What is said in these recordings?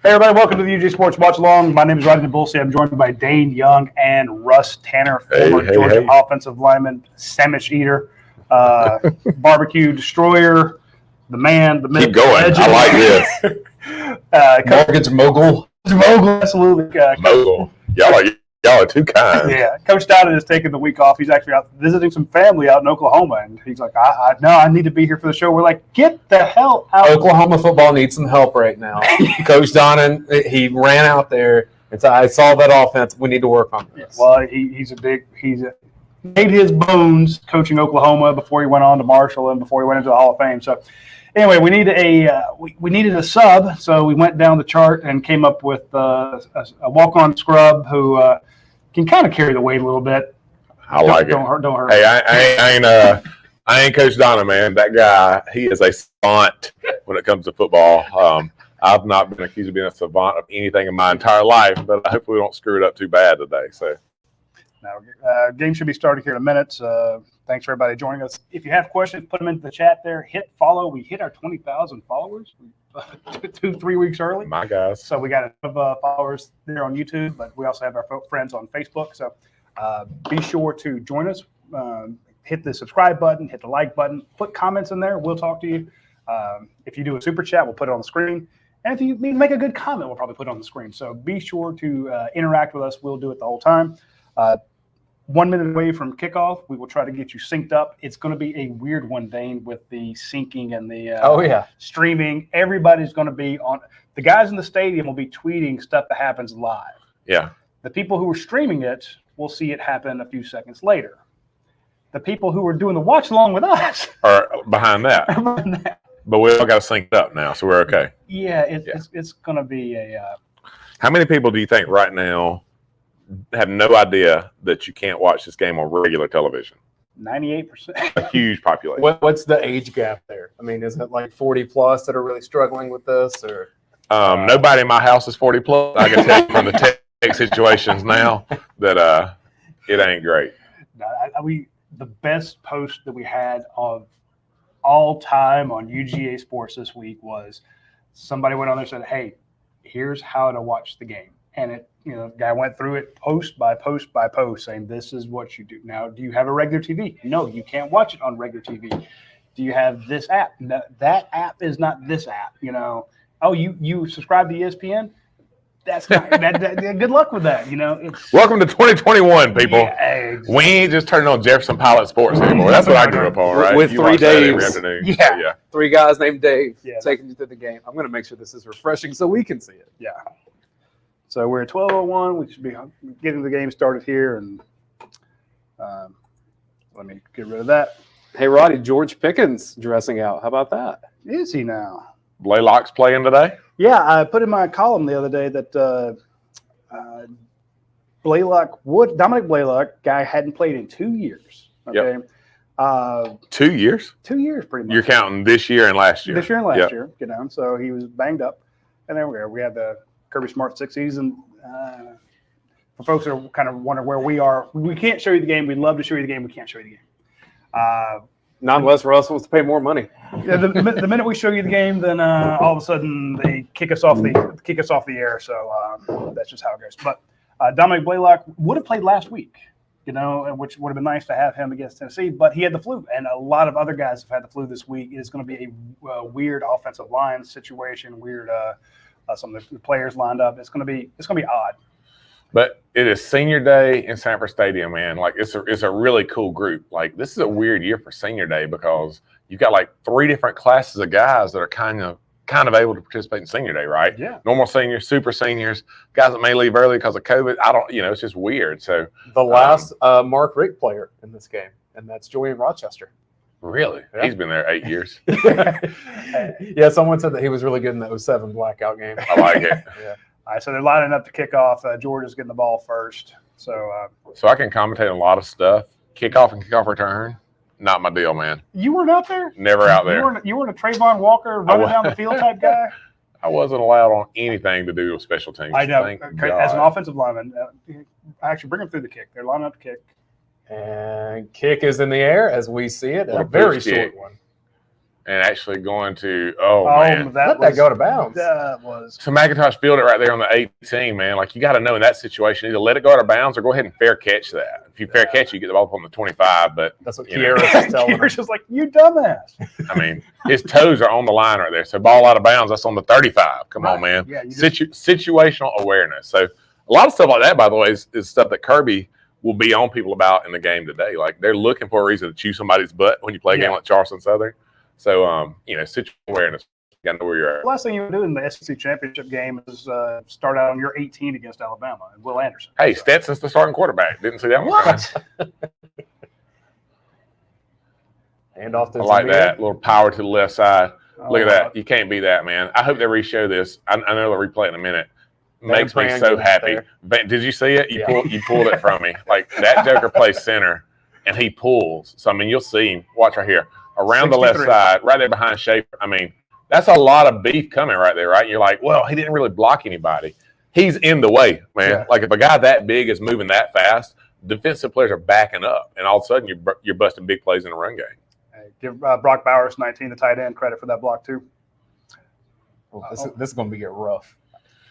Hey, everybody, welcome to the UGASports Watch Along. My name is Radi Nabulsi. I'm joined by Dayne Young and Russ Tanner, former Georgia offensive lineman, sandwich eater, barbecue destroyer, the man, the myth. Keep going. Legend. I like this. Mortgage mogul. Mogul, absolutely. Mogul. Y'all are too kind. Yeah. Coach Dayne is taking the week off. He's actually out visiting some family out in Oklahoma, and he's like, I need to be here for the show. We're like, get the hell out. Oklahoma football needs some help right now. Coach Dayne, he ran out there and said, I saw that offense. We need to work on this. Well, he's made his bones coaching Oklahoma before he went on to Marshall and before he went into the Hall of Fame. So anyway, we needed a sub, so we went down the chart and came up with a walk-on scrub who can kind of carry the weight a little bit. Don't hurt. Hey, I ain't Coach Dayne, man. That guy, he is a savant when it comes to football. I've not been accused of being a savant of anything in my entire life, but I hope we don't screw it up too bad today. So, now, game should be started here in a minute. Thanks for everybody joining us. If you have questions, put them into the chat there. Hit follow. We hit our 20,000 followers 2-3 weeks early. My guys. So we got a lot of followers there on YouTube, but we also have our friends on Facebook. So be sure to join us. Hit the subscribe button. Hit the like button. Put comments in there. We'll talk to you. If you do a super chat, we'll put it on the screen. And if you make a good comment, we'll probably put it on the screen. So be sure to interact with us. We'll do it the whole time. 1 minute away from kickoff, we will try to get you synced up. It's going to be a weird one, Dayne, with the syncing and the streaming. Everybody's going to be on. The guys in the stadium will be tweeting stuff that happens live. Yeah. The people who are streaming it will see it happen a few seconds later. The people who are doing the watch along with us are behind that. But we all got to sync up now, so we're okay. Yeah, it's going to be a. How many people do you think right now have no idea that you can't watch this game on regular television? 98%. A huge population. What's the age gap there? I mean, is it like 40 plus that are really struggling with this, or? Nobody in my house is 40 plus. I can tell you from the tech situations now that it ain't great. The best post that we had of all time on UGASports this week was somebody went on there and said, "Hey, here's how to watch the game," and the guy went through it post by post by post, saying, "This is what you do." Now, do you have a regular TV? No, you can't watch it on regular TV. Do you have this app? No, that app is not this app. Oh, you subscribe to ESPN? That's not good luck with that. Welcome to 2021, people. Yeah, exactly. We ain't just turning on Jefferson Pilot Sports anymore. That's what I grew up on, right? With you 3 Daves. Yeah. 3 guys named Dave taking you through the game. I'm going to make sure this is refreshing so we can see it. Yeah. So we're at 12:01. We should be getting the game started here, and let me get rid of that. Hey, Radi, George Pickens dressing out. How about that? Is he now? Blaylock's playing today? Yeah, I put in my column the other day that Dominic Blaylock, guy hadn't played in 2 years. Okay. Yep. 2 years? 2 years, pretty much. You're counting this year and last year. This year and last year, so he was banged up. And then we had the Kirby Smart 6 season. For folks that are kind of wondering where we are, we can't show you the game. We'd love to show you the game. We can't show you the game. Not unless Russ wants to pay more money. Yeah, the minute we show you the game, then all of a sudden they kick us off the air. So that's just how it goes. But Dominic Blaylock would have played last week, which would have been nice to have him against Tennessee. But he had the flu, and a lot of other guys have had the flu this week. It's going to be a weird offensive line situation. Weird. Some of the players lined up. It's going to be odd. But it is senior day in Sanford Stadium, man. Like it's a really cool group. Like this is a weird year for senior day because you've got like 3 different classes of guys that are kind of able to participate in senior day, right? Yeah. Normal seniors, super seniors, guys that may leave early because of COVID. It's just weird. So the last Mark Richt player in this game, and that's Julian Rochester. Really? Yeah. He's been there 8 years. Yeah, someone said that he was really good in the 07 blackout game. I like it. Yeah. All right, so they're lining up to kick off. Georgia's getting the ball first. So I can commentate on a lot of stuff. Kickoff and kickoff return, not my deal, man. You weren't out there? Never out there. You weren't a Trayvon Walker running down the field type guy? I wasn't allowed on anything to do with special teams. I know. As an offensive lineman, actually bring them through the kick. They're lining up to kick. And kick is in the air as we see it. A very short one. and actually going to man. Let that go to bounds. That was. So McIntosh fielded it right there on the 18, man. Like, you got to know in that situation, either let it go out of bounds or go ahead and fair catch that. If you fair catch, you get the ball up on the 25. But that's what Kiera's telling him. Kiera's just like, you dumbass. I mean, his toes are on the line right there. So ball out of bounds, that's on the 35. Come on, man. Yeah, situational awareness. So a lot of stuff like that, by the way, is stuff that Kirby will be on people about in the game today. Like, they're looking for a reason to chew somebody's butt when you play a game like Charleston Southern. So, situational awareness. You got to know where you're at. The last thing you would do in the SEC championship game is start out on your 18 against Alabama and Will Anderson. Hey, Stetson's the starting quarterback. Didn't see that one. What? And off the I like that. A little power to the left side. Look at that. You can't beat that, man. I hope they re-show this. I know they'll replay it in a minute. Makes me so happy. Did you see it? You pulled it from me. Like, that joker plays center, and he pulls. So, I mean, you'll see him. Watch right here. Around 63. The left side, right there behind Schaefer. I mean, that's a lot of beef coming right there, right? You're like, well, he didn't really block anybody. He's in the way, man. Yeah. Like, if a guy that big is moving that fast, defensive players are backing up, and all of a sudden you're busting big plays in the run game. Hey, give Brock Bowers, 19, the tight end, credit for that block too. This is going to get rough.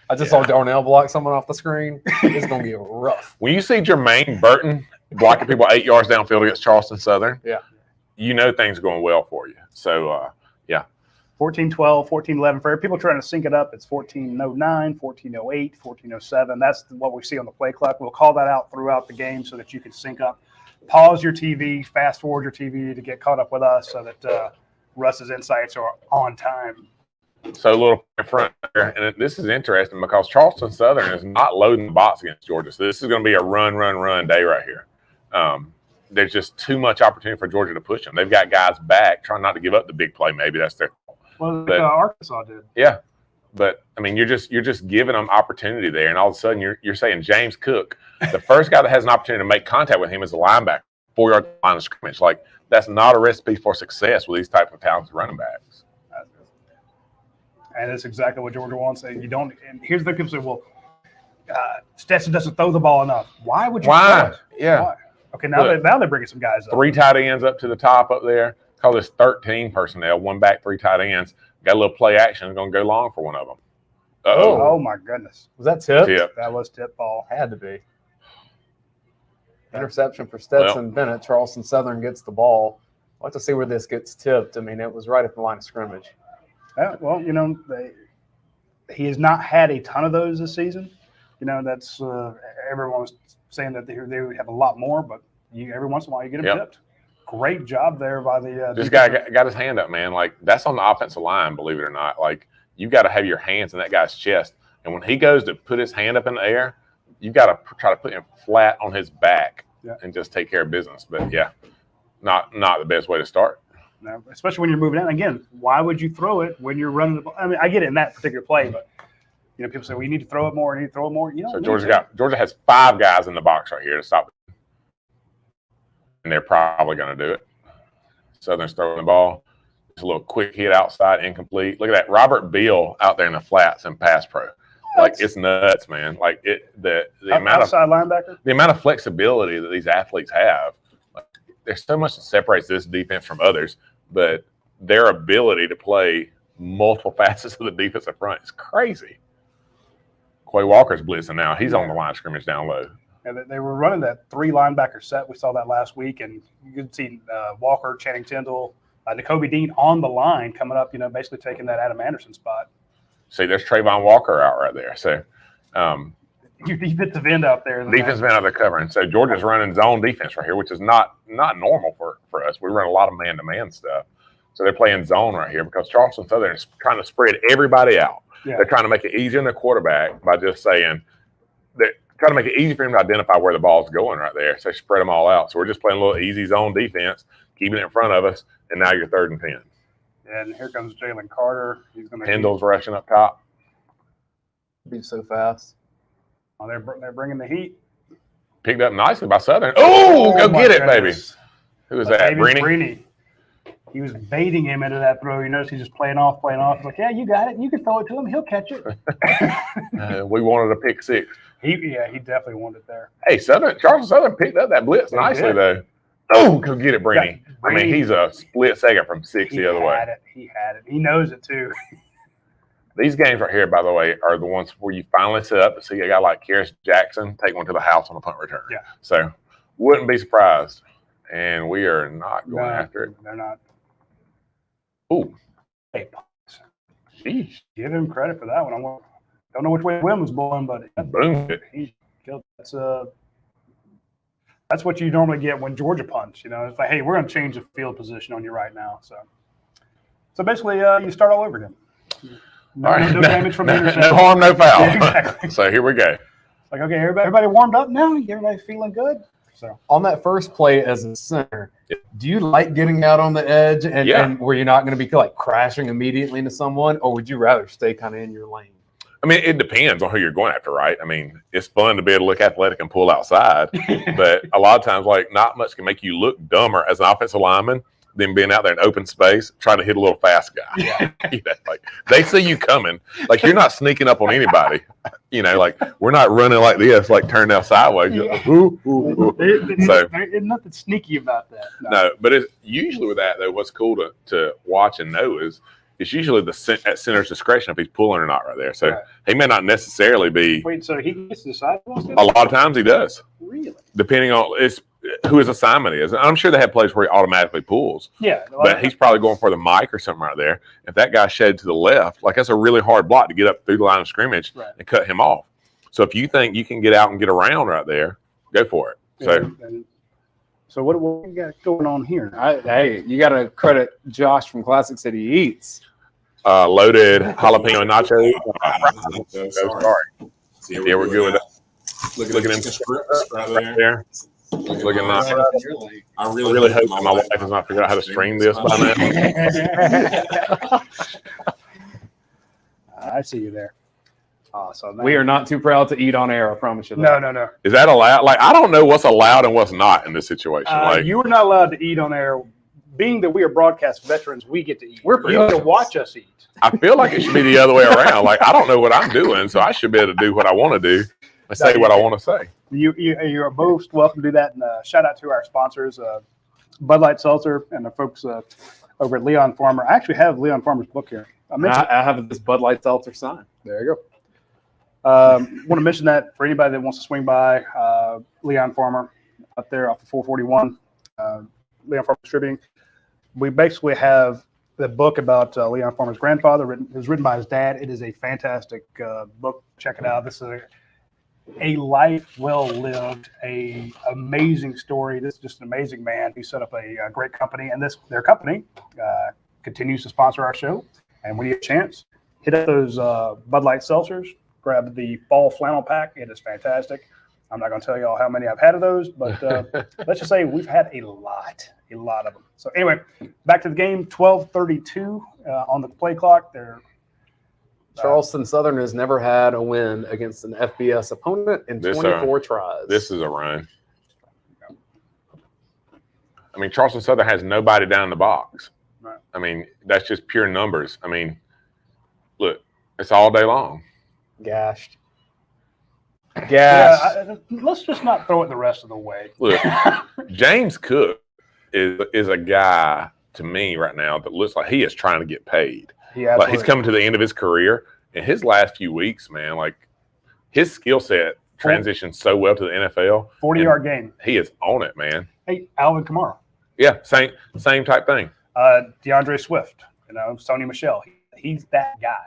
I just saw Darnell block someone off the screen. It's going to get rough. When you see Jermaine Burton blocking people 8 yards downfield against Charleston Southern, you know things are going well for you. So, 14-12, 14-11. For people trying to sync it up, it's 14-09, 14-08, 14-07. That's what we see on the play clock. We'll call that out throughout the game so that you can sync up. Pause your TV, fast forward your TV to get caught up with us so that Russ's insights are on time. So a little in front there, and this is interesting because Charleston Southern is not loading the box against Georgia. So this is going to be a run day right here. There's just too much opportunity for Georgia to push them. They've got guys back trying not to give up the big play. Maybe that's their fault. Well, Arkansas did. Yeah, but I mean, you're just giving them opportunity there, and all of a sudden you're saying James Cook, the first guy that has an opportunity to make contact with him is a linebacker, 4-yard line of scrimmage. Like, that's not a recipe for success with these type of talented running backs. And that's exactly what Georgia wants. And you don't. And here's the people say, well, Stetson doesn't throw the ball enough. Why would you? Why? Yeah. Why? Okay, now they're bringing some guys up. 3 tight ends up to the top up there. Call this 13 personnel, 1 back, 3 tight ends. Got a little play action. It's going to go long for one of them. Oh, my goodness. Was that tip? That was tip ball. Had to be. Interception for Stetson Bennett. Charleston Southern gets the ball. I'd like to see where this gets tipped. I mean, it was right at the line of scrimmage. Well, he has not had a ton of those this season. That's everyone was saying that they would have a lot more, but every once in a while you get them tipped. Great job there by the. This guy got his hand up, man. Like, that's on the offensive line, believe it or not. Like, you've got to have your hands in that guy's chest, and when he goes to put his hand up in the air, you've got to try to put him flat on his back and just take care of business. But not the best way to start. No, especially when you're moving out. Again, why would you throw it when you're running the ball? I mean, I get it in that particular play, but people say, well, you need to throw it more. So Georgia has 5 guys in the box right here to stop it. And they're probably going to do it. Southern's throwing the ball. Just a little quick hit outside, incomplete. Look at that. Robert Beal out there in the flats in pass pro. Like, it's nuts, man. Like, the amount of linebacker, the amount of flexibility that these athletes have. Like, there's so much that separates this defense from others, but their ability to play multiple facets of the defensive front is crazy. Quay Walker's blitzing now. He's on the line of scrimmage down low. And they were running that 3 linebacker set. We saw that last week, and you could see Walker, Channing Tindall, Nakobe Dean on the line coming up, basically taking that Adam Anderson spot. See, there's Trayvon Walker out right there. So your defensive end out there. Defensive end out there covering. So Georgia's running zone defense right here, which is not normal for us. We run a lot of man-to-man stuff. So they're playing zone right here because Charleston Southern is trying to spread everybody out. Yeah. They're trying to make it easier on the quarterback by just saying they're trying to make it easy for him to identify where the ball's going right there. So they spread them all out. So we're just playing a little easy zone defense, keeping it in front of us, and now you're 3rd and 10. And here comes Jalen Carter. He's going to. Kendall's rushing up top. Be so fast. Oh, they're bringing the heat. Picked up nicely by Southern. Oh, go get it, baby. Who was that? Brini. He was baiting him into that throw. You notice he's just playing off. He's like, yeah, you got it. You can throw it to him. He'll catch it. We wanted a pick 6. He definitely wanted it there. Hey, Charleston Southern picked up that blitz nicely, though. Oh, go get it, Brainy. Yeah, I mean, he's a split second from 6 the other way. He had it. He knows it too. These games right here, by the way, are the ones where you finally set up to see a guy like Karis Jackson take one to the house on a punt return. Yeah. So wouldn't be surprised. And we are not going after it. They're not. Ooh. Hey, Sheesh. give him credit for that one. Don't know which way the wind was blowing, but Boom. he killed. That's what you normally get when Georgia punts. It's like, hey, we're going to change the field position on you right now. So basically, you start all over again. No, All right. no damage from the interception. No harm, no foul. Yeah, exactly. So here we go. It's like, okay, everybody warmed up now. Everybody feeling good. So On that first play as a center, do you like getting out on the edge and where you're not going to be like crashing immediately into someone, or would you rather stay kind of in your lane? I mean, it depends on who you're going after, right? I mean, it's fun to be able to look athletic and pull outside, but a lot of times, like, not much can make you look dumber as an offensive lineman than being out there in open space trying to hit a little fast guy. Yeah. Like, they see you coming. Like, you're not sneaking up on anybody. Like, we're not running like this, like turn down sideways. Yeah. Ooh, ooh, ooh. There's nothing sneaky about that. No, but it's usually with that, though, what's cool to watch and know is it's usually at center's discretion if he's pulling or not right there. So he may not necessarily be. Wait, so he gets to decide? A lot of times he does. Really? Depending on who his assignment is. And I'm sure they have plays where he automatically pulls. Yeah. But he's probably going for the mic or something right there. If that guy shaded to the left, like that's a really hard block to get up through the line of scrimmage and cut him off. So if you think you can get out and get around right there, go for it. So what we got going on here? Hey, you got to credit Josh from Classic City Eats. Loaded jalapeno nachos. Sorry. Yeah, we're good with that. Look Look at at him script right there. Looking nice. I I really hope my wife has not figured out how to stream this by now. I see you there. Awesome. We are not too proud to eat on air, I promise you that. No. Is that allowed? Like, I don't know what's allowed and what's not in this situation. You are not allowed to eat on air. Being that we are broadcast veterans, we get to eat. We're you get to watch us eat. I feel like it should be the other way around. Like, I don't know what I'm doing, so I should be able to do what I want to do and say what I want to say. You are most welcome to do that. And shout out to our sponsors, Bud Light Seltzer, and the folks over at Leon Farmer. I actually have Leon Farmer's book here. I have this Bud Light Seltzer sign. There you go. Want to mention that for anybody that wants to swing by Leon Farmer up there off of 441, Leon Farmer Distributing. We basically have the book about Leon Farmer's grandfather. It was written by his dad. It is a fantastic book. Check it out. This is a life well lived, a amazing story. This is just an amazing man who set up a great company, and their company continues to sponsor our show. And when you get a chance, hit up those Bud Light seltzers. Grab the fall flannel pack. It is fantastic. I'm not going to tell you all how many I've had of those, but let's just say we've had a lot of them. So anyway, back to the game. 12:32 on the play clock. They're Charleston Southern has never had a win against an FBS opponent in 24 tries. This is a run. I mean, Charleston Southern has nobody down in the box. Right. I mean, that's just pure numbers. I mean, look, it's all day long. Gashed. Yeah, let's just not throw it the rest of the way. Look, James Cook is a guy to me right now that looks like he is trying to get paid. Yeah, like he's coming to the end of his career. In his last few weeks, man, like his skill set transitioned so well to the NFL. 40-yard game. He is on it, man. Hey, Alvin Kamara. Yeah, same type thing. DeAndre Swift, Sony Michelle. He's that guy.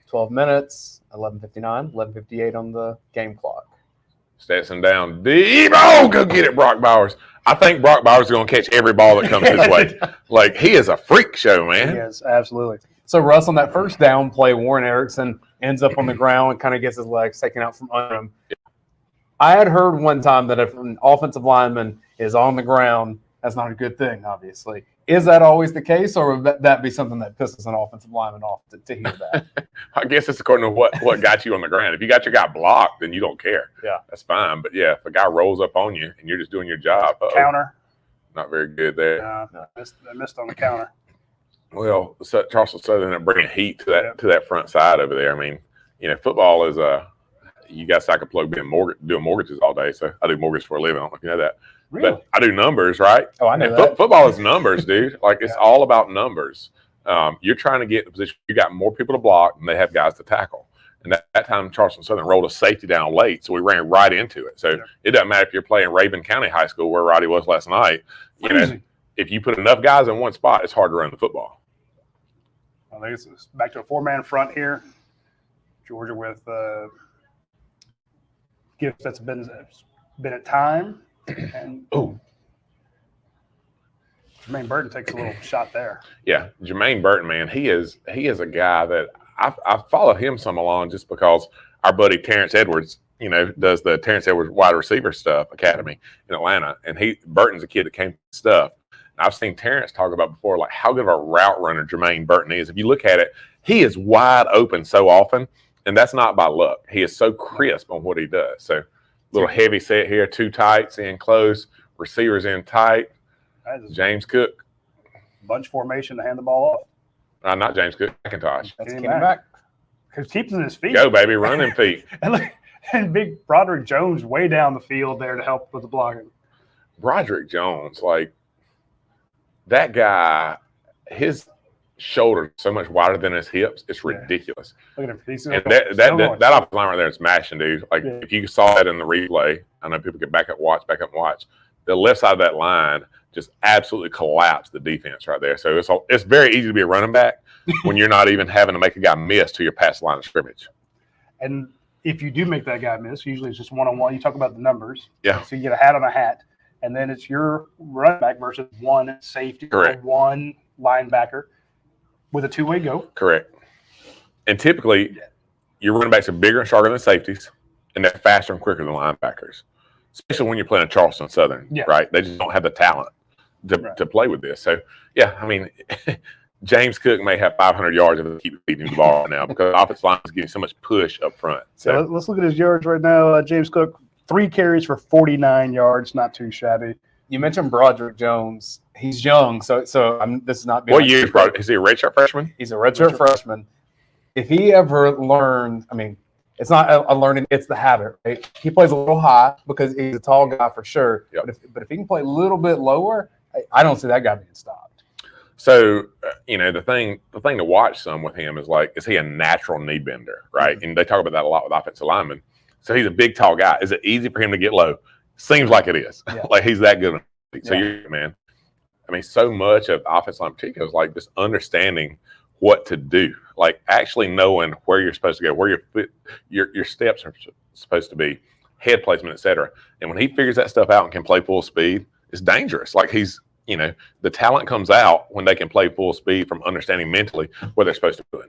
12 minutes, 11:59, 11:58 on the game clock. Stetson down deep. Oh, go get it, Brock Bowers. I think Brock Bowers is going to catch every ball that comes his way. Like, he is a freak show, man. He is, absolutely. So, Russ, on that first down play, Warren Erickson ends up on the ground and kind of gets his legs taken out from under him. I had heard one time that if an offensive lineman is on the ground, that's not a good thing, obviously. Is that always the case, or would that be something that pisses an offensive lineman off to hear that? I guess it's according to what got you on the ground. If you got your guy blocked, then you don't care. Yeah. That's fine. But, yeah, if a guy rolls up on you and you're just doing your job. Counter. Not very good there. I missed on the counter. Well, Charleston Southern ended up bringing heat to that front side over there. I mean, football is you guys I could plug in doing mortgages all day. So I do mortgage for a living. I don't know if you know that. Really? But I do numbers, right? Oh, I know And that. football is numbers, dude. Like it's all about numbers. You're trying to get in the position. You got more people to block, and they have guys to tackle. And that time, Charleston Southern rolled a safety down late, so we ran right into it. So it doesn't matter if you're playing Raven County High School, where Radi was last night. You know, if you put enough guys in one spot, it's hard to run the football. I think it's back to a 4-man front here. Georgia with gifts that's been at time. And Jermaine Burton takes a little shot there. Yeah, Jermaine Burton, man, he is a guy that I follow him some along just because our buddy Terrence Edwards, you know, does the Terrence Edwards wide receiver stuff academy in Atlanta, and Burton's a kid that came from stuff. And I've seen Terrence talk about before, like how good of a route runner Jermaine Burton is. If you look at it, he is wide open so often, and that's not by luck. He is so crisp on what he does. So little heavy set here, 2 tights in close, receivers in tight. James Cook. Bunch formation to hand the ball off. Not James Cook, McIntosh. That's Getting getting back. Because keeps in his feet. Go, baby, running feet. and big Broderick Jones way down the field there to help with the blocking. Broderick Jones, like that guy, his shoulder so much wider than his hips, it's ridiculous. Look at him. He's And that offensive line right there is mashing, dude. Like if you saw that in the replay, I know people get back up and watch. The left side of that line just absolutely collapsed the defense right there. So it's very easy to be a running back when you're not even having to make a guy miss to your past line of scrimmage. And if you do make that guy miss, usually it's just one-on-one. You talk about the numbers. Yeah. So you get a hat on a hat, and then it's your running back versus one safety or one linebacker with a two-way go. Correct. And typically, your running backs are bigger and stronger than safeties, and they're faster and quicker than linebackers, especially when you're playing a Charleston Southern, right? They just don't have the talent to play with this. So, yeah, I mean, James Cook may have 500 yards if they keep feeding the ball now because the offensive line is getting so much push up front. So let's look at his yards right now. James Cook, 3 carries for 49 yards, not too shabby. You mentioned Broderick Jones. He's young, so this is not. What year is he a redshirt freshman? He's a redshirt freshman. If he ever learned, I mean, it's not a learning; it's the habit. Right? He plays a little high because he's a tall guy for sure. Yep. But if he can play a little bit lower, I don't see that guy being stopped. So the thing to watch some with him is he a natural knee bender, right? Mm-hmm. And they talk about that a lot with offensive linemen. So he's a big, tall guy. Is it easy for him to get low? Seems like it is. Yeah. Like he's that good. So man, I mean, so much of offensive line particular is like just understanding what to do, like actually knowing where you're supposed to go, where your steps are supposed to be, head placement, etc. And when he figures that stuff out and can play full speed, it's dangerous. Like the talent comes out when they can play full speed from understanding mentally what they're supposed to do.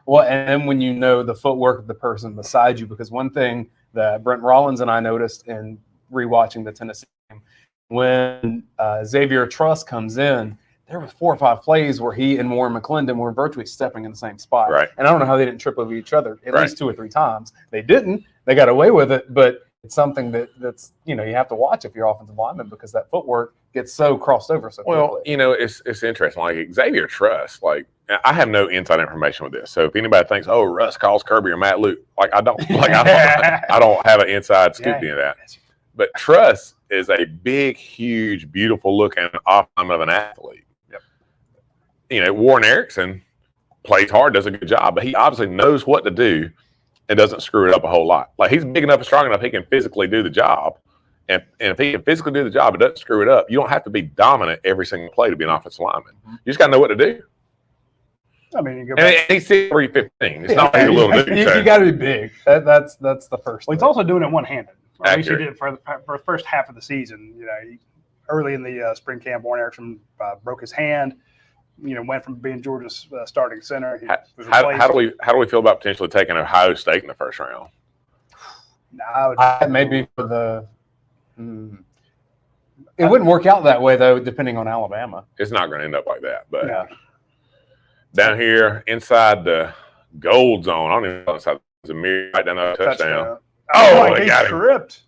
Well, and when you know the footwork of the person beside you, because one thing that Brent Rollins and I noticed in rewatching the Tennessee game, when Xavier Truss comes in, there were 4 or 5 plays where he and Warren McClendon were virtually stepping in the same spot. Right. And I don't know how they didn't trip over each other at least 2 or 3 times. They didn't. They got away with it, but it's something that's you have to watch if you're offensive lineman because that footwork gets so crossed over so quickly. Well, it's interesting. Like Xavier Truss, like I have no inside information with this. So if anybody thinks, "Oh, Russ calls Kirby or Matt Luke," like I don't have an inside scoop into that. But Truss is a big, huge, beautiful looking offensive of an athlete. Yep. Warren Erickson plays hard, does a good job, but he obviously knows what to do and doesn't screw it up a whole lot. Like he's big enough and strong enough he can physically do the job. And if he can physically do the job, it doesn't screw it up. You don't have to be dominant every single play to be an offensive lineman. You just got to know what to do. I mean, you go back. And he's 6'3", 15. It's not like a little dude. You got to be big. That's the first. Well, he's also doing it one-handed. Or at least he Accurate. did for the first half of the season. Early in the spring camp, Warren Erickson broke his hand. Went from being Georgia's starting center. He was how do we feel about potentially taking Ohio State in the first round? Maybe for the. It wouldn't work out that way though, depending on Alabama. It's not going to end up like that, but down here inside the gold zone, I don't even know inside the mirror right down the touchdown. Oh, they got him. Tripped.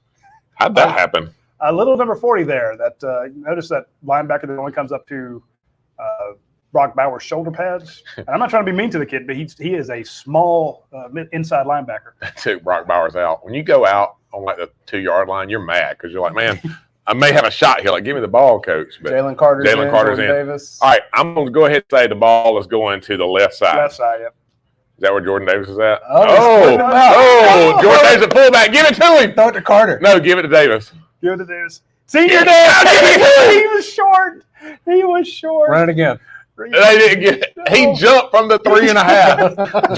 How'd that happen? A little number 40 there. That notice that linebacker that only comes up to Brock Bowers' shoulder pads. And I'm not trying to be mean to the kid, but he is a small inside linebacker. Took Brock Bowers out. When you go out on like the 2-yard line, you're mad because you're like, man, I may have a shot here. Like, give me the ball, coach. But Jalen Carter's Jalen Carter's Jordan in. Davis. All right, I'm going to go ahead and say the ball is going to the left side. Left side, yep. Is that where Jordan Davis is at? Oh, Jordan Davis at fullback. Give it to him. Throw it to Carter. No, give it to Davis. Give it to Davis. Senior day. He was short. He was short. Run it again. They didn't get it. He jumped from the 3.5.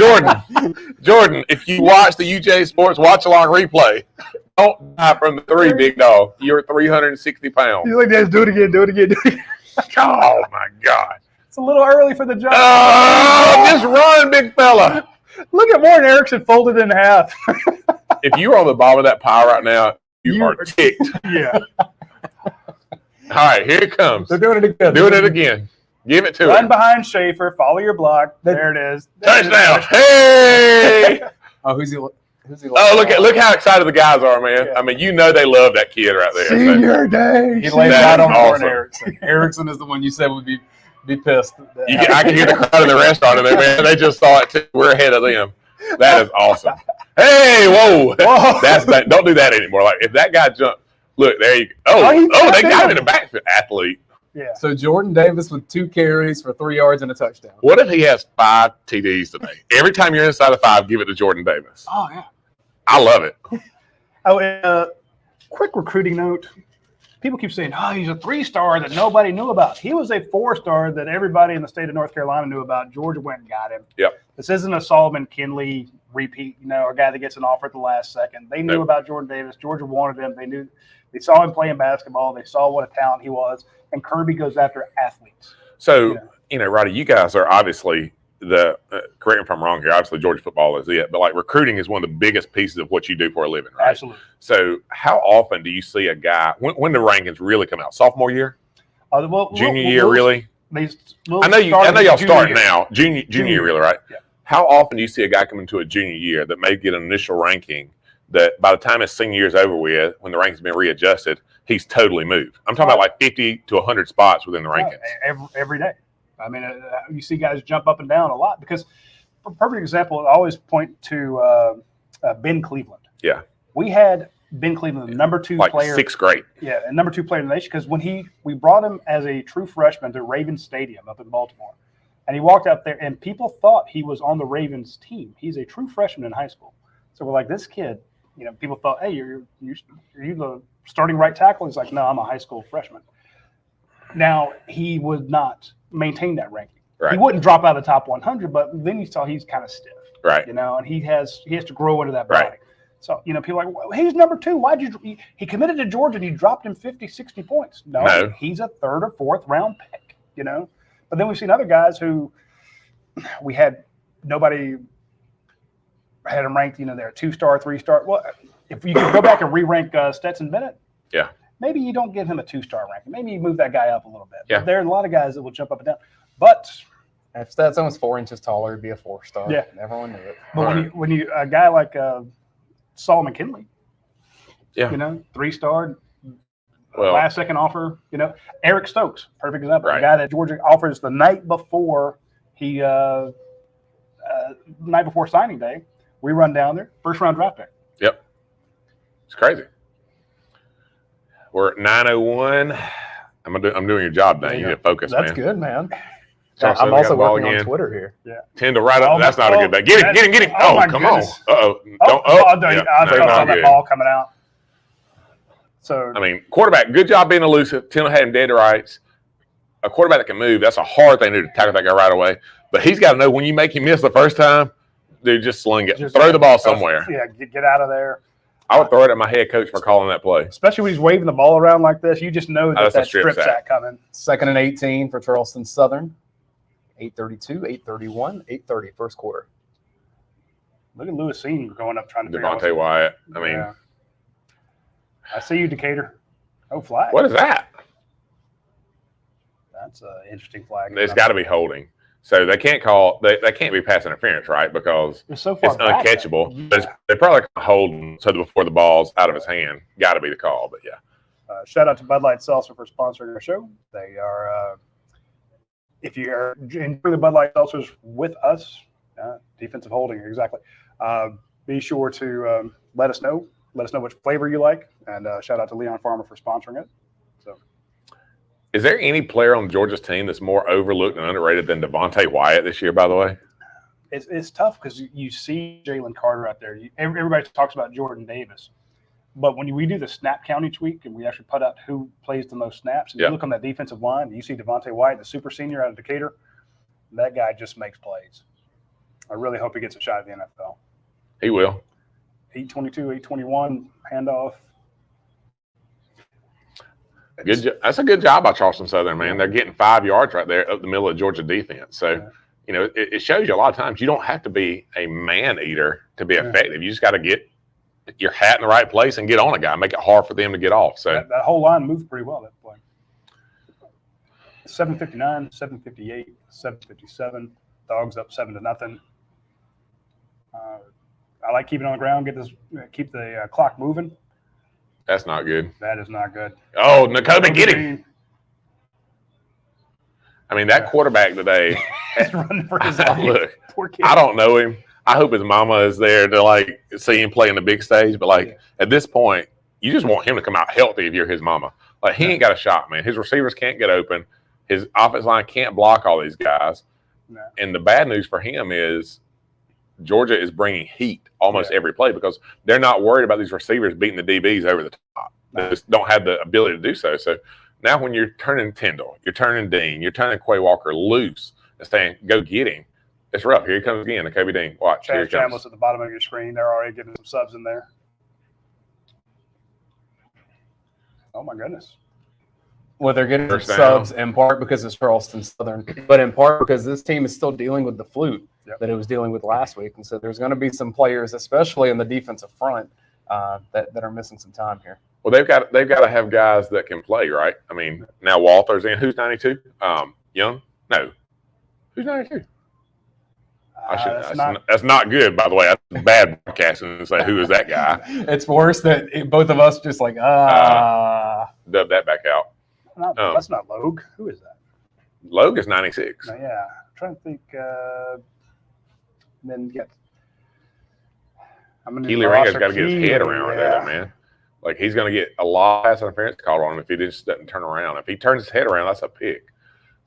Jordan, if you watch the UGASports watch-along replay, don't die from the 3, big dog. You're 360 pounds. He's like, Davis, do it again, do it again, do it again. Oh, my God. It's a little early for the jump. Just run, big fella. Look at Warren Erickson folded in half. If you were on the bottom of that pile right now, you are ticked. Yeah. All right, here it comes. They're doing it again. Doing it again. Give it to Run him. behind Schaefer. Follow your block. There it is. Touchdown. Hey! Oh, who's he? Oh, look how excited the guys are, man. Yeah. I mean, you know they love that kid right there. Senior day. He laid That right on is Warren awesome. Erickson. Erickson is the one you said would be pissed. I can hear the crowd in the restaurant in there, man. They just thought we're ahead of them. That is awesome. Hey, whoa. Don't do that anymore. Like, if that guy jumped, look, there you go. Oh, they got him in the backfield. Athlete. Yeah. So Jordan Davis with 2 carries for 3 yards and a touchdown. What if he has 5 TDs today? Every time you're inside of 5, give it to Jordan Davis. Oh, yeah. I love it. Oh, quick recruiting note. People keep saying, oh, he's a 3-star that nobody knew about. He was a 4-star that everybody in the state of North Carolina knew about. Georgia went and got him. Yep. This isn't a Solomon Kinley repeat, or a guy that gets an offer at the last second. They knew about Jordan Davis. Georgia wanted him. They saw him playing basketball. They saw what a talent he was. And Kirby goes after athletes. So, Radi, you guys are obviously correct me if I'm wrong here, obviously Georgia football is it, but like recruiting is one of the biggest pieces of what you do for a living, right? Absolutely. So how often do you see a guy, when the rankings really come out? Sophomore year? Junior year, really? I know y'all start now. Junior year, really, right? Yeah. How often do you see a guy come into a junior year that may get an initial ranking that by the time his senior year is over with, when the ranking's been readjusted, he's totally moved? I'm talking about like 50 to 100 spots within the rankings. Every day. I mean, you see guys jump up and down a lot because, for a perfect example, I always point to Ben Cleveland. Yeah. We had Ben Cleveland, the number 2 player. 6th grade. Yeah, and number 2 player in the nation because when we brought him as a true freshman to Ravens Stadium up in Baltimore, and he walked out there, and people thought he was on the Ravens team. He's a true freshman in high school. So we're like, this kid, people thought, hey, are you the starting right tackle? He's like, no, I'm a high school freshman. Now, he would not maintain that ranking. Right. He wouldn't drop out of the top 100, but then you saw he's kind of stiff. Right. And he has to grow into that body. Right. So, people are like, well, he's number 2. Why'd he committed to Georgia and you dropped him 50, 60 points. No, he's a 3rd or 4th round pick, But then we've seen other guys who we had nobody had him ranked, they're a 2-star, 3-star. Well, if you could go back and re-rank Stetson Bennett, yeah, maybe you don't give him a 2-star ranking. Maybe you move that guy up a little bit. Yeah. But there are a lot of guys that will jump up and down. But if Stetson was 4 inches taller, it'd be a 4-star. Yeah. Everyone knew it. But when you a guy like Solomon Kinley, yeah, 3-star, well, last second offer, Eric Stokes, perfect example. Right. A guy that Georgia offers the night before night before signing day. We run down there, 1st round draft pick. Yep. It's crazy. We're at 9:01. I'm doing your job now. You need to focus, That's man. good, man. Charles I'm Southern also got the ball working again. on Twitter here. Yeah. 10 to right up. Oh, That's not a good day. Get him. Oh, my Come goodness. on. Uh-oh. I saw that ball coming out. So I mean, quarterback, good job being elusive. Tim had him dead to rights. A quarterback that can move, that's a hard thing to do, to tackle that guy right away. But he's got to know when you make him miss the first time, dude, just sling it. Throw the ball somewhere. Yeah, get out of there. I would throw it at my head coach for calling that play. Especially when he's waving the ball around like this, you just know That's a that strip sack coming. 2nd and 18 for Charleston Southern. 8:32, 8:31, 8:30, first quarter. Look at Lewis Senior going up trying to figure out. Devontae Wyatt. I mean, I see you, Decatur. Oh, flag. what is that? That's an interesting flag. It's got to be holding. So they can't call. They can't be pass interference, right? Because It's so far it's back. uncatchable. But they probably can hold him so that before the ball's out of his hand. Got to be the call. But yeah. Shout out to Bud Light Seltzer for sponsoring our show. They are, if you are enjoying the Bud Light Seltzers with us, defensive holding, exactly. Be sure to let us know. Let us know which flavor you like. And shout out to Leon Farmer for sponsoring it. So, Is there any player on Georgia's team that's more overlooked and underrated than Devontae Wyatt this year, by the way? it's tough because you see Jalen Carter out there. Everybody talks about Jordan Davis. But when we do the snap count each week and we actually put out who plays the most snaps, and you look on that defensive line, and you see Devontae Wyatt, the super senior out of Decatur, that guy just makes plays. I really hope he gets a shot at the NFL. He will. 822, 821, handoff. That's a good job by Charleston Southern, man. They're getting 5 yards right there up the middle of Georgia defense. So, you know, it shows you a lot of times you don't have to be a man eater to be effective. You just got to get your hat in the right place and get on a guy, make it hard for them to get off. So that whole line moved pretty well that play. 7:59, 7:58, 7:57. Dogs up 7-0. I like keeping it on the ground. Keep the clock moving. that's not good. That is not good. Oh, Nakobe, get him. I mean, that quarterback today. He's running for his life. Look, Poor kid. I don't know him. I hope his mama is there to like see him play in the big stage. But like at this point, you just want him to come out healthy if you're his mama. Like he ain't got a shot, man. His receivers can't get open. His offensive line can't block all these guys. No. And the bad news for him is Georgia is bringing heat almost every play because they're not worried about these receivers beating the DBs over the top. They just don't have the ability to do so. So now when you're turning Tyndall, you're turning Dayne, you're turning Quay Walker loose and saying, go get him. It's rough. Here he comes again, Nakobe Dayne. Watch. Here he comes. Chambliss at the bottom of your screen. They're already getting some subs in there. Oh, my goodness. Well, they're getting First subs in part because it's Charleston Southern, but in part because this team is still dealing with the flu that it was dealing with last week. And so there's going to be some players, especially in the defensive front, that are missing some time here. Well, they've got to have guys that can play, right? I mean, now Walther's in. Who's 92? Young? No. Who's 92? That's not good, by the way. That's bad broadcasting to say who is that guy. It's worse that both of us just like dub that back out. That's not Logue. Who is that? Logue is 96. Yeah, I'm trying to think. Then get. Keely Ringo's got to get his head around right there, man. Like he's going to get a lot of pass interference called on him if he just doesn't turn around. If he turns his head around, that's a pick.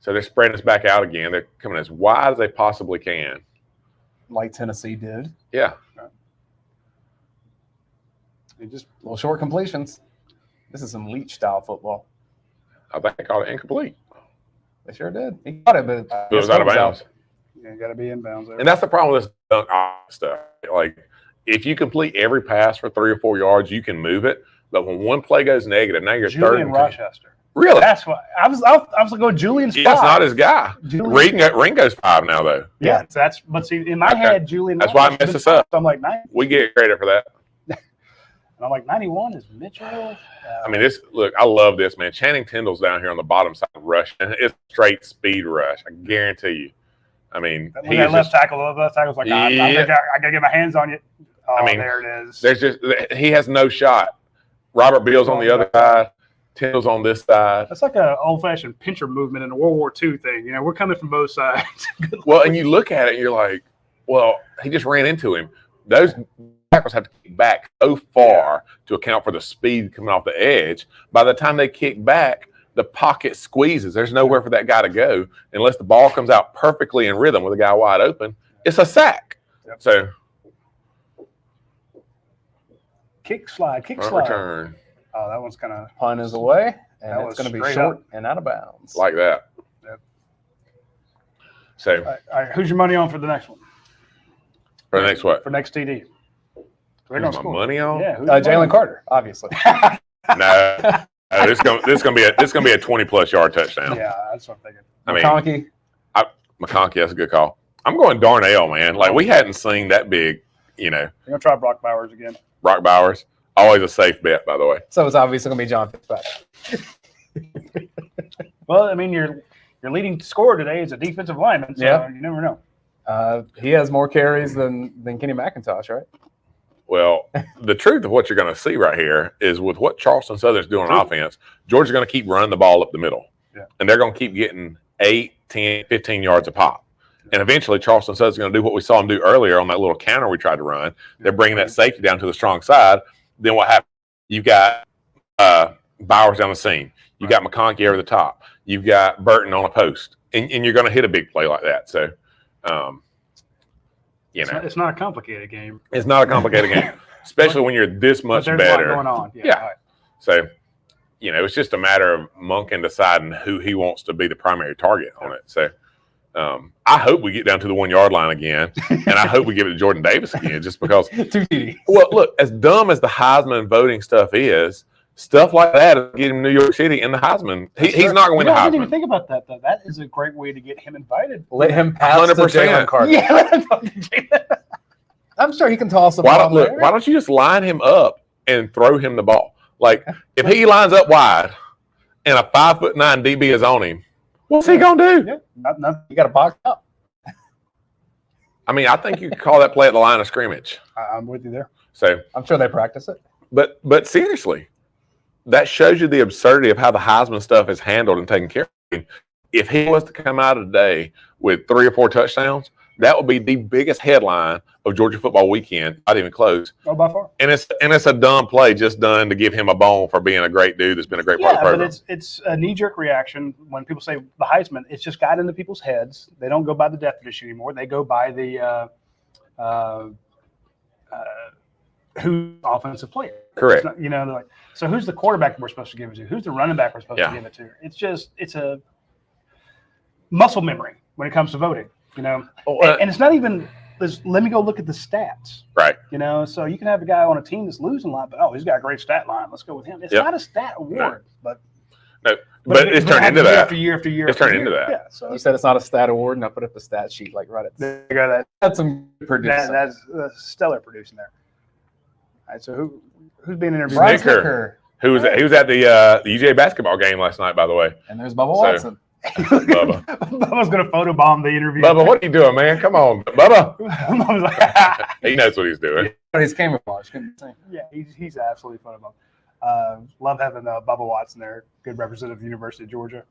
So they're spreading us back out again. They're coming as wide as they possibly can. like Tennessee did. Yeah. Just little short completions. This is some Leach style football. I think they called it incomplete. They sure did. He got it, but it was out of bounds. Yeah, got to be in bounds there. And that's the problem with this dunk stuff. Like, if you complete every pass for 3 or 4 yards, you can move it. But when one play goes negative, now you're Julian Rochester. Really? That's why I was going Julian's 5. That's not his guy. Ringo's 5 now, though. Yeah, but see, in my head, Julian. That's why I messed this up. So I'm like 90. We get credit for that. And I'm like 91 is Mitchell. I mean, I love this, man. Channing Tindall's down here on the bottom side rush, and it's straight speed rush. I guarantee you. I mean, he's left tackle. The left tackle's like, I gotta get my hands on you. Oh, I mean, there it is. He has no shot. Robert Beal's on the other side. Tindall's on this side. That's like an old-fashioned pincher movement in a World War II thing. You know, we're coming from both sides. Well, and you look at it, and you're like, well, he just ran into him. Those tackles have to kick back so far to account for the speed coming off the edge. By the time they kick back, the pocket squeezes. There's nowhere for that guy to go unless the ball comes out perfectly in rhythm with a guy wide open. It's a sack. Yep. So, kick slide. Return. Oh, that one's kind of punt is away, and it's going to be short and out of bounds. Like that. Yep. So, all right, who's your money on for the next one? For the next what? For next TD. Who's my money on? Yeah, Jalen Carter, obviously. No, this is gonna be a 20+ yard touchdown. Yeah, that's what I'm thinking. McConkey. McConkey, that's a good call. I'm going Darnell, man. Like we hadn't seen that big, You're gonna try Brock Bowers again. Brock Bowers, always a safe bet, by the way. So it's obviously gonna be John Fitzpatrick. Well, I mean, your leading scorer today is a defensive lineman, so you never know. He has more carries than Kenny McIntosh, right? Well, the truth of what you're going to see right here is with what Charleston Southern's doing on offense, Georgia's going to keep running the ball up the middle. Yeah. And they're going to keep getting 8, 10, 15 yards a pop. And eventually Charleston Southern's going to do what we saw them do earlier on that little counter we tried to run. They're bringing that safety down to the strong side. then what happens? You got Bowers down the seam. You got McConkey over the top. You've got Burton on a post, and you're going to hit a big play like that. So, it's not a complicated game. It's not a complicated game, especially when you're this much there's better. A lot going on. Yeah. Right. So, it's just a matter of Monken deciding who he wants to be the primary target on it. So, I hope we get down to the 1 yard line again, and I hope we give it to Jordan Davis again, just because. Well, look, as dumb as the Heisman voting stuff is, stuff like that is getting New York City in the Heisman. He's not going to win the Heisman. I didn't even think about that, though. That is a great way to get him invited. Let him pass 100%. to Jalen Carter. Yeah, I'm sure he can toss the ball. Why don't you just line him up and throw him the ball? Like, if he lines up wide and a 5'9" DB is on him, what's he going to do? Yeah, You got to box up. I mean, I think you could call that play at the line of scrimmage. I'm with you there. So, I'm sure they practice it. but seriously, that shows you the absurdity of how the Heisman stuff is handled and taken care of. If he was to come out of the day with 3 or 4 touchdowns, that would be the biggest headline of Georgia football weekend. Not even close. Oh, by far. And it's a dumb play just done to give him a bone for being a great dude that's been a great part of the program. But it's a knee-jerk reaction when people say the Heisman. It's just got into people's heads. They don't go by the definition anymore. They go by the who's offensive player. Correct. Not, they're like, so who's the quarterback we're supposed to give it to? Who's the running back we're supposed to give it to? It's a muscle memory when it comes to voting. And it's not even. Let me go look at the stats. Right. So you can have a guy on a team that's losing a lot, but he's got a great stat line. Let's go with him. It's not a stat award, but it's turned into that. After year after year. It's turned into that. Yeah. So You said it's not a stat award, and I put up the stat sheet right at the there you go. That's some good producing. That's stellar producing there. All right. So who's being interviewed? Brian Snicker. He was at the UGA basketball game last night, by the way. And there's Bubba Watson. Bubba. Bubba's going to photobomb the interview. Bubba, what are you doing, man? Come on, Bubba. Bubba's like, He knows what he's doing. But his camouflage. Yeah, he's absolutely photobomb. Love having Bubba Watson there, good representative of the University of Georgia,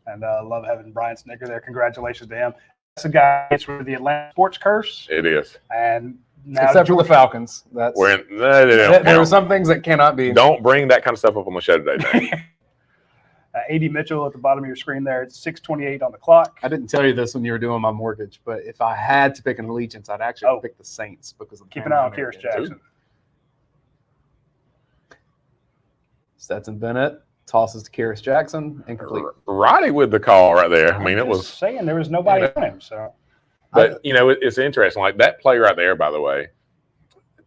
and love having Brian Snicker there. Congratulations to him. That's a guy that's rid of the Atlanta sports curse. It is. And now Except for the Falcons. There are are some things that cannot be. Don't bring that kind of stuff up on the show today, Dayne. A.D. Mitchell at the bottom of your screen there. It's 6:28 on the clock. I didn't tell you this when you were doing my mortgage, but if I had to pick an allegiance, I'd actually pick the Saints because of the Keep an eye on Kyrus Jackson. Stetson Bennett tosses to Kyrus Jackson, incomplete. Radi with the call right there. I mean, it was saying there was nobody on him. So, but it's interesting. Like that play right there, by the way,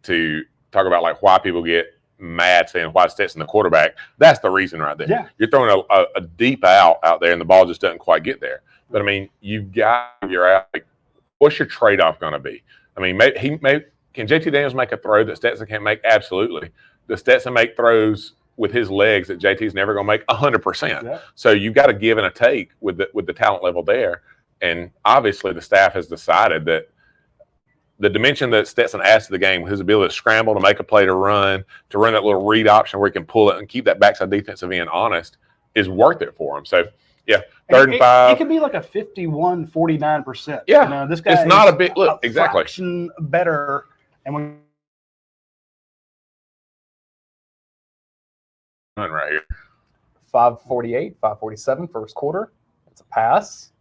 to talk about like why people get mad saying why Stetson the quarterback. That's the reason right there. Yeah. You're throwing a deep out there, and the ball just doesn't quite get there. But I mean, you've got your out. Like, what's your trade-off going to be? I mean, can JT Daniels make a throw that Stetson can't make? Absolutely. Does Stetson make throws with his legs that JT's never going to make? 100%. Yeah. So you've got to give and a take with the talent level there. And obviously, the staff has decided that the dimension that Stetson adds to the game, his ability to scramble, to make a play, to run that little read option where he can pull it and keep that backside defensive end honest, is worth it for him. So, yeah, 3rd and 5. It could be like a 51-49%. Yeah. This guy it's not a big look. Exactly. Fraction better. And when right here. 5:48, 5:47, first quarter. It's a pass.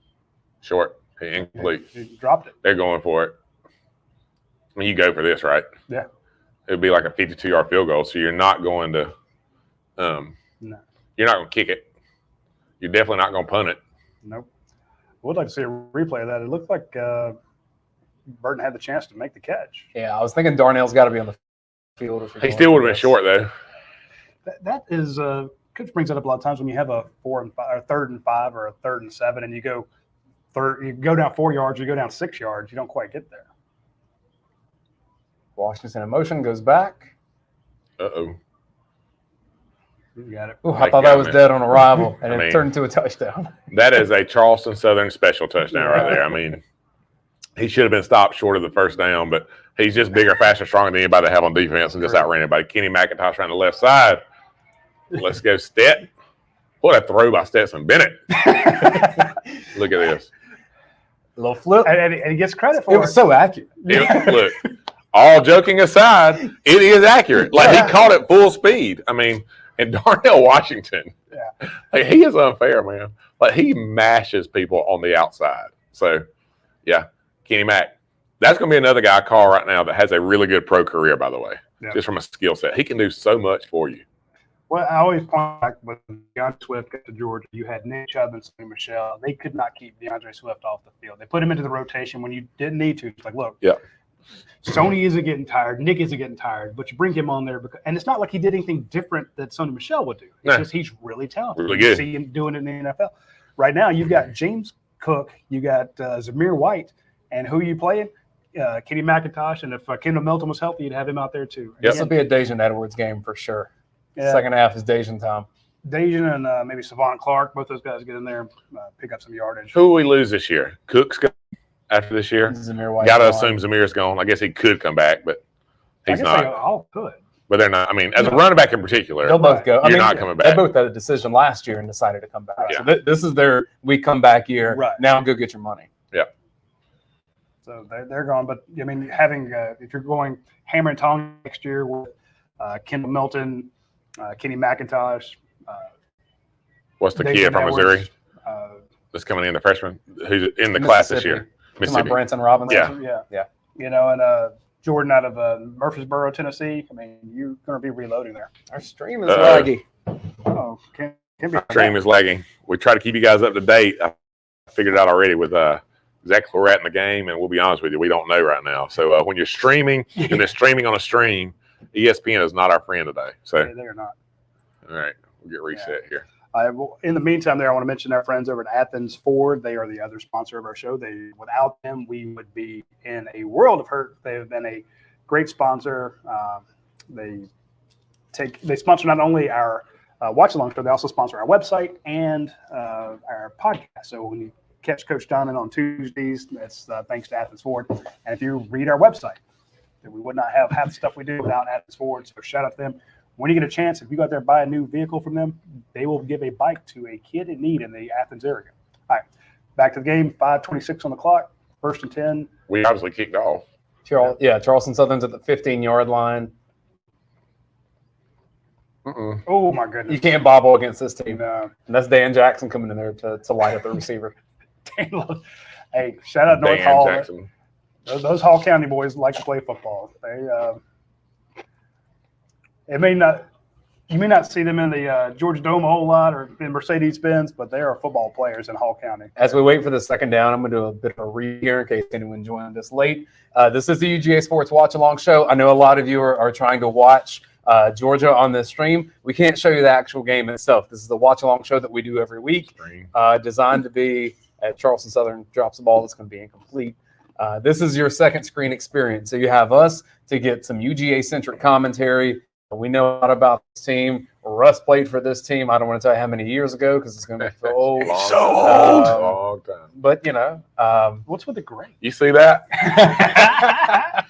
Short. Incomplete. he dropped it. They're going for it. I mean, you go for this, right? Yeah. It would be like a 52-yard field goal, so you're not going to No. You're not going to kick it. You're definitely not going to punt it. Nope. I would like to see a replay of that. It looked like Burton had the chance to make the catch. Yeah, I was thinking Darnell's got to be on the field. He still would have been short, though. That is coach brings that up a lot of times when you have a 4 and 5 or 3rd and 5 or a 3rd and 7 and you go down 4 yards, you go down 6 yards, you don't quite get there. Washington in motion, goes back. Uh-oh. You got it. Ooh, I thought that was dead on arrival, and it it turned into a touchdown. That is a Charleston Southern special touchdown right there. I mean, he should have been stopped short of the first down, but he's just bigger, faster, stronger than anybody they have on defense and just outran anybody. Kenny McIntosh around the left side. Let's go, Stet. What a throw by Stetson Bennett. Look at this. A little flip. And he gets credit for it. It was so accurate. Look, all joking aside, it is accurate. Like he caught it full speed. I mean, and Darnell Washington, like he is unfair, man. Like he mashes people on the outside. So, yeah, Kenny Mack. That's going to be another guy I call right now that has a really good pro career, by the way, just from a skill set. He can do so much for you. Well, I always point back when DeAndre Swift got to Georgia, you had Nick Chubb and Sonny Michel. They could not keep DeAndre Swift off the field. They put him into the rotation when you didn't need to. It's like, look, Sonny isn't getting tired, Nick isn't getting tired, but you bring him on there and it's not like he did anything different that Sonny Michel would do. It's just he's really talented. Really you good. see him doing it in the NFL. Right now, you've got James Cook, you got Zamir White, and who are you playing? Kenny McIntosh, and if Kendall Milton was healthy, you'd have him out there too. This will be a Dayne Edwards game for sure. Yeah. Second half is Dayne time. Dayne and maybe Savant Clark, both those guys get in there and pick up some yardage. Who will we lose this year? Cook's gone after this year. Zamir White. Got to assume Zamir's gone. I guess he could come back, but he's not. They all could. But they're not. I mean, as a running back in particular, They'll both go. You're not coming back. They both had a decision last year and decided to come back. Yeah. So this is their we come back year. Right. Now go get your money. So they're gone. But, I mean, having if you're going hammer and tong next year with Kendall Milton, Kenny McIntosh. What's the Dayne kid from Edwards, Missouri that's coming in, the freshman who's in the class this year? Mississippi. Branson Robinson. Yeah. You know, and Jordan out of Murfreesboro, Tennessee. I mean, you're going to be reloading there. Our stream is laggy. Oh, can be. Stream is lagging. We try to keep you guys up to date. I figured it out already with Zach Floret in the game, and we'll be honest with you, we don't know right now. So when you're streaming and they're streaming on a stream, ESPN is not our friend today. So They're not. all right, we'll get reset here. In the meantime, I want to mention our friends over at Athens Ford. They are the other sponsor of our show. Without them, we would be in a world of hurt. They have been a great sponsor. They sponsor not only our watch along show, they also sponsor our website and our podcast. So when you catch Coach Donnan on Tuesdays, that's thanks to Athens Ford. And if you read our website, we would not have half the stuff we do without Athens Ford. So shout out to them. When you get a chance, if you go out there and buy a new vehicle from them, they will give a bike to a kid in need in the Athens area. All right, back to the game. 5:26 on the clock. 1st and 10. We obviously kicked off. Charleston Southern's at the 15-yard line. Oh my goodness! You can't bobble against this team. No. And that's Dan Jackson coming in there to light up the receiver. Hey, shout out North Dan Hall. Jackson. Those Hall County boys like to play football. You may not see them in the Georgia Dome a whole lot or in Mercedes-Benz, but they are football players in Hall County. As we wait for the second down, I'm going to do a bit of a read here in case anyone joined us late. This is the UGA Sports Watch Along Show. I know a lot of you are trying to watch Georgia on this stream. We can't show you the actual game itself. This is the Watch Along Show that we do every week, designed to be at Charleston Southern drops the ball. It's going to be incomplete. This is your second screen experience. So you have us to get some UGA-centric commentary. We know a lot about this team. Russ played for this team. I don't want to tell you how many years ago because it's going to be so old. Long time. But, you know. What's with the gray? You see that? I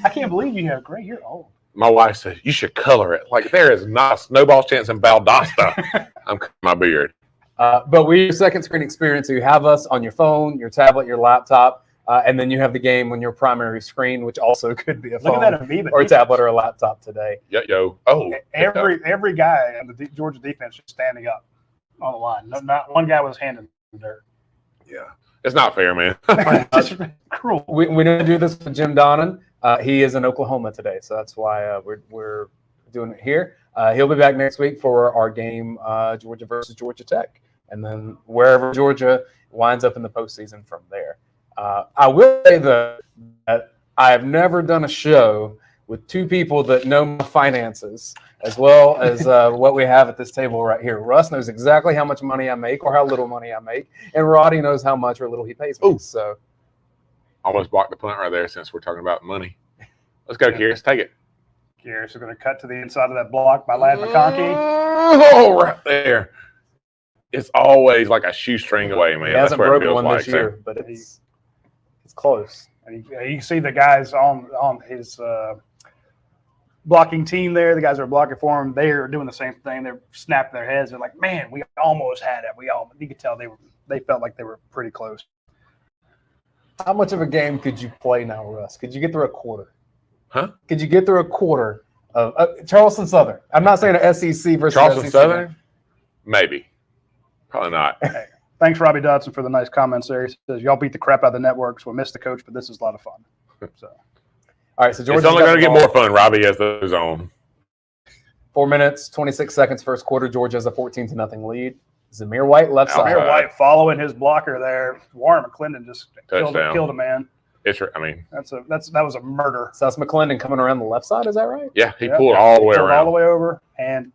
can't believe you have gray. You're old. My wife says, you should color it. Like, there is not a snowball's chance in Valdosta. I'm cutting my beard. But we're your second screen experience. So you have us on your phone, your tablet, your laptop. And then you have the game on your primary screen, which also could be a phone or a tablet or a laptop today. Oh, every guy on the Georgia defense just standing up on the line. Not one guy was handing the dirt. Yeah, it's not fair, man. Just cruel. We don't do this with Jim Donnan. He is in Oklahoma today, so that's why we're doing it here. He'll be back next week for our game, Georgia versus Georgia Tech, and then wherever Georgia winds up in the postseason from there. I will say that I have never done a show with two people that know my finances as well as what we have at this table right here. Russ knows exactly how much money I make or how little money I make, and Radi knows how much or little he pays me. Ooh. So, almost blocked the punt right there since we're talking about money. Let's go, Kyrus. Take it. Kyrus is going to cut to the inside of that block by Lad McConkey. Oh, right there. It's always like a shoestring away, man. He hasn't That's what it broken feels one like. this year, but it's close. And you can see the guys on his blocking team there. The guys that are blocking for him, they are doing the same thing. They're snapping their heads. They're like, "Man, we almost had it. You could tell they felt like they were pretty close." How much of a game could you play now, Russ? Could you get through a quarter? Huh? Could you get through a quarter of Charleston Southern? I'm not saying an SEC versus Charleston SEC Southern? game. Maybe. Probably not. Thanks, Robbie Dodson, for the nice comments there. He says, y'all beat the crap out of the networks. We'll miss the coach, but this is a lot of fun. So, All right, so Georgia's It's only got going to the get ball. more fun, Robbie, as those on. 4 minutes, 26 seconds, first quarter. Georgia has a 14-0 lead. Zamir White, left side. Amir White following his blocker there. Warren McClendon just Touchdown. killed a man. That was a murder. So that's McClendon coming around the left side. Is that right? Yeah, he Yeah. pulled all the way Pulled around. all the way over, and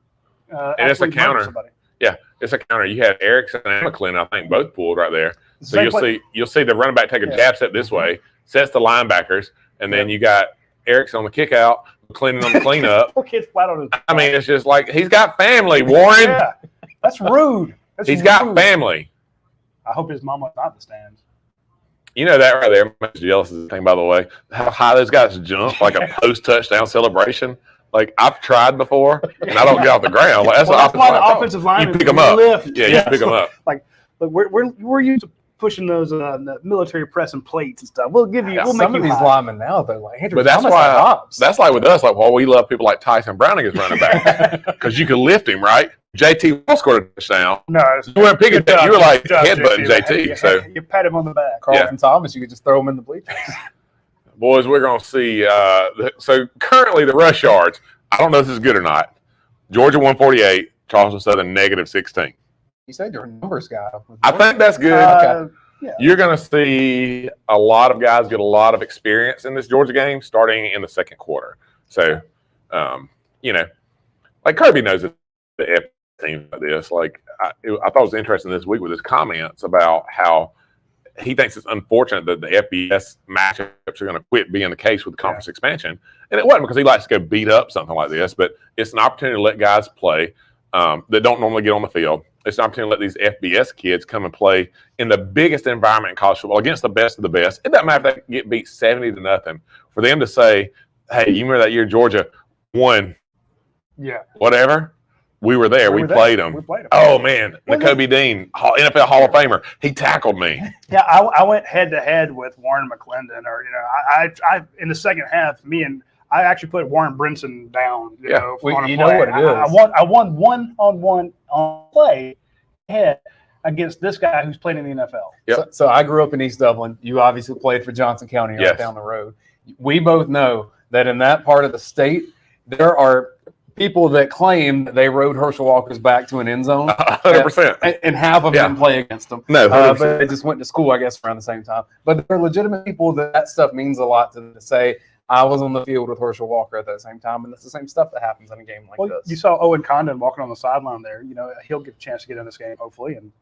it's a actually murdered counter. somebody. Yeah, it's a counter. You had Erickson and McClendon, I think, both pulled right there. So Same play. you'll see the running back take a jab step this way, sets the linebackers, and then you got Erickson on the kick out, McClendon on the cleanup. Poor kid's flat on his I mean, it's just like he's got family, Warren. Yeah, that's rude. He's got family. I hope his mom was not in the stands. You know that right there. I'm most jealous of the thing, by the way. How high those guys jump, like a post-touchdown celebration. Like, I've tried before, and I don't get off the ground. Like, that's Well, the why the offensive line You pick them up. lift. Yeah, you pick them up. Like, look, we're used to pushing those the military press and plates and stuff. We'll give you. Yeah, We'll make Some of you these high. linemen now, they're like, Andrew But that's Thomas why had hops. that's like with us. Like, well, we love people like Tyson Browning as running back because you can lift him, right? JT Wall scored a touchdown. No, You weren't picking that. You were like good job, headbutting JT. So, you pat him on the back. Carlton Thomas, you could just throw him in the bleachers. boys, we're going to see. So currently, the rush yards. I don't know if this is good or not. Georgia 148, Charleston Southern -16. You said you're a numbers guy. I think that's good. Yeah. You're going to see a lot of guys get a lot of experience in this Georgia game starting in the second quarter. So, like Kirby knows the F team like this. Like I thought it was interesting this week with his comments about how he thinks it's unfortunate that the FBS matchups are going to quit being the case with the conference expansion. And it wasn't because he likes to go beat up something like this, but it's an opportunity to let guys play that don't normally get on the field. It's an opportunity to let these FBS kids come and play in the biggest environment in college football against the best of the best. It doesn't matter if they get beat 70-0. For them to say, hey, you remember that year Georgia won whatever? We were there. We played them. We played them. Oh, man. Kobe Dean, NFL Hall of Famer, he tackled me. Yeah, I went head-to-head with Warren McClendon. Or, I in the second half, I actually put Warren Brinson down. You know what it is. I won one-on-one on play head against this guy who's playing in the NFL. Yep. So I grew up in East Dublin. You obviously played for Johnson County right down the road. We both know that in that part of the state, there are people that claim that they rode Herschel Walker's back to an end zone 100%. and have them then play against them. No, but they just went to school, I guess, around the same time. But there are legitimate people that stuff means a lot to them to say, I was on the field with Herschel Walker at that same time, and it's the same stuff that happens in a game like this. You saw Owen Condon walking on the sideline there. He'll get a chance to get in this game, hopefully. And,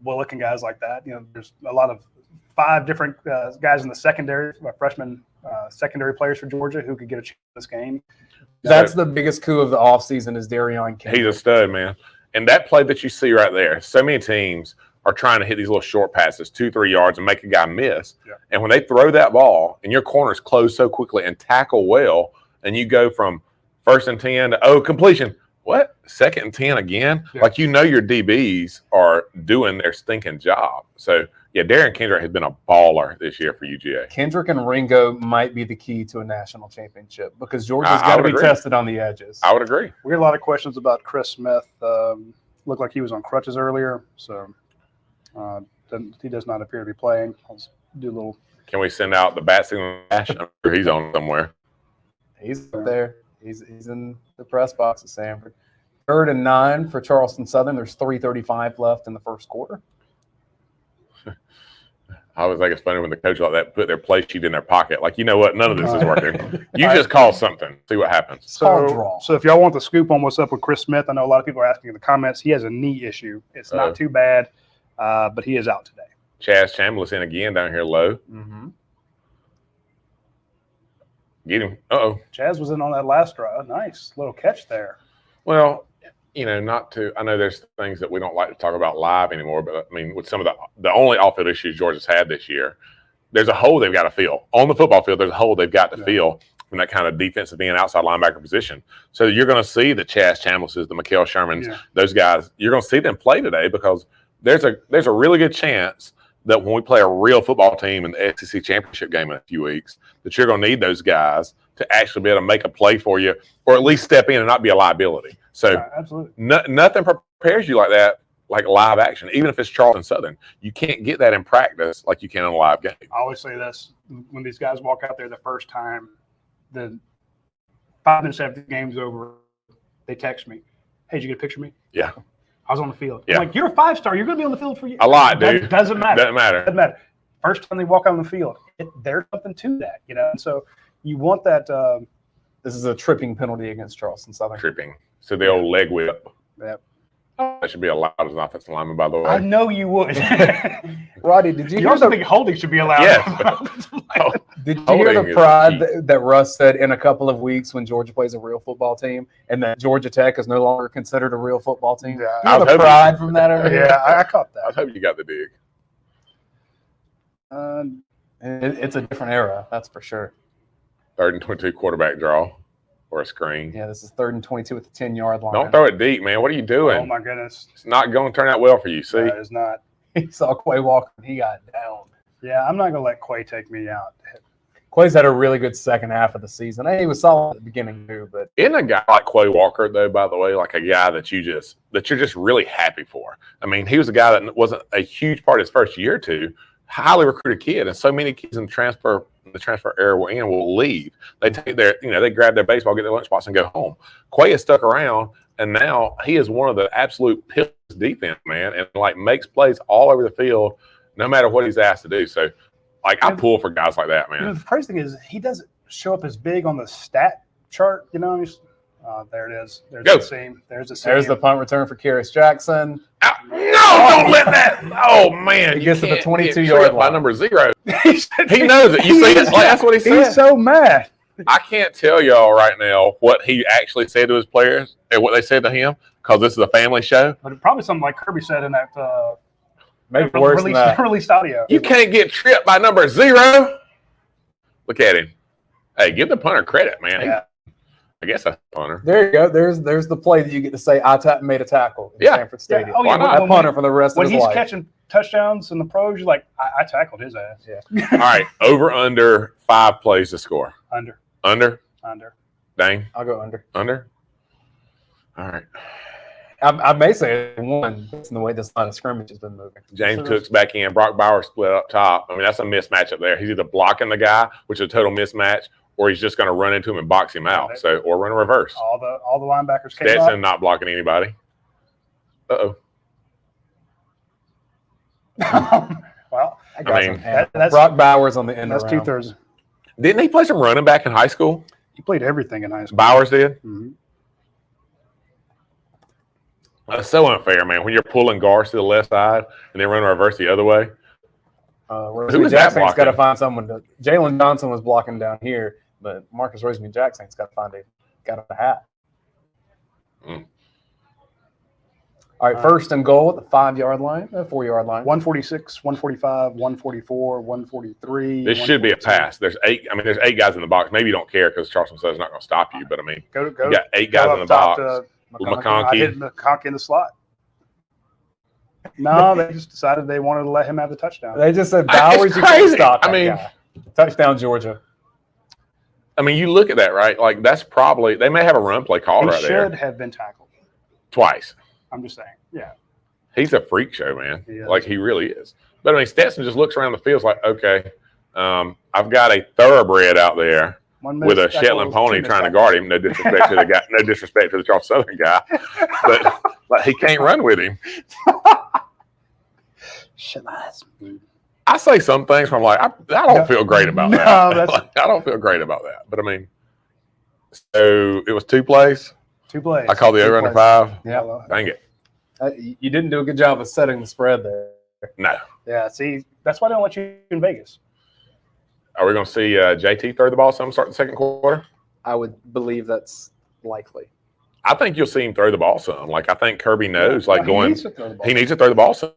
Willick and guys like that. There's a lot of 5 different guys in the secondary, freshman secondary players for Georgia who could get a chance in this game. That's the biggest coup of the offseason is Darion King. He's a stud, man. And that play that you see right there, so many teams are trying to hit these little short passes, 2-3 yards, and make a guy miss. Yeah. And when they throw that ball and your corners close so quickly and tackle well, and you go from 1st and 10 to, completion. What? 2nd and 10 again? Yeah. Like, your DBs are doing their stinking job. So, Darren Kendrick has been a baller this year for UGA. Kendrick and Ringo might be the key to a national championship because Georgia's got to be tested on the edges. I would agree. We had a lot of questions about Chris Smith. Looked like he was on crutches earlier, so he does not appear to be playing. I'll do a little. Can we send out the bat signal? I'm sure he's on somewhere. He's up there. He's in the press box at Sanford. 3rd and 9 for Charleston Southern. There's 3:35 left in the first quarter. I always think it's funny when the coach like that put their play sheet in their pocket. Like, you know what? None of this is working. You just call something. See what happens. So if y'all want the scoop on what's up with Chris Smith, I know a lot of people are asking in the comments. He has a knee issue. It's not too bad, but he is out today. Chaz Chambliss in again down here low. Mm-hmm. Get him. Uh-oh. Chaz was in on that last drive. Nice little catch there. Well, I know there's things that we don't like to talk about live anymore, but I mean, with some of the only off-field issues Georgia's had this year, there's a hole they've got to fill. On the football field, there's a hole they've got to fill from that kind of defensive end, outside linebacker position. So you're going to see the Chaz Chamblises, the Mikael Shermans, those guys. You're going to see them play today because there's a really good chance that when we play a real football team in the SEC championship game in a few weeks, that you're going to need those guys to actually be able to make a play for you, or at least step in and not be a liability. So absolutely, nothing prepares you like that, like live action. Even if it's Charleston Southern, you can't get that in practice like you can in a live game. I always say this: when these guys walk out there the first time, the 5 minutes after the game's over, they text me, "Hey, did you get a picture of me?" Yeah. I was on the field. Yeah. I'm like, you're a 5-star. You're going to be on the field for you. A lot, dude. Doesn't matter. Doesn't matter. Doesn't matter. First time they walk out on the field, there's something to that, And so you want that. This is a tripping penalty against Charleston Southern. Tripping. So the old leg whip. Yep. That should be allowed as an offensive lineman, by the way. I know you would. Roddy, did you You hear also the, think holding should be allowed? Yes. Oh, did you hear holding the is pride key. that Russ said in a couple of weeks when Georgia plays a real football team and that Georgia Tech is no longer considered a real football team? Yeah, You I know was the hoping- pride from that over here? Yeah, I caught I that. hope you got the dig. It's a different era, that's for sure. 3rd and 22 quarterback draw or a screen. Yeah, this is 3rd and 22 at the 10-yard line. Don't throw it deep, man. What are you doing? Oh my goodness, It's not going to turn out well for you. See, that is not. He saw Quay Walker and he got down. Yeah, I'm not gonna let Quay take me out. Quay's had a really good second half of the season. He was solid at the beginning too, but isn't a guy like Quay Walker, though, by the way, like a guy that you're just really happy for? I mean, he was a guy that wasn't a huge part of his first year or two, highly recruited kid, and so many kids in the transfer era will leave. They take they grab their baseball, get their lunchbox, and go home. Quay has stuck around, and now he is one of the absolute pillars of defense, man, and like makes plays all over the field, no matter what he's asked to do. So, like, I pull for guys like that, man. The crazy thing is he doesn't show up as big on the stat chart. There it is. There's Go. the seam. There's the seam. there's the punt return for Kyrus Jackson. No, don't let that. Oh man, He gets to the you can't get 22-yard tripped by line. number 0. He knows it. You see it? Like, that's what he said. He's so mad. I can't tell y'all right now what he actually said to his players and what they said to him because this is a family show. But probably something like Kirby said in that Maybe worse than that. released audio. You can't get tripped by number 0. Look at him. Hey, give the punter credit, man. Yeah. I guess that's a punter. There you go. There's the play that you get to say, I made a tackle in Yeah. Sanford Stadium. Oh, Why yeah, not? A punter for the rest of when his he's life. catching touchdowns in the pros, you're like, I tackled his ass. Yeah. All right, over under 5 plays to score. Under. Under. Dang. I'll go under. Under. All right. I may say 1 based on the way this line of scrimmage has been moving. James Cook's back in. Brock Bauer split up top. I mean, that's a mismatch up there. He's either blocking the guy, which is a total mismatch, or he's just going to run into him and box him out. So, or run a reverse. All the linebackers came Stetson up. not blocking anybody. Uh-oh. Well, I got mean, some that's Brock Bowers on the end that's around. 2/3. Didn't he play some running back in high school? He played everything in high school. Bowers did? Mhm. That's so unfair, man. When you're pulling guards to the left side and then running reverse the other way. Who was that Jackson's got to blocking? find someone to. Jalen Johnson was blocking down here, but Marcus Rosemary Jackson's got to find got a hat. Mm. All right, first and goal at the 5-yard line, 4-yard line. 146, 145, 144, 143. This should be a 142. pass. There's 8 guys in the box. Maybe you don't care because Charleston Southern's not going to stop you, but I mean, Go. you got 8 guys go in the up top box. to McConkey. I hit McConkey in the slot. No, they just decided they wanted to let him have the touchdown. They just said It's Bowers, you can't crazy. stop that I mean- guy. Touchdown, Georgia. I mean, you look at that, right? Like, that's probably – they may have a run play call He right should there have been tackled. twice. I'm just saying. Yeah. He's a freak show, man. He is. Like, he really is. But, I mean, Stetson just looks around the field like, okay, I've got a thoroughbred out there One with a missed tackle, Shetland pony two missed trying to tackles. guard him. No disrespect to the guy. No disrespect to the Charleston Southern guy. But like, he can't run with him. Shit, I say some things where I'm like, I don't feel great about No, that. that's- Like, I don't feel great about that. But, I mean, so it was 2 plays. 2 plays. I called the over under 5. Yeah. Dang it. You didn't do a good job of setting the spread there. No. Yeah. See, that's why they don't let you in Vegas. Are we going to see JT throw the ball some start the second quarter? I would believe that's likely. I think you'll see him throw the ball some. Like, I think Kirby knows, like, Well, going He needs to throw the ball. – he needs to throw the ball some.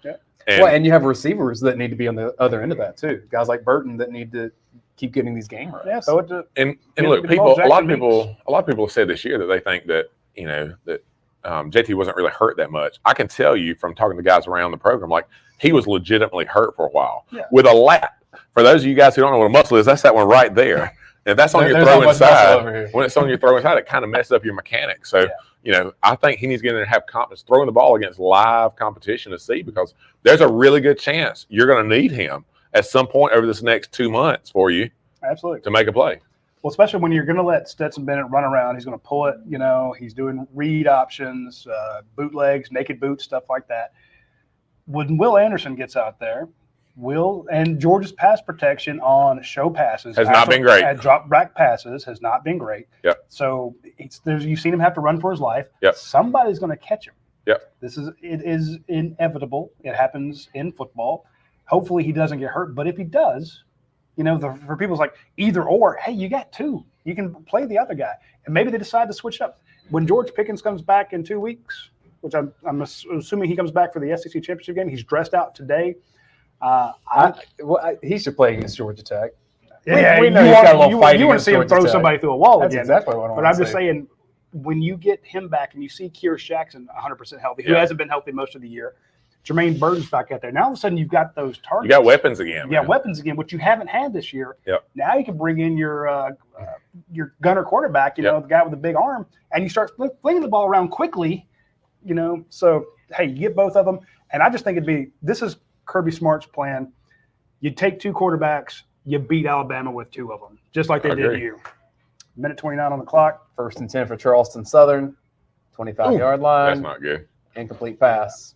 Yeah. And, Well, and you have receivers that need to be on the other end of that too. Guys like Burton that need to keep getting these game runs. Yeah. So it, and Yeah, look, the ball a lot of Jackson people have said this year that they think that, you know, that JT wasn't really hurt that much. I can tell you from talking to guys around the program, like he was legitimately hurt for a while with a lat. For those of you guys who don't know what a muscle is, that's that one right there. And if that's on your throwing side, when it's on your throwing side, it kind of messes up your mechanics. So, I think he needs to get in there and have confidence throwing the ball against live competition to see, because there's a really good chance you're going to need him at some point over this next 2 months for you. Absolutely. To make a play. Well, especially when you're going to let Stetson Bennett run around. He's going to pull it, he's doing read options, bootlegs, naked boots, stuff like that. When Will Anderson gets out there, and Georgia's pass protection on show passes has not been great. At drop back passes has not been great. Yep. So you've seen him have to run for his life. Yep. Somebody's going to catch him. Yep. It is inevitable. It happens in football. Hopefully he doesn't get hurt, but if he does, for people it's like either or. Hey, you got two. You can play the other guy, and maybe they decide to switch up. When George Pickens comes back in 2 weeks, which I'm assuming he comes back for the SEC championship game, he's dressed out today. He should play against Georgia Tech. Yeah, we know he's got a little fight. You want to see him throw somebody through a wall That's again. exactly what I want But I'm just saying, when you get him back and you see Keir Jackson 100% healthy, who hasn't been healthy most of the year, Jermaine Burton's back out there. Now all of a sudden you've got those targets. You got weapons again. Yeah, weapons again, which you haven't had this year. Yep. Now you can bring in your gunner quarterback, the guy with the big arm, and you start flinging the ball around quickly. So hey, you get both of them, and I just think this is Kirby Smart's plan. You take two quarterbacks, you beat Alabama with two of them, just like they did you. Minute 29 on the clock. 1st and 10 for Charleston Southern, 25-yard line. That's not good. Incomplete pass.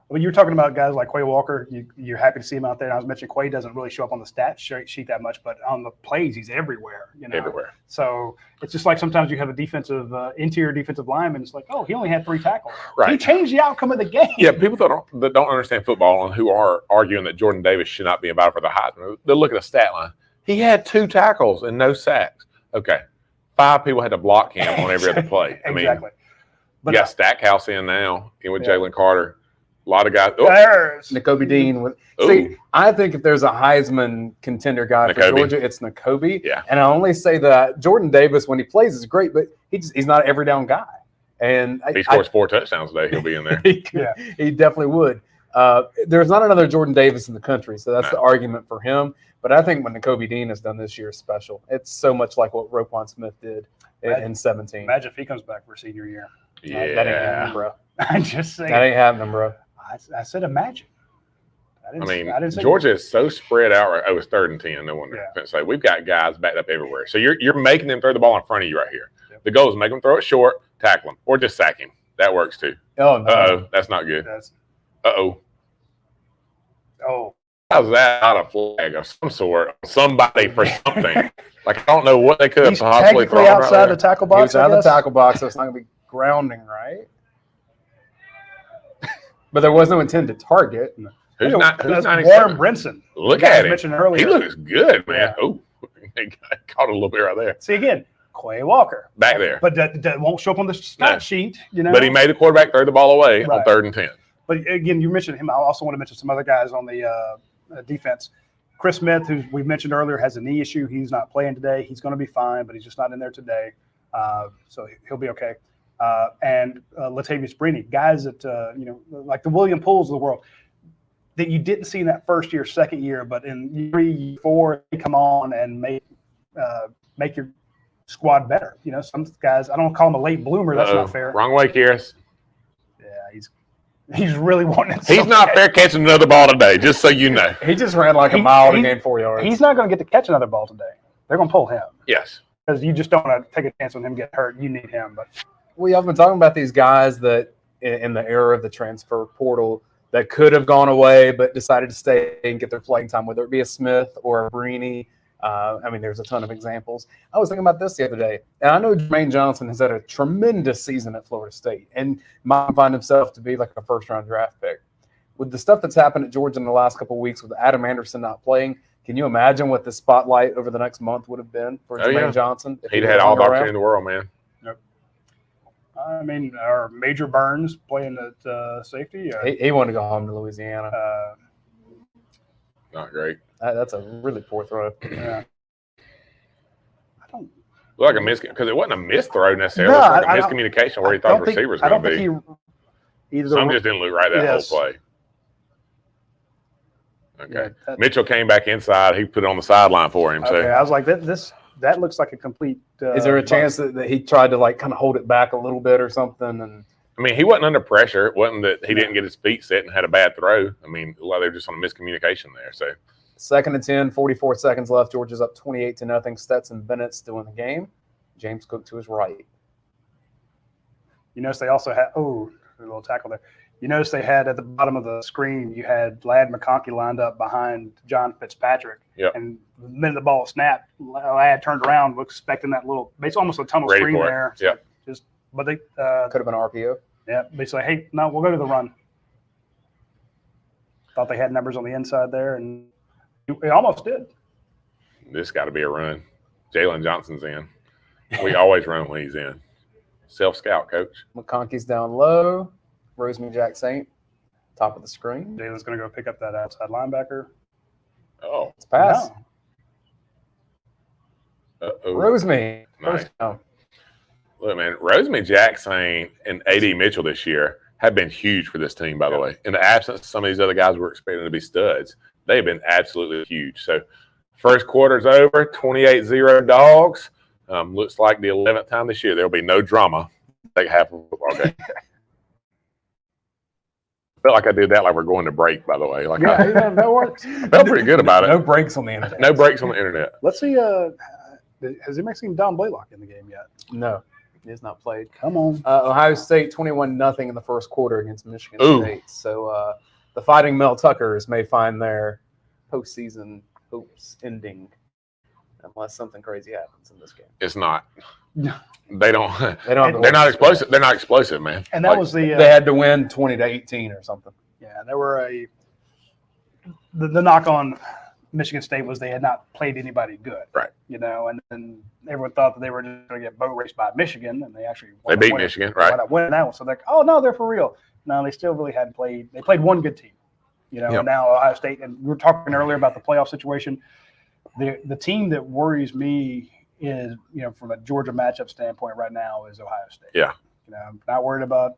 Well, you were talking about guys like Quay Walker. You're happy to see him out there. And I was mentioning Quay doesn't really show up on the stat sheet that much, but on the plays, he's everywhere. Everywhere. So it's just like sometimes you have a interior defensive lineman. It's like, oh, he only had 3 tackles. Right. He changed the outcome of the game. Yeah, people that don't understand football and who are arguing that Jordan Davis should not be invited for the Heisman, they'll look at the stat line. He had 2 tackles and no sacks. Okay. 5 people had to block him on every other play. Exactly. But you got Stackhouse in now, with Jalen Carter. A lot of guys. Nakobe Dean. See, I think if there's a Heisman contender guy for Georgia, it's Nakobe. Yeah. And I only say that Jordan Davis, when he plays, is great, but he's not an every down guy. And he scores 4 touchdowns today. He'll be in there. He definitely would. There's not another Jordan Davis in the country, so that's the argument for him. But I think what Nakobe Dean has done this year is special. It's so much like what Roquan Smith did in 17. Imagine if he comes back for senior year. Yeah. That ain't happening, bro. I'm just saying. That ain't happening, bro. I said imagine. I didn't say Georgia is so spread out. Right? Oh, it's 3rd and 10. No wonder. Yeah. So we've got guys backed up everywhere. So you're making them throw the ball in front of you right here. Yep. The goal is make them throw it short, tackle him, or just sack him. That works too. Oh, no. Uh-oh, that's not good. Uh-oh. Oh. How's that not a flag of some sort? Somebody for something. Like, I don't know what they could have possibly thrown outside the tackle box. He was out of the tackle box, so it's not going to be grounding, right? But there was no intended target. Who's not Warren Brinson. Look at him. Mentioned earlier. He looks good, man. Yeah. Oh, he caught it a little bit right there. See, again, Quay Walker. Back there. But that won't show up on the stat sheet, But he made the quarterback throw the ball away on 3rd and 10. But again, you mentioned him. I also want to mention some other guys on the defense. Chris Smith, who we mentioned earlier, has a knee issue. He's not playing today. He's going to be fine, but he's just not in there today. So he'll be okay. And Latavius Brini, guys that, like the William Pooles of the world, that you didn't see in that first year, second year, but in year 3, 4, they come on and make your squad better. Some guys, I don't call him a late bloomer. That's not fair. Wrong way, Kyrus. Yeah, he's really wanting it. He's not fair catching another ball today, just so you know. He just ran like a mile to gain 4 yards. He's not going to get to catch another ball today. They're going to pull him. Yes. Because you just don't want to take a chance on him getting hurt. You need him. But I've been talking about these guys that in the era of the transfer portal that could have gone away but decided to stay and get their playing time, whether it be a Smith or a Brini. There's a ton of examples. I was thinking about this the other day, and I know Jermaine Johnson has had a tremendous season at Florida State and might find himself to be like a first-round draft pick. With the stuff that's happened at Georgia in the last couple of weeks with Adam Anderson not playing, can you imagine what the spotlight over the next month would have been for Jermaine Johnson? He'd had all the opportunity in the world, man. Yep. Our Major Burns playing at safety. He wanted to go home to Louisiana. Not great. That's a really poor throw. Yeah. Looked like a miss because it wasn't a missed throw necessarily. No, It was like I a miscommunication where he thought the receiver was I going don't to be. think he either. Some just didn't look right that Yes. whole play. Okay. Yeah, Mitchell came back inside. He put it on the sideline for him. So Okay, I was like, that looks like a complete. Is there a chance that he tried to like kind of hold it back a little bit or something? And I mean, he wasn't under pressure. It wasn't that he didn't get his feet set and had a bad throw. I mean, a lot of they're just on a miscommunication there. So 2nd and 10, 44 seconds left. Georgia's up 28-0. Stetson Bennett still in the game. James Cook to his right. You notice they also had a little tackle there. You notice they had at the bottom of the screen, you had Ladd McConkey lined up behind John Fitzpatrick. Yep. And the minute the ball snapped, Ladd turned around, was expecting that little, it's almost a tunnel Ready screen for it. there. So Yep. but they, Could have been RPO. yeah, they say, hey, no, we'll go to the run. Thought they had numbers on the inside there, and it almost did. this got to be a run. Jalen Johnson's in. We always run when he's in. Self-scout, coach. McConkey's down low. Rosemary Jack Saint, top of the screen. Jalen's going to go pick up that outside linebacker. Oh, It's pass. No. uh-oh. Rosemary. Nice. First down. Look, man, Rosemary Jackson and A.D. Mitchell this year have been huge for this team, by the way. In the absence of some of these other guys we're expecting to be studs, they've been absolutely huge. So, first quarter's over, 28-0 Dogs. Looks like the 11th time this year there'll be no drama. Take half of a football game. Felt like I did that like we're going to break, by the way. Like Yeah, that works. I felt pretty good about No it. breaks on the internet. No breaks on the internet. Let's see. Has anybody seen Don Blaylock in the game yet? No. He has not played. Come on. Ohio State 21-0 in the first quarter against Michigan Ooh. State. So the Fighting Mel Tuckers may find their postseason hopes ending unless something crazy happens in this game. It's not. No. They don't. They don't. have to They're not worry. explosive. They're not explosive, man. And that Like, was the They had to win 20-18 or something. yeah. There were the knock on Michigan State was they had not played anybody good, Right. You know, and then everyone thought that they were just going to get boat raced by Michigan, and they actually they beat Michigan, right? wound up winning that one. So they're like, oh no, they're for real. No, they still really hadn't played. They played one good team, you know. Yep. And now Ohio State, and we were talking earlier about the playoff situation. The team that worries me is, you know, from a Georgia matchup standpoint right now is Ohio State. Yeah. You know, I'm not worried about.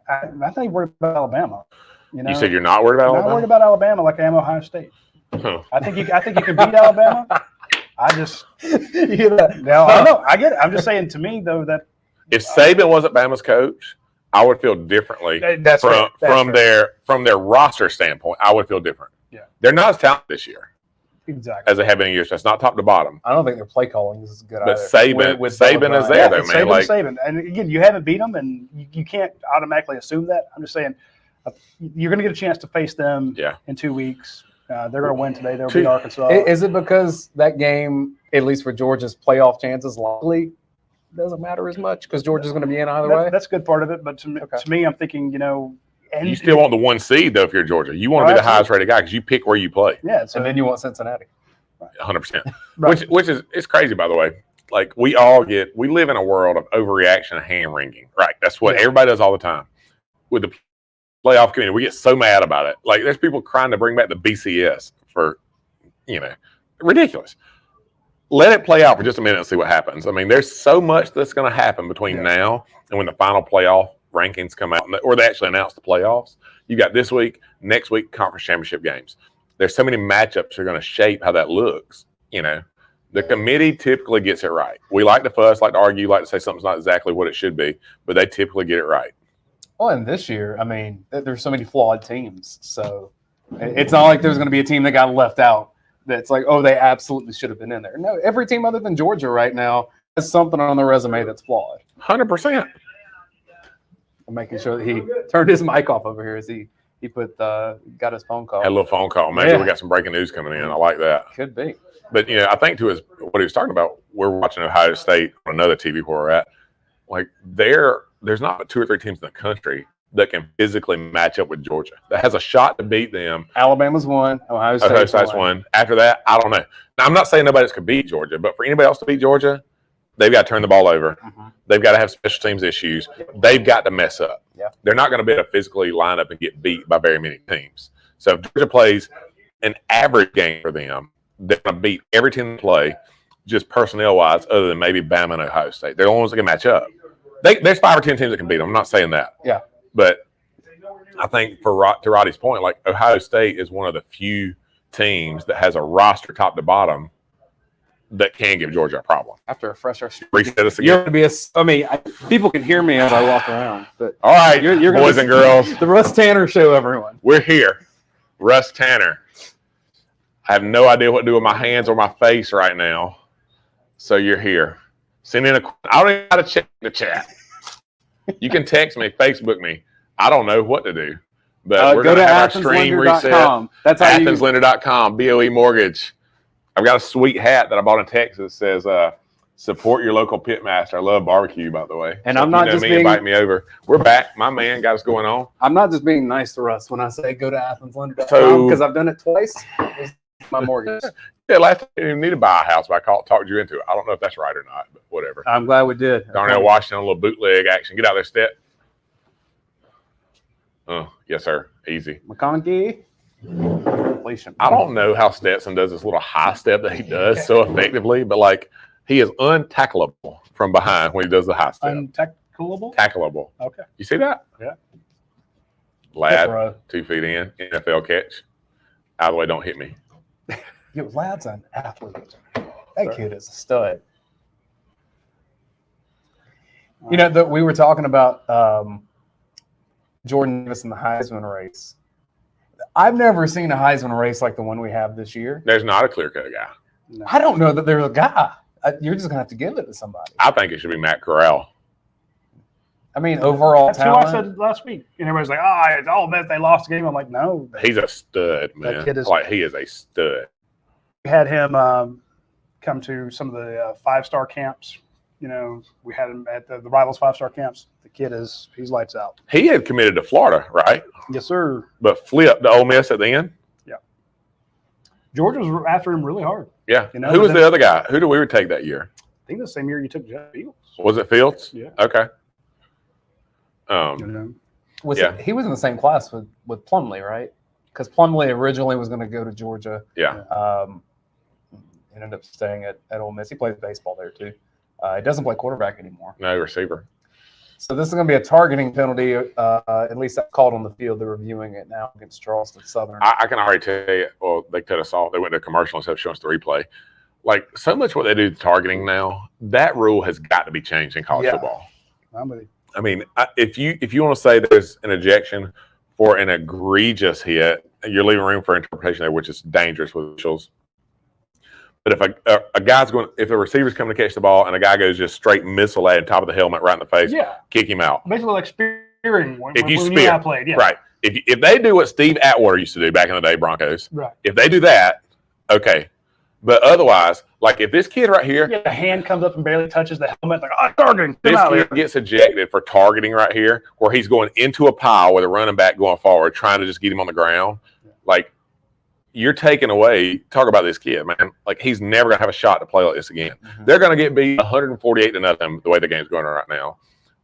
I'm not worried about Alabama. You know, You said you're not worried about I'm not Alabama? worried about Alabama like I am Ohio State. Huh. I think you can beat Alabama. I just no, I know, I get it. I'm just saying, to me though, that If Saban wasn't Bama's coach, I would feel differently that's fair. That's from fair. their roster standpoint. I would feel different. Yeah. They're not as talented this year exactly. as they have been in years. That's not top to bottom. I don't think their play calling is good But either. Saban Bill is O'Brien. there, though, man. Saban, Like, Saban, and again, you haven't beat them, and you can't automatically assume that. I'm just saying, you're going to get a chance to face them Yeah. in 2 weeks. They're going to win today. They'll Two- beat Arkansas. Is it because that game, at least for Georgia's playoff chances, likely doesn't matter as much because Georgia's going to be in either way? That's a good part of it. But to me, I'm thinking, you know, and you still want the 1 seed, though, if you're Georgia. You want to be the highest rated guy because you pick where you play. yeah. So And then you want Cincinnati. 100%. right. Which is it's crazy, by the way. Like we live in a world of overreaction and hand wringing. Right. That's what Yeah. everybody does all the time. With the playoff community, we get so mad about it. Like there's people crying to bring back the BCS for, ridiculous. Let it play out for just a minute and see what happens. I mean, there's so much that's going to happen between now and when the final playoff rankings come out, or they actually announce the playoffs. You got this week, next week, conference championship games. There's so many matchups that are going to shape how that looks. The committee typically gets it right. We like to fuss, like to argue, like to say something's not exactly what it should be, but they typically get it right. Well, and this year, I mean, there's so many flawed teams. So it's not like there's going to be a team that got left out that's like, oh, they absolutely should have been in there. No, every team other than Georgia right now has something on their resume that's flawed. 100%. I'm making sure that he turned his mic off over here as he got his phone call. Had a little phone call. Maybe Yeah. we got some breaking news coming in. I like that. Could be. But, I think what he was talking about, we're watching Ohio State on another TV where we're at. Like, there's not but 2 or 3 teams in the country that can physically match up with Georgia, that has a shot to beat them. Alabama's won. Ohio State's State's won. After that, I don't know. Now, I'm not saying nobody else could beat Georgia, but for anybody else to beat Georgia, they've got to turn the ball over. Mm-hmm. They've got to have special teams issues. They've got to mess up. Yeah. They're not going to be able to physically line up and get beat by very many teams. So if Georgia plays an average game for them, they're going to beat every team they play. just personnel-wise, other than maybe Bama and Ohio State. They're the only ones that can match up. There's 5 or 10 teams that can beat them. I'm not saying that. Yeah. But I think to Radi's point, like Ohio State is one of the few teams that has a roster top to bottom that can give Georgia a problem. After a fresh Reset us you're again. going to be people can hear me as I walk around. But All right, you're boys and girls, the Russ Tanner show, everyone. we're here. Russ Tanner. I have no idea what to do with my hands or my face right now. So you're here. Send in I don't even know how to check the chat. You can text me, Facebook me. I don't know what to do. But we're go going to to have our stream reset. That's how AthensLender.com, BOE Mortgage. I've got a sweet hat that I bought in Texas that says, support your local pitmaster. I love barbecue, by the way. And so I'm not just being invite me over. We're back. My man got us going on. I'm not just being nice to Russ when I say go to AthensLender.com So- because I've done it twice. It's my mortgage. Yeah, last time you didn't even need to buy a house, but I talked you into it. I don't know if that's right or not, but whatever. I'm glad we did. Darnell Washington, a little bootleg action. Get out there, Step. Oh, yes, sir. Easy. McConkey. Completion. I don't know how Stetson does this little high step that he does so effectively, but like he is untackleable from behind when he does the high step. Untackleable? Tackleable. Okay. You see that? Yeah. Lad, 2 feet in, NFL catch. Out of the way, don't hit me. Lad's an athlete. That kid is a stud. You know, we were talking about Jordan Davis in the Heisman race. I've never seen a Heisman race like the one we have this year. There's not a clear-cut guy. No. I don't know that there's a guy. You're just going to have to give it to somebody. I think it should be Matt Corral. I mean, overall That's talent. who I said last week. And everybody's like, it's all best they lost the game. I'm like, no. He's a stud, man. kid is- He is a stud. We had him come to some of the 5-star camps. You know, we had him at the Rivals 5-star camps. The kid he's lights out. He had committed to Florida, right? Yes, sir. But flipped to Ole Miss at the end. Georgia was after him really hard. Yeah. You know, Who was but the other guy? Who did we take that year? I think the same year you took Jeff Fields. Was it Fields? Yeah. Okay. You know, He was in the same class with Plumlee, right? Because Plumlee originally was going to go to Georgia. Yeah. Ended up staying at Ole Miss. He plays baseball there too. He doesn't play quarterback anymore. No receiver. So this is going to be a targeting penalty. At least that's called on the field. They're reviewing it now against Charleston Southern. I can already tell you. Well, they cut us off. They went to commercial instead of showing us the replay. Like so much what they do with targeting now, that rule has got to be changed in college football. I'm with you. I mean, if you want to say there's an ejection for an egregious hit, you're leaving room for interpretation there, which is dangerous with officials. But if a guy's going, if a receiver's coming to catch the ball and a guy goes just straight missile at the top of the helmet right in the face, kick him out. Basically like spearing when If you when spear, I played. Yeah. right. If they do what Steve Atwater used to do back in the day, Broncos, Right. if they do that, okay. But otherwise, like if this kid right here, Yeah, the hand comes up and barely touches the helmet. Like, targeting. Get this out of kid here. gets ejected for targeting right here, where he's going into a pile with a running back going forward, trying to just get him on the ground. Like, you're taking away, talk about this kid, man. Like, he's never going to have a shot to play like this again. Mm-hmm. They're going to get beat 148-0 the way the game's going on right now.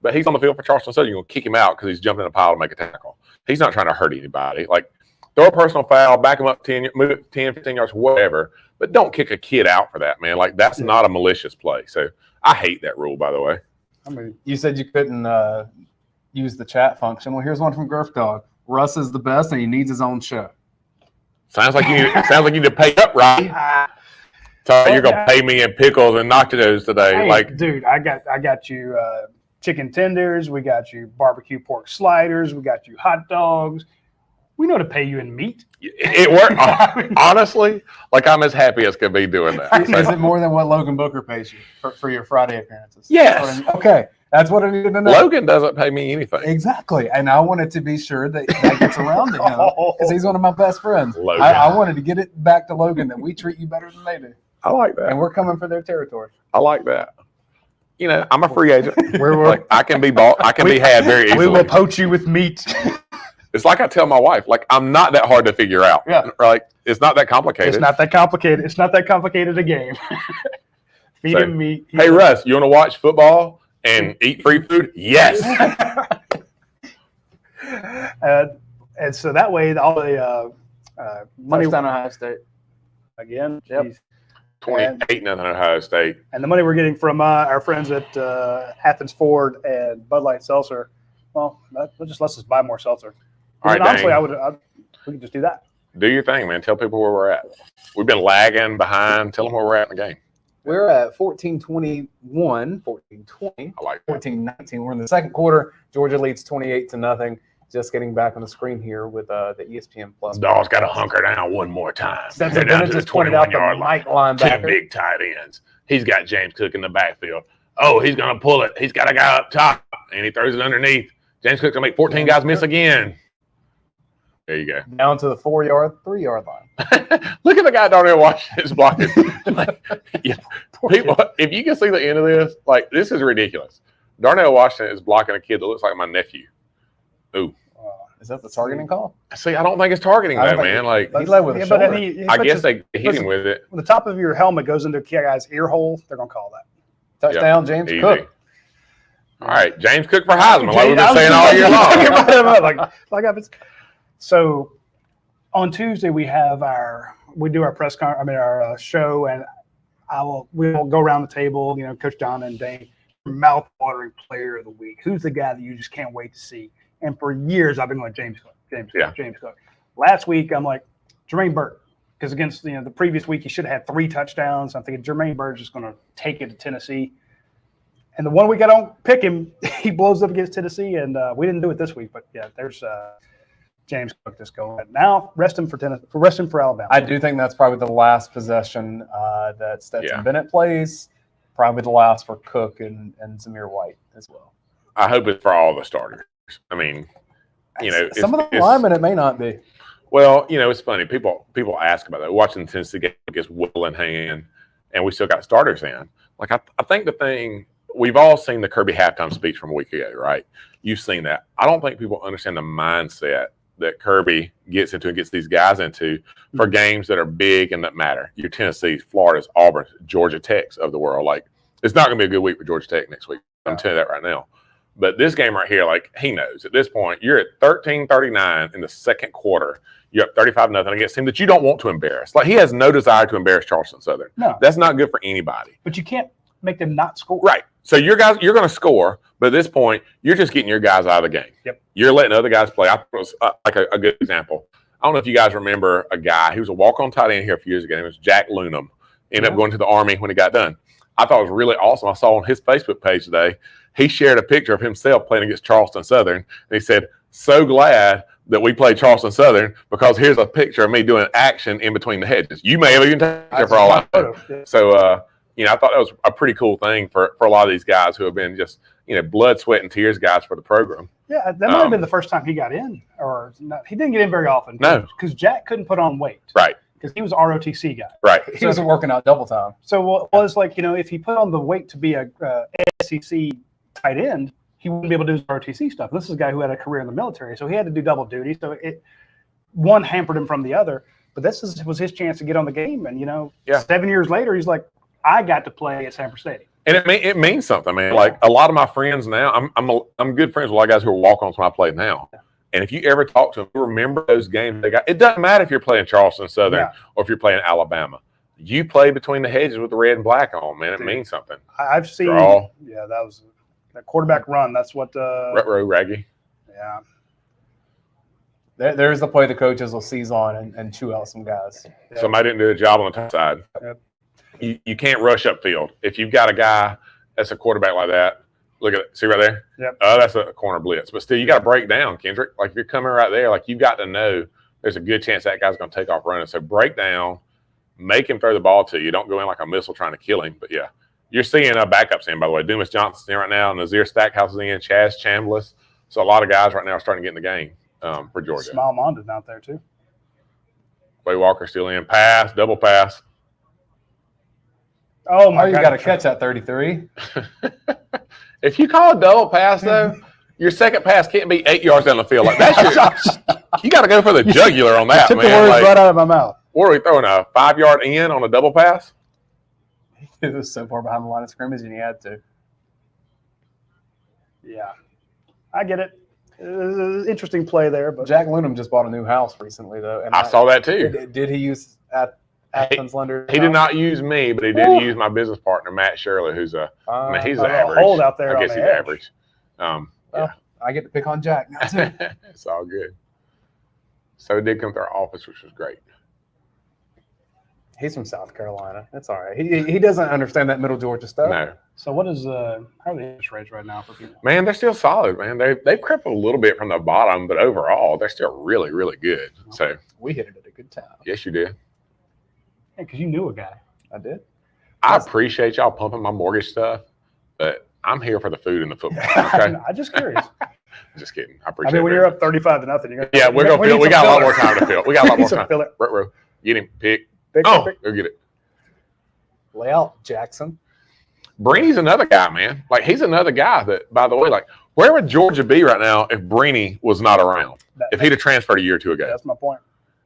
But he's on the field for Charleston Southern. You're going to kick him out because he's jumping in a pile to make a tackle. He's not trying to hurt anybody. Like, throw a personal foul, back him up 10, move it 10, 15 yards, whatever. But don't kick a kid out for that, man. Like, that's not a malicious play. So I hate that rule, by the way. I mean, You said you couldn't use the chat function. Well, here's one from Gurf Dog. Russ is the best, and he needs his own show. Sounds like you need to pay up, right? So you're gonna pay me in pickles and nachos today. hey, Like, dude, I got you chicken tenders. We got you barbecue pork sliders. We got you hot dogs. We know to pay you in meat. it worked. Honestly, like I'm as happy as can be doing that. Is it more than what Logan Booker pays you for your Friday appearances? Yes. Okay, that's what I needed to know. Logan doesn't pay me anything. Exactly, and I wanted to be sure that gets around to him because he's one of my best friends. Logan. I wanted to get it back to Logan that we treat you better than they do, I like that. and we're coming for their territory. I like that. You know, I'm a free agent. We're- Like I can be bought. I can be had very easily. We will poach you with meat. It's like I tell my wife, like I'm not that hard to figure out. Yeah. Like it's not that complicated. It's not that complicated. It's not that complicated a game. Feed So, him meat. Hey Russ, you want to watch football and eat free food? Yes. And so that way, all the money Touchdown Ohio State. again. Yep. geez. 28-0 Ohio State. And the money we're getting from our friends at Athens Ford and Bud Light Seltzer, well, that just lets us buy more seltzer. All right, honestly, Dayne, we could just do that. do your thing, man. Tell people where we're at. We've been lagging behind. Tell them where we're at in the game. We're at 14-21, 14-20, I like that. 14-19. We're in the second quarter. Georgia leads 28-0. Just getting back on the screen here with the ESPN Plus. Dawes got to hunker down one more time. Spencer They're down Bennett to the just pointed out the 21-yard line. Mike linebacker. Two big tight ends. He's got James Cook in the backfield. Oh, he's going to pull it. He's got a guy up top, and he throws it underneath. James Cook's going to make 14 guys miss again. There you go. Down to the 3-yard line. Look at the guy Darnell Washington is blocking. Yeah. People, if you can see the end of this, like, this is ridiculous. Darnell Washington is blocking a kid that looks like my nephew. Ooh. Is that the targeting call? See, I don't think it's targeting that, man. Like, He led with a shoulder. I guess they hit him with it. When the top of your helmet goes into a guy's ear hole, they're going to call that. Touchdown, James Easy. Cook. All right, James Cook for Heisman, like we've been saying all year long. So on Tuesday we have our press our show, and we'll go around the table. Coach John and Dayne, mouth-watering player of the week. Who's the guy that you just can't wait to see? And for years I've been going James Cook. James Cook. Last week I'm like Jermaine Burke, because against the previous week he should have had 3 touchdowns. I'm thinking Jermaine Burke's just going to take it to Tennessee. And the one week I don't pick him, he blows up against Tennessee, and we didn't do it this week. But yeah, there's James Cook just going. Now rest him for Alabama. I do think that's probably the last possession that Stetson Bennett plays. Probably the last for Cook and Zamir White as well. I hope it's for all the starters. I mean, some of the linemen it may not be. Well, it's funny. People ask about that. Watching the Tennessee game against Will and hand, and we still got starters in. Like, I think the thing, we've all seen the Kirby halftime speech from a week ago, right? You've seen that. I don't think people understand the mindset that Kirby gets into and gets these guys into for games that are big and that matter. Your Tennessee, Florida's, Auburn, Georgia Tech's of the world. Like, it's not going to be a good week for Georgia Tech next week. I'm telling you that right now. But this game right here, like, he knows at this point, you're at 13-39 in the second quarter. You're up 35-0 against a team that you don't want to embarrass. Like, he has no desire to embarrass Charleston Southern. No. That's not good for anybody. But you can't make them not score. Right. So you're going to score, but at this point, you're just getting your guys out of the game. Yep. You're letting other guys play. I thought it was like a good example. I don't know if you guys remember a guy. He was a walk-on tight end here a few years ago. It was Jack Lunam. Ended up going to the Army when he got done. I thought it was really awesome. I saw on his Facebook page today, he shared a picture of himself playing against Charleston Southern. And he said, so glad that we played Charleston Southern because here's a picture of me doing action in between the hedges. You may have even taken it for all I know. So, I thought that was a pretty cool thing for a lot of these guys who have been just, blood, sweat, and tears guys for the program. Yeah, that might have been the first time he got in. Or not, he didn't get in very often. No. Because Jack couldn't put on weight. Right. Because he was an ROTC guy. Right. He wasn't working out double time. So it was like, if he put on the weight to be a SEC tight end, he wouldn't be able to do his ROTC stuff. This is a guy who had a career in the military, so he had to do double duty. So one hampered him from the other. But this was his chance to get on the game. And, 7 years later, he's like, I got to play at Sanford Stadium. And it means something, man. Like, a lot of my friends now, I'm good friends with a lot of guys who are walk-ons when I play now. And if you ever talk to them, remember those games they got. It doesn't matter if you're playing Charleston Southern or if you're playing Alabama. You play between the hedges with the red and black on, man. It means something. I've seen. Draw. Yeah, that was that quarterback run. That's what. Retro Raggy. Yeah. There's the play the coaches will seize on and chew out some guys. Yeah. Somebody didn't do a job on the top side. Yep. You can't rush upfield. If you've got a guy that's a quarterback like that, look at it. See right there? Yep. That's a corner blitz. But still, you got to break down, Kendrick. Like, if you're coming right there, like, you've got to know there's a good chance that guy's going to take off running. So break down, make him throw the ball to you. Don't go in like a missile trying to kill him. But, yeah, you're seeing backups in, by the way. Dumas Johnson's in right now. Nazir Stackhouse is in. Chaz Chambliss. So a lot of guys right now are starting to get in the game for Georgia. Smile Monda's out there, too. Quay Walker still in. Pass, double pass. Oh, my God. You got to catch that 33. If you call a double pass, though, your second pass can't be 8 yards down the field. Like, that's you got to go for the jugular on that, Took man. the words like, right out of my mouth. What are we throwing, a 5 yard in on a double pass? He was so far behind the line of scrimmage, and he had to. Yeah, I get it. Interesting play there, but Jack Lunam just bought a new house recently, though. And I saw that too. Did he use Athens lender. He did not use me, but he did use my business partner, Matt Shirley, who's he's an average. Hold out there I guess on he's the edge. average. Well, I get to pick on Jack now too. It's all good. So he did come to our office, which was great. He's from South Carolina. That's all right. He doesn't understand that Middle Georgia stuff. No. So what is how are the interest rates right now for people? Man, they're still solid, man. They've crept a little bit from the bottom, but overall, they're still really, really good. So We hit it at a good time. yes, you did. Hey, because you knew a guy. I did. I appreciate y'all pumping my mortgage stuff, but I'm here for the food and the football. Okay, I'm just curious. just kidding. I I appreciate mean, when it. you're up 35-0, you're gonna. Yeah, we're gonna fill. We got a lot more time to fill. We got a lot more time. Fill it. Ruh-roh. Get him. Pick. Pick, Oh, pick. go get it. Lay out, Jackson. Breeny's another guy, man. Like, he's another guy that, by the way, like, where would Georgia be right now if Breeny was not around? If he'd have transferred a year or two ago? That's my point.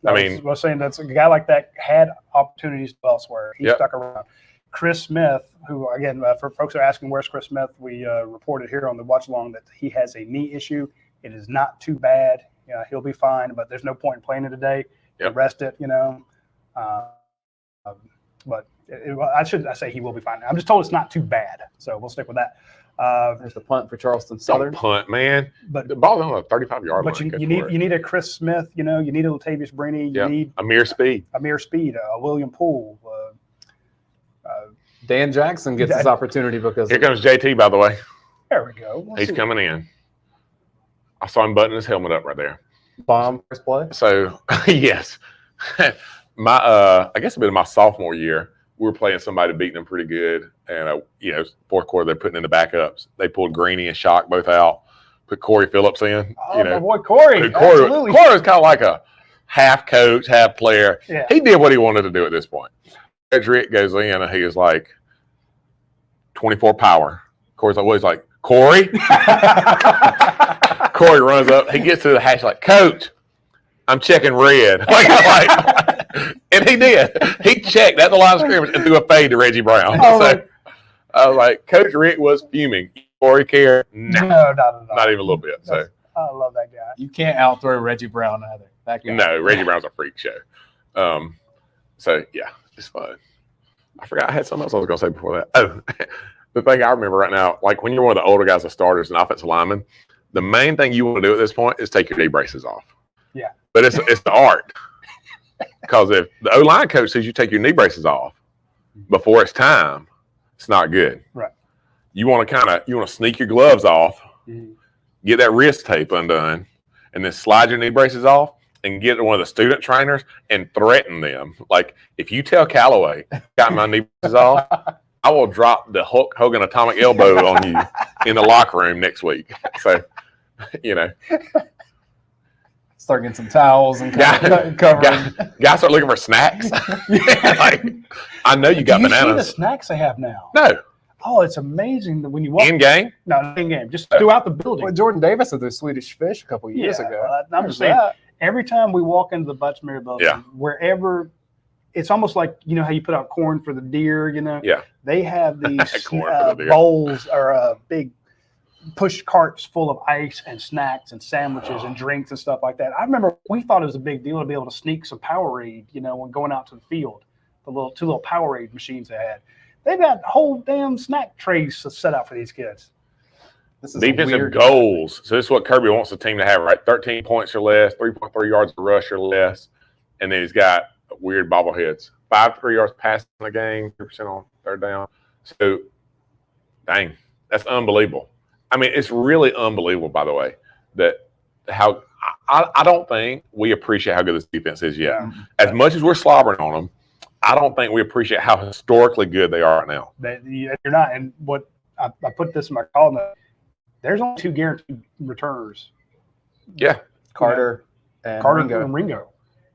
I mean- I was saying that's a guy like that had opportunities elsewhere. He Yep. stuck around. Chris Smith, who again, for folks who are asking where's Chris Smith, we reported here on the watch along that he has a knee issue. It is not too bad. He'll be fine, but there's no point in playing it today. Yep. Rest it, but I say he will be fine. I'm just told it's not too bad, so we'll stick with that. There's the punt for Charleston Southern. Don't punt, man. But The ball's on the 35-yard line. but you Go need for it. you need a Chris Smith, you need a Latavius Breeny, you Yep. need Amir Speed. Amir Speed, William Poole. Dan Jackson gets his opportunity because Here comes JT, by the way. There we go. Let's He's see. coming in. I saw him button his helmet up right there. bomb first play. So, yes. I guess it was my sophomore year. We were playing somebody, beating them pretty good. And, fourth quarter, they're putting in the backups. They pulled Greeny and Shock both out, put Corey Phillips in. Oh, my boy Corey. Corey Absolutely. was kind of like a half coach, half player. Yeah. He did what he wanted to do at this point. Rick goes in and he is like 24 power. Corey's like, what? He's like, Corey? Corey runs up. He gets to the hash like, Coach, I'm checking red. And he did. He checked at the line of scrimmage and threw a fade to Reggie Brown. So I was like, Coach Rick was fuming. Corey cared? No, not even a little bit. So I love that guy. You can't outthrow Reggie Brown either. That guy. no, Reggie Brown's a freak show. So yeah, it's fun. I forgot I had something else I was gonna say before that. Oh, the thing I remember right now, like when you're one of the older guys, the starters and offensive linemen, the main thing you want to do at this point is take your knee braces off. Yeah. But it's the art. Because if the O-line coach says you take your knee braces off before it's time, it's not good. Right. You want to sneak your gloves off, Mhm. get that wrist tape undone, and then slide your knee braces off and get to one of the student trainers and threaten them. Like, if you tell Callaway, got my knee braces off, I will drop the Hulk Hogan atomic elbow on you in the locker room next week. So, Start getting some towels and covering. guys start looking for snacks. Like, I know you got Do you see the bananas. snacks they have now? No, Oh, it's amazing that when you walk. in game. No, not in game. Just throughout the building. Well, Jordan Davis had those Swedish fish a couple years ago. I'm just saying. Every time we walk into the Butts-Mehre building, Yeah. wherever, it's almost like, how you put out corn for the deer, Yeah. They have these Corn for the deer. bowls or big push carts full of ice and snacks and sandwiches and drinks and stuff like that. I remember we thought it was a big deal to be able to sneak some Powerade, when going out to the field, the two little Powerade machines they had. They've got whole damn snack trays set out for these kids. This is Defensive weird. goals. So this is what Kirby wants the team to have, right? 13 points or less, 3.3 yards of rush or less. And then he's got weird bobbleheads. 5 3 yards passing in the game, 3% on third down. So, dang, that's unbelievable. I mean, it's really unbelievable, by the way, that how I don't think we appreciate how good this defense is yet. Yeah. As much as we're slobbering on them, I don't think we appreciate how historically good they are right now. You're not. And what I put this in my column, there's only 2 guaranteed returners. Yeah. Carter and Carter Ringo. and Ringo.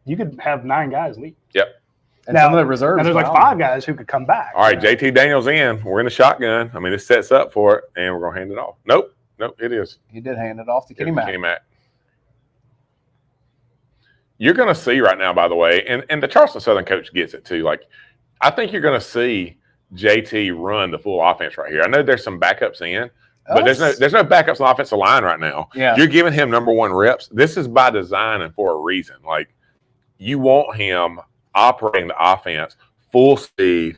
You could have 9 guys leave. Yep. And Now- some of the reserves. And there's like wow. 5 guys who could come back. All right, JT Daniels in. We're in the shotgun. I mean, this sets up for it, and we're going to hand it off. Nope, it is. He did hand it off to Kenny Mack. Kenny Mack. You're going to see right now, by the way, and the Charleston Southern coach gets it too. Like, I think you're going to see JT run the full offense right here. I know there's some backups in, but there's no backups on the offensive line right now. Yeah. You're giving him number 1 reps. This is by design and for a reason. Like, you want him operating the offense full speed.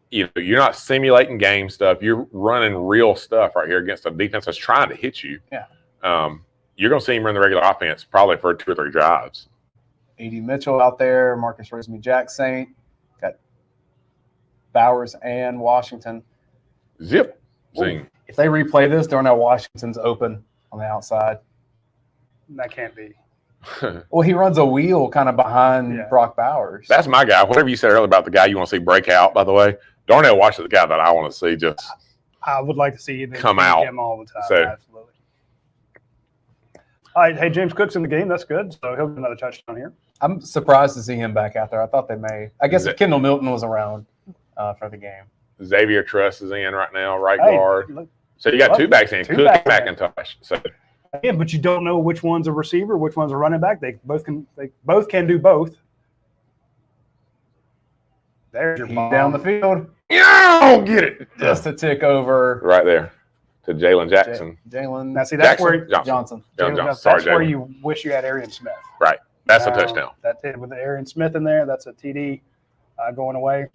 You're not simulating game stuff. You're running real stuff right here against a defense that's trying to hit you. Yeah. You're going to see him run the regular offense probably for 2 or 3 drives. A.D. Mitchell out there, Marcus Risby-Jacksaint, got Bowers and Washington. Zip. Zing. If they replay this, Darnell Washington's open on the outside. That can't be. Well, he runs a wheel kind of behind Brock Bowers. That's my guy. Whatever you said earlier about the guy you want to see break out, by the way, Darnell Washington's the guy that I want to see just I would like to see them come out. him all the time. So, absolutely. All right. Hey, James Cook's in the game. That's good. So he'll get another touchdown here. I'm surprised to see him back out there. I thought they may. I guess if Kendall Milton was around for the game. Xavier Truss is in right now, right Hey, guard. look, So you got 2 backs in, Cook and McIntosh. So again, but you don't know which one's a receiver, which one's a running back. They both can do both. There's your He's bomb. down the field. yeah, get it Just a tick over. right there to Jalen Jackson. Jalen Now, see, that's Jackson? where Johnson. Jalen Johnson. that's Sorry, where Jalen. you wish you had Arian Smith. Right, that's a Now, touchdown. That's it with Arian Smith in there. That's a TD going away.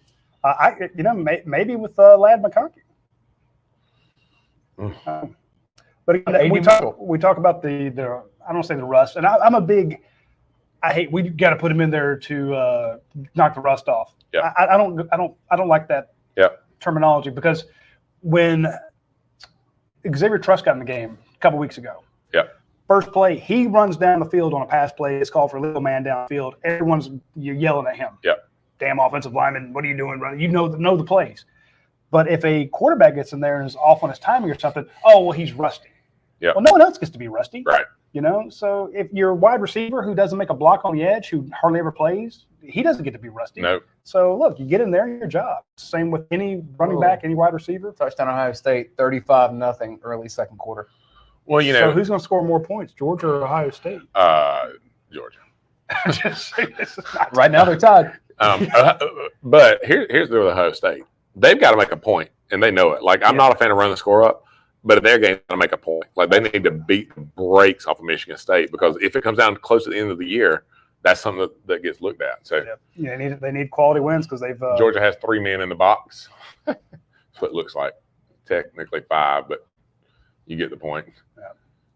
Maybe with Lad McConkey. But again, we talk about the I don't say the rust, and I'm a big. We got to put him in there to knock the rust off. Yeah. I don't like that terminology because when Xavier Truss got in the game a couple weeks ago, first play he runs down the field on a pass play. It's called for a little man downfield. Everyone's yelling at him. Damn offensive lineman, what are you doing, brother? You know the plays. But if a quarterback gets in there and is off on his timing or something, well, he's rusty. Well, no one else gets to be rusty. Right. So if you're a wide receiver who doesn't make a block on the edge, who hardly ever plays, he doesn't get to be rusty. No. So, look, you get in there, your job. Same with any running back, any wide receiver. Touchdown Ohio State, 35-0 early second quarter. Well, So who's going to score more points, Georgia or Ohio State? Georgia. Right now they're tied. But here's the deal with Ohio State. They've got to make a point, and they know it. Like, I'm not a fan of running the score up, but in their game, they've got to make a point. Like, they need to beat the brakes off of Michigan State because if it comes down close to the end of the year, that's something that gets looked at. So they need quality wins because they've Georgia has 3 men in the box. That's what it looks like. Technically 5, but you get the point.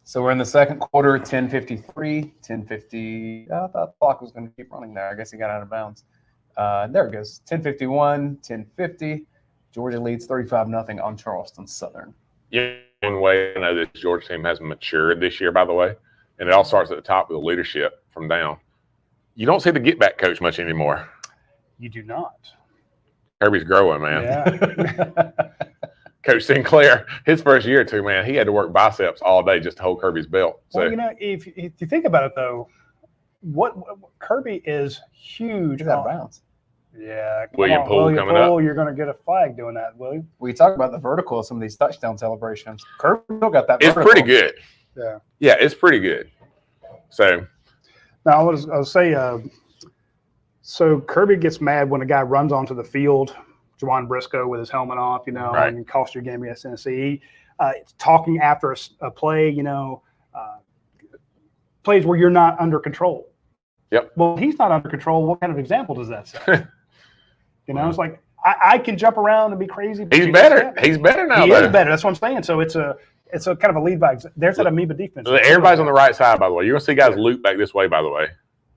So we're in the second quarter, 10:53, 10:50. I thought the clock was going to keep running there. I guess he got out of bounds. There it goes. 10:51, 10:50. Georgia leads 35-0 on Charleston Southern. One way I know this Georgia team has matured this year, by the way, and it all starts at the top with the leadership from down. You don't see the get-back coach much anymore. You do not. Kirby's growing, man. Yeah. Coach Sinclair, his first year or two, man, he had to work biceps all day just to hold Kirby's belt. So, Well, if you think about it, though, what Kirby is huge. He's out of bounds. Yeah. William Poole coming up. You're going to get a flag doing that, William. We talk about the vertical of some of these touchdown celebrations. Kirby still got that vertical. It's pretty good. Yeah. Yeah, it's pretty good. So now, I'll say, so Kirby gets mad when a guy runs onto the field, Juwan Briscoe with his helmet off, Right. and cost your game against Tennessee. Talking after a play, plays where you're not under control. Yep. Well, he's not under control. What kind of example does that set? It's like I can jump around and be crazy. But he's better. He's better now. He though. is better. That's what I'm saying. So it's a kind of a lead by. There's that amoeba defense. Everybody's on the right side, by the way. You're going to see guys loop back this way, by the way.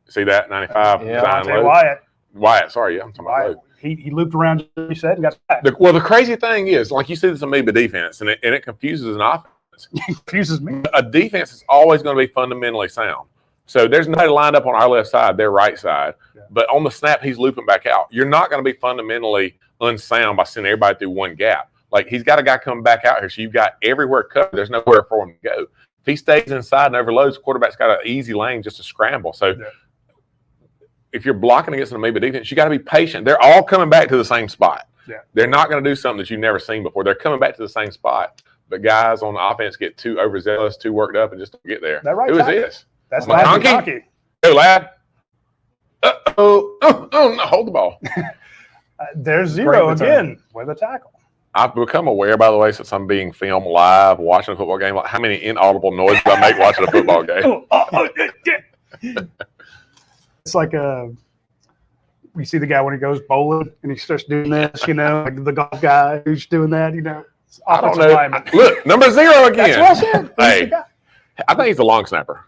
See that? 95. Yeah, Zion I'll tell you Lowe. Wyatt. Sorry. Yeah, I'm talking about Lowe. He looped around, you said, and got back. The crazy thing is, like you see this amoeba defense, and it confuses an offense. It confuses me. A defense is always going to be fundamentally sound. So there's nobody lined up on our left side, their right side. Yeah. But on the snap, he's looping back out. You're not going to be fundamentally unsound by sending everybody through one gap. Like, he's got a guy coming back out here, so you've got everywhere covered. There's nowhere for him to go. If he stays inside and overloads, the quarterback's got an easy lane just to scramble. So if you're blocking against an amoeba defense, you got to be patient. They're all coming back to the same spot. Yeah. They're not going to do something that you've never seen before. They're coming back to the same spot. But guys on the offense get too overzealous, too worked up, and just don't get there. That right Who is tackle. this? That's McConkey? McConkey. Go, lad. Oh, no, hold the ball. There's zero Great again with a tackle. I've become aware, by the way, since I'm being filmed live, watching a football game, like how many inaudible noises I make watching a football game. It's like you see the guy when he goes bowling and he starts doing this, like the golf guy who's doing that, I don't offensive know. lineman. Look, number 0 again. That's what I said. He's the Hey, guy. I think he's a long snapper.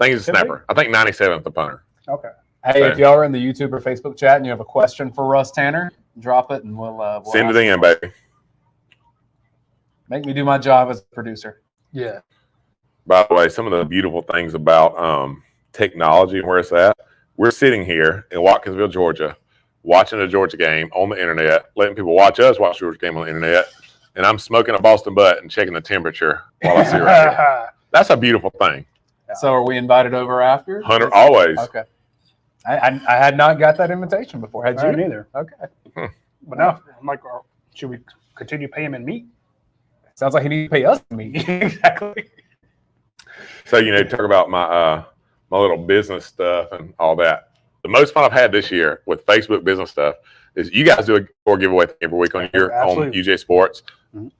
I think he's a Could be. snapper. I think 97th the punter. Okay. Hey, So- if y'all are in the YouTube or Facebook chat and you have a question for Russ Tanner, drop it and we'll Send it ask in, baby. Make me do my job as a producer. Yeah. By the way, some of the beautiful things about technology and where it's at. We're sitting here in Watkinsville, Georgia, watching a Georgia game on the internet, letting people watch us watch the Georgia game on the internet, and I'm smoking a Boston butt and checking the temperature while I sit right here. That's a beautiful thing. So are we invited over after? 100 always. Okay. I had not got that invitation before. Had I you? didn't either. Okay. But now I'm like, should we continue paying him in meat? Sounds like he needs to pay us to meet. Exactly. So, talk about my my little business stuff and all that. The most fun I've had this year with Facebook business stuff is you guys do a score giveaway every week on Absolutely. UGASports.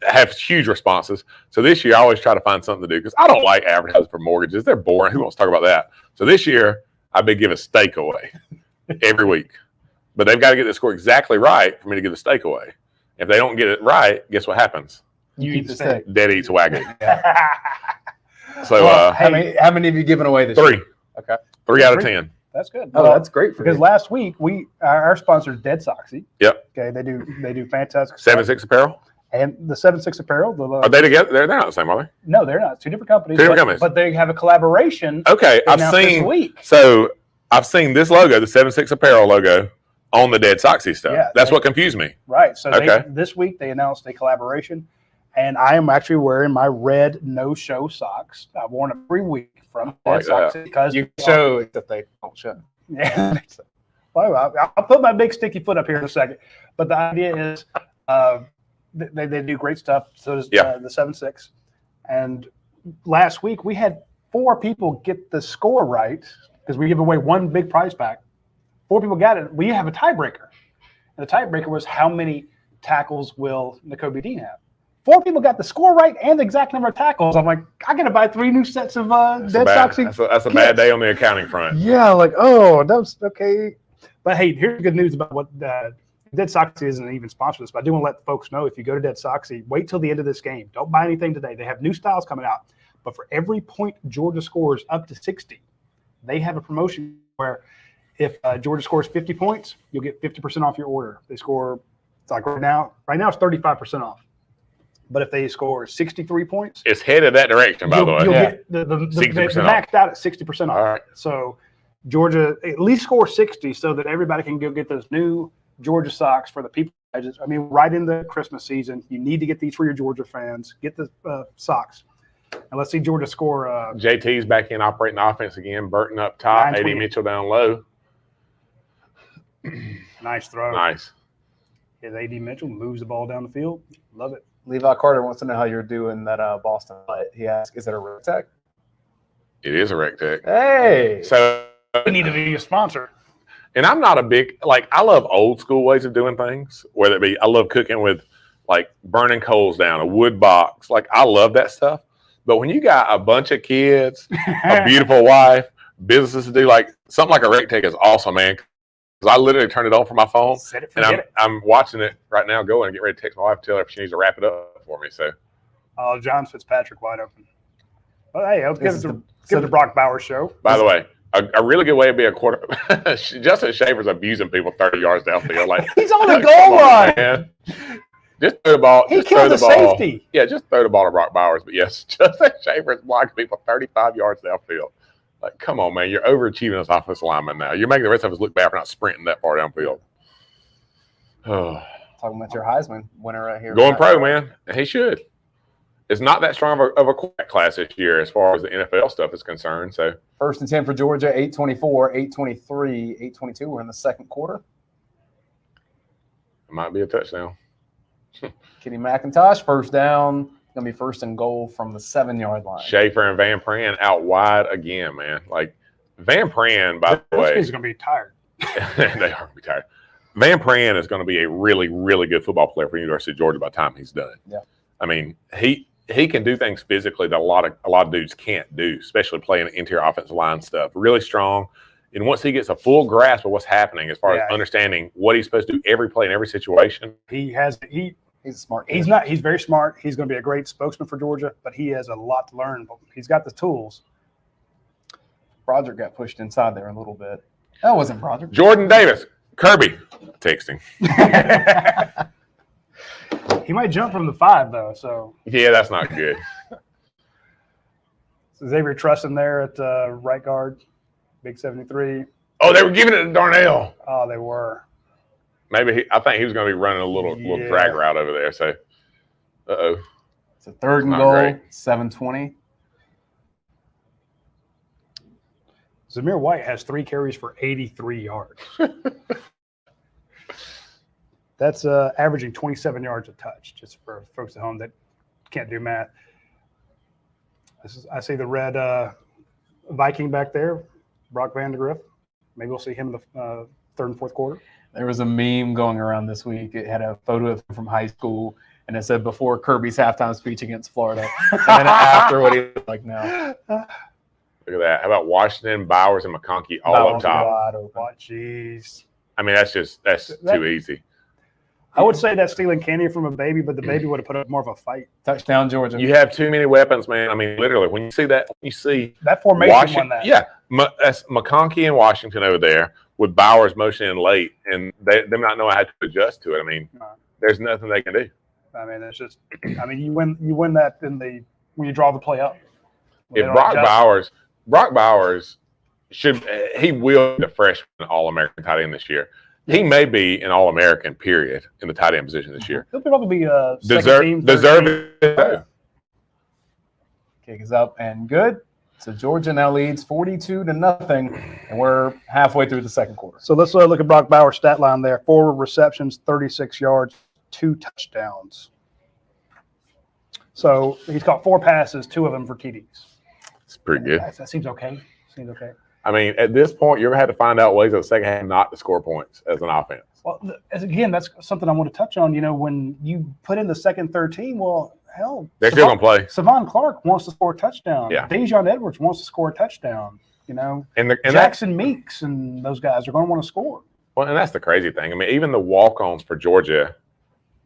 Have huge responses. So this year I always try to find something to do because I don't like advertising for mortgages. They're boring. Who wants to talk about that? So this year I've been giving steak away every week. But they've got to get the score exactly right for me to give the steak away. If they don't get it right, guess what happens? You eat the steak. Dead eats wagon. So Well, how many have you given away this 3. year? Okay. 3 out of 10. That's good. Oh, that's great for because you. last week our sponsor is Dead Soxy. Yep. Okay, they do fantastic stuff. 7-6 apparel. And the 7-6 Apparel. Are they together? They're not the same, are they? No, they're not. 2 different companies. Two different companies. But they have a collaboration. Okay, I've announced this seen. week. So I've seen this logo, the 7-6 apparel logo, on the Dead Soxy stuff. Yeah, That's what confused me. Right. So Okay. this week they announced a collaboration, and I am actually wearing my red no-show socks. I've worn them every week from Dead Like that. Soxy because You show that they don't show. Yeah. Well, I'll put my big sticky foot up here in a second. But the idea is they do great stuff. So does Yeah. the 7-6. And last week we had 4 people get the score right because we give away 1 big prize pack. 4 people got it. We have a tiebreaker. And the tiebreaker was how many tackles will Nakobe Dean have? 4 people got the score right and the exact number of tackles. I'm like, I got to buy 3 new sets of Dead Soxy. That's a bad day on the accounting front. Yeah, like, oh, that's okay. But hey, here's the good news about what Dead Soxy isn't even sponsored this, but I do want to let folks know if you go to Dead Soxy, wait till the end of this game. Don't buy anything today. They have new styles coming out. But for every point Georgia scores up to 60, they have a promotion where if Georgia scores 50 points, you'll get 50% off your order. They score, it's like right now it's 35% off. But if they score 63 points, It's headed that direction, by the way. you'll Yeah. get the 60% maxed out at 60% off. All right. So Georgia at least score 60 so that everybody can go get those new Georgia socks for the people. Right in the Christmas season, you need to get these for your Georgia fans. Get the socks. And let's see Georgia score. JT's back in operating the offense again. Burton up top, 928. AD Mitchell down low. Nice throw. Nice. His AD Mitchell moves the ball down the field. Love it. Levi Carter wants to know how you're doing that Boston fight. He asked, is it a red tech? It is a rec tech. Hey. So, We need to be a sponsor. and I'm not a big, I love old school ways of doing things, whether it be, I love cooking with burning coals down, a wood box. I love that stuff. But when you got a bunch of kids, a beautiful wife, businesses to do, something like a rec tech is awesome, man. Because I literally turned it on from my phone, Set it, and forget it. I'm watching it right now go and get ready to text my wife, tell her if she needs to wrap it up for me. So, Oh, John Fitzpatrick wide open. Well, hey, let's give This it is to Brock Bowers show. by the way, a really good way to be a quarter. Justin Schaefer's abusing people 30 yards downfield. He's on the come goal on, line. man. Just throw the ball. He just killed throw the ball. safety. Yeah, just throw the ball to Brock Bowers. But yes, Justin Schaefer's blocking people 35 yards downfield. Come on, man. You're overachieving as offensive lineman now. You're making the rest of us look bad for not sprinting that far downfield. Oh. Talking about your Heisman winner right here. Going pro, man. He should. It's not that strong of a quarterback class this year as far as the NFL stuff is concerned. So 1st and 10 for Georgia, 8:24, 8:23, 8:22. We're in the second quarter. it might be a touchdown. Kenny McIntosh, first down. Going to be first and goal from the 7-yard line. Schaefer and Van Pran out wide again, man. Van Pran, by the Those way, kids are going to be tired. they are retired. Van Pran is going to be a really, really good football player for the University of Georgia by the time he's done. Yeah. I mean, he can do things physically that a lot of dudes can't do, especially playing interior offensive line stuff. Really strong. And once he gets a full grasp of what's happening as far as understanding what he's supposed to do every play in every situation. He's a smart kid. He's very smart. He's going to be a great spokesman for Georgia, but he has a lot to learn. He's got the tools. Broderick got pushed inside there a little bit. That wasn't Broderick. Jordan Davis, Kirby, texting. He might jump from the 5 though. So yeah, that's not good. Xavier Trustin there at right guard, big 73. Oh, they were giving it to Darnell. Oh, they were. Maybe I think he was going to be running a little drag route over there. So, It's a 3rd and goal, 7:20. Zamir White has 3 carries for 83 yards. That's averaging 27 yards a touch, just for folks at home that can't do math. I see the red Viking back there, Brock Vandegrift. Maybe we'll see him in the 3rd and 4th quarter. There was a meme going around this week. It had a photo of him from high school, and it said before Kirby's halftime speech against Florida, and then after what he looked like now. Look at that. How about Washington, Bowers, and McConkey all up top? Jeez. I mean, that's too easy. I would say that's stealing candy from a baby, but the baby would have put up more of a fight. Touchdown, Georgia. You have too many weapons, man. I mean, literally, when you see that, that formation won that. Yeah, that's McConkey and Washington over there with Bowers motioning late, and them not knowing how to adjust to it. I mean, there's nothing they can do. I mean, it's just. I mean, you win that when you draw the play up. If Brock Bowers he will be the freshman All-American tight end this year. He may be an All-American, period, in the tight end position this year. He'll probably be a deserve it. Kick is up and good. So Georgia now leads 42-0, and we're halfway through the 2nd quarter. So let's look at Brock Bowers' stat line there. 4 receptions, 36 yards, 2 touchdowns. So he's caught 4 passes, 2 of them for TDs. It's pretty good. That seems okay. I mean, at this point, you're going to have to find out ways of the second half not to score points as an offense. Well, again, that's something I want to touch on. You know, when you put in the second 13, well, hell, they're still going to play. Savon Clark wants to score a touchdown. Yeah. Dejon Edwards wants to score a touchdown. You know, and Jackson Meeks and those guys are going to want to score. Well, and that's the crazy thing. I mean, even the walk-ons for Georgia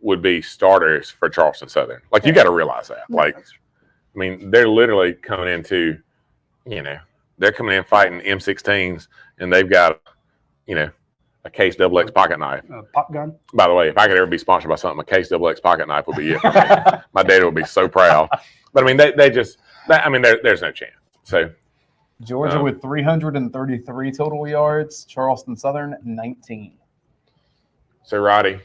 would be starters for Charleston Southern. Like, you got to realize that. Like, I mean, they're literally coming into, they're coming in fighting M16s, and they've got, a Case XX pocket knife. Pop gun. By the way, if I could ever be sponsored by something, a Case XX pocket knife would be it. My dad would be so proud. But I mean, there's no chance. So Georgia with 333 total yards. Charleston Southern 19. So Radi,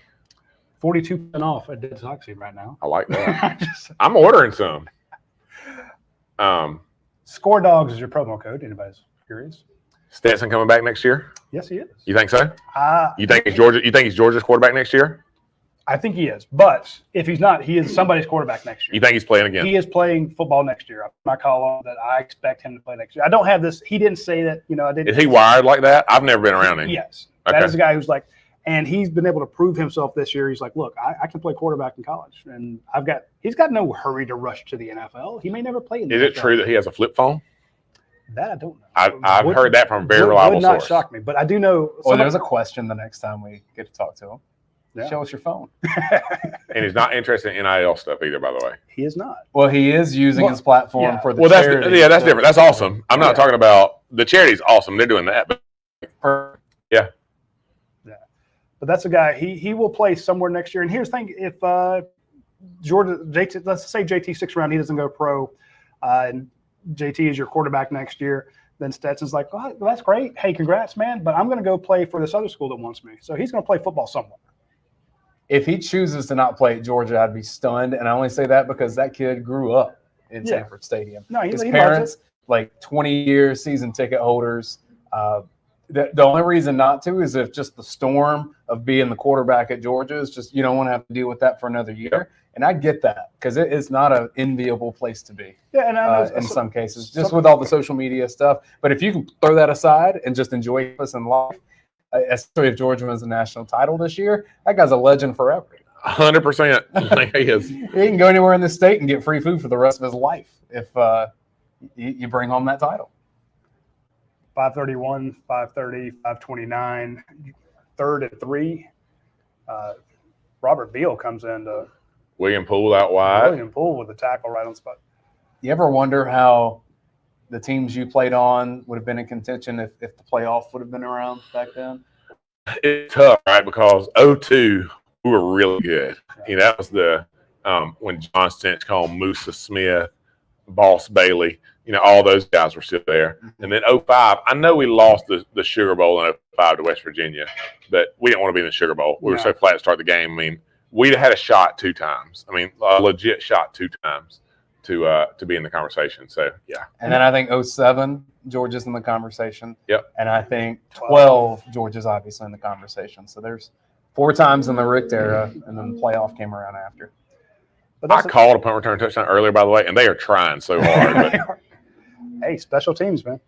42% off at Dead Soxy right now. I like that. I'm ordering some. Score Dogs is your promo code. Anybody's curious? Stetson coming back next year? Yes, he is. You think so? You think he's Georgia's quarterback next year? I think he is. But if he's not, he is somebody's quarterback next year. You think he's playing again? He is playing football next year. I call on that. I expect him to play next year. I don't have this. He didn't say that. I didn't. Is he wired like that? I've never been around him. Yes. Okay. That is a guy who's like, and he's been able to prove himself this year. He's like, look, I can play quarterback in college, and he's got no hurry to rush to the NFL. He may never play in the NFL. Is it true that he has a flip phone? That I don't know. I've heard that from a very reliable source. Would not shock me, but I do know. Well, there's a question the next time we get to talk to him. Yeah. Show us your phone. And he's not interested in NIL stuff either, by the way. He is not. Well, he is using his platform for the charity. That's different. That's awesome. I'm not talking about the charity's awesome. They're doing that. But yeah. But that's a guy. He will play somewhere next year. And here's the thing: if Georgia JT, let's say JT 6th round, he doesn't go pro, and JT is your quarterback next year, then Stetson's like, well, that's great. Hey, congrats, man. But I'm going to go play for this other school that wants me. So he's going to play football somewhere. If he chooses to not play at Georgia, I'd be stunned. And I only say that because that kid grew up in Sanford Stadium. No, his parents, like 20-year season ticket holders. The only reason not to is if just the storm of being the quarterback at Georgia is just you don't want to have to deal with that for another year. And I get that because it is not an enviable place to be. Yeah, and I know, in some cases, just with all the social media stuff. But if you can throw that aside and just enjoy this in life, especially if Georgia wins the national title this year, that guy's a legend forever. 100%. He is. He can go anywhere in the state and get free food for the rest of his life if you bring home that title. 531, 530, 529, third and 3. Robert Beal comes in to William Poole out wide. William Poole with a tackle right on the spot. You ever wonder how the teams you played on would have been in contention if the playoff would have been around back then? It's tough, right? Because 02, we were really good. That was the when John Stench called Musa Smith, Boss Bailey. All those guys were still there. And then 05, I know we lost the Sugar Bowl in 05 to West Virginia, but we didn't want to be in the Sugar Bowl. We were so flat to start the game. I mean, we'd had a shot 2 times. I mean, a legit shot 2 times to be in the conversation. So, yeah. And then I think 07, Georgia's in the conversation. Yep. And I think 12, Georgia's obviously in the conversation. So there's 4 times in the Richt era, and then the playoff came around after. But I called a punt return touchdown earlier, by the way, and they are trying so hard. But hey, special teams, man.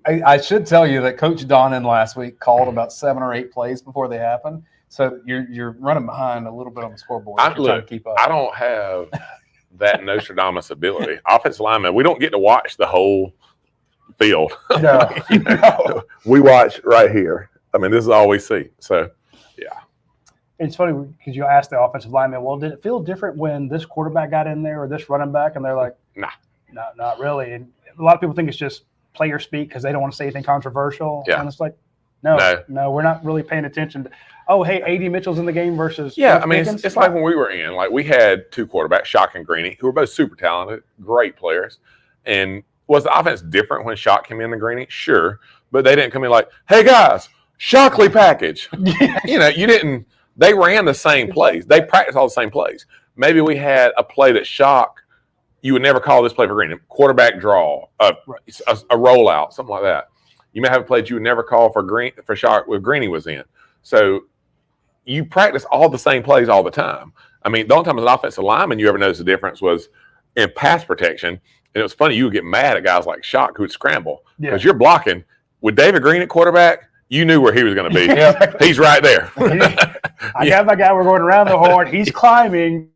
I should tell you that Coach Donnan last week called about 7 or 8 plays before they happened. So you're running behind a little bit on the scoreboard. Trying to keep up. I don't have that Nostradamus ability. Offensive lineman, we don't get to watch the whole field. No. No. We watch right here. I mean, this is all we see. So, yeah. It's funny because you asked the offensive lineman, well, did it feel different when this quarterback got in there or this running back? And they're like, nah. No, not really. And a lot of people think it's just player speak because they don't want to say anything controversial. Yeah. And it's like, no, we're not really paying attention to, oh, hey, A.D. Mitchell's in the game versus I mean, it's like when we were in, like we had 2 quarterbacks, Shock and Greeny, who were both super talented, great players. And was the offense different when Shock came in the Greeny? Sure. But they didn't come in like, hey, guys, Shockley package. You didn't – they ran the same plays. They practiced all the same plays. Maybe we had a play that Shock – you would never call this play for Greeny. Quarterback draw, a rollout, something like that. You may have a play that you would never call for Shock where Greeny was in. So you practice all the same plays all the time. I mean, the only time as an offensive lineman you ever noticed the difference was in pass protection. And it was funny, you would get mad at guys like Shock who would scramble because you're blocking. With David Green at quarterback, you knew where he was going to be. He's right there. I got my guy. We're going around the horn. He's climbing.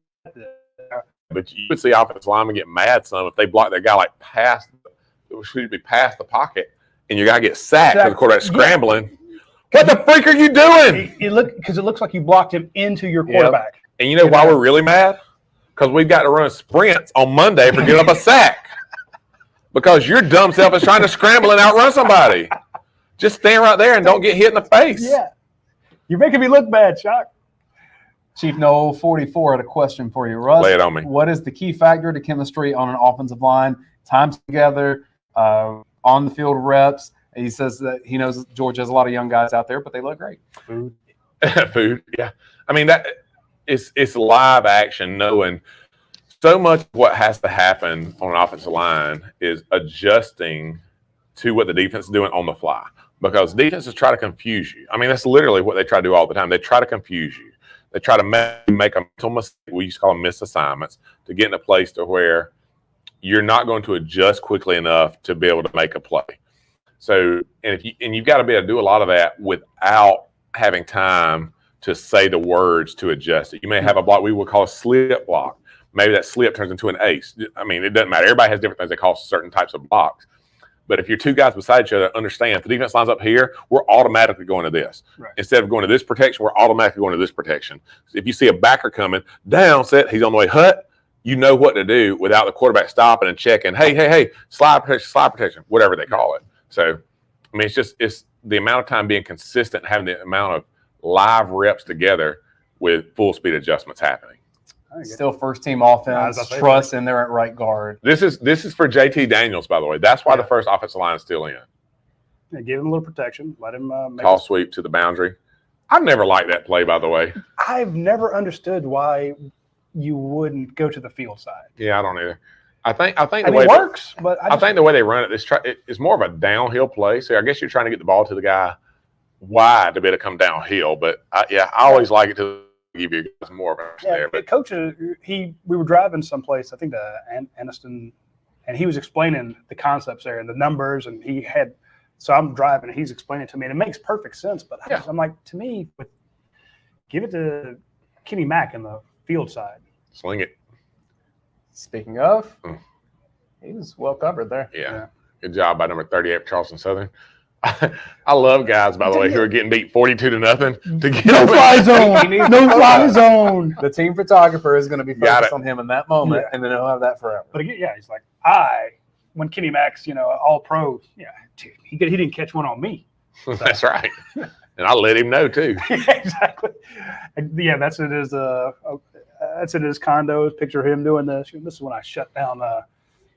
But you would see offensive linemen get mad some if they block that guy like past the pocket, and your guy gets sacked because the quarterback's scrambling. What the freak are you doing? Because it looks like you blocked him into your quarterback. And you know why we're really mad? Because we've got to run sprints on Monday for giving up a sack. Because your dumb self is trying to scramble and outrun somebody. Just stand right there and don't get hit in the face. Yeah. You're making me look bad, Shock. Chief Noel 44 had a question for you, Russ. Lay it on me. What is the key factor to chemistry on an offensive line? Time together, on the field reps. He says that he knows Georgia has a lot of young guys out there, but they look great. Food, yeah. I mean, that it's live action, knowing so much of what has to happen on an offensive line is adjusting to what the defense is doing on the fly. Because defenses try to confuse you. I mean, that's literally what they try to do all the time. They try to confuse you. They try to make a mental mistake. We used to call them misassignments to get in a place to where you're not going to adjust quickly enough to be able to make a play. So, you've got to be able to do a lot of that without having time to say the words to adjust it. You may have a block we would call a slip block. Maybe that slip turns into an ace. I mean, it doesn't matter. Everybody has different things they call certain types of blocks. But if you're 2 guys beside each other, understand if the defense lines up here, we're automatically going to this. Right. Instead of going to this protection, we're automatically going to this protection. If you see a backer coming down, set, he's on the way, hut, you know what to do without the quarterback stopping and checking, hey, slide protection, whatever they call it. So, I mean, it's the amount of time being consistent, having the amount of live reps together with full speed adjustments happening. Still first-team offense, Truss in there at right guard. This is for JT Daniels, by the way. That's why the first offensive line is still in. Yeah, give him a little protection. Let him Tall sweep to the boundary. I've never liked that play, by the way. I've never understood why you wouldn't go to the field side. Yeah, I don't either. I think the way it works, but I think the way they run it's more of a downhill play. So I guess you're trying to get the ball to the guy wide to be able to come downhill. But I always like it to give you guys more of an there. But Coach, we were driving someplace, I think to Anniston, and he was explaining the concepts there and the numbers, and so I'm driving and he's explaining it to me, and it makes perfect sense. But I'm like, to me, give it to Kenny Mack in the field side. Sling it. Speaking of, he was well covered there. Yeah. Good job by number 38 for Charleston Southern. I love guys, by the way, who are getting beat 42-0 to get No fly He zone. needs No to fly focus. zone. The team photographer is going to be Got focused it. on him in that moment, Yeah. and then he'll have that forever. But again, yeah, he's like, when Kenny Mack's, all pro, yeah, dude, he didn't catch one on me. That's right. And I let him know, too. Exactly. Yeah, that's in his condo. Picture of him doing this. This is when I shut down that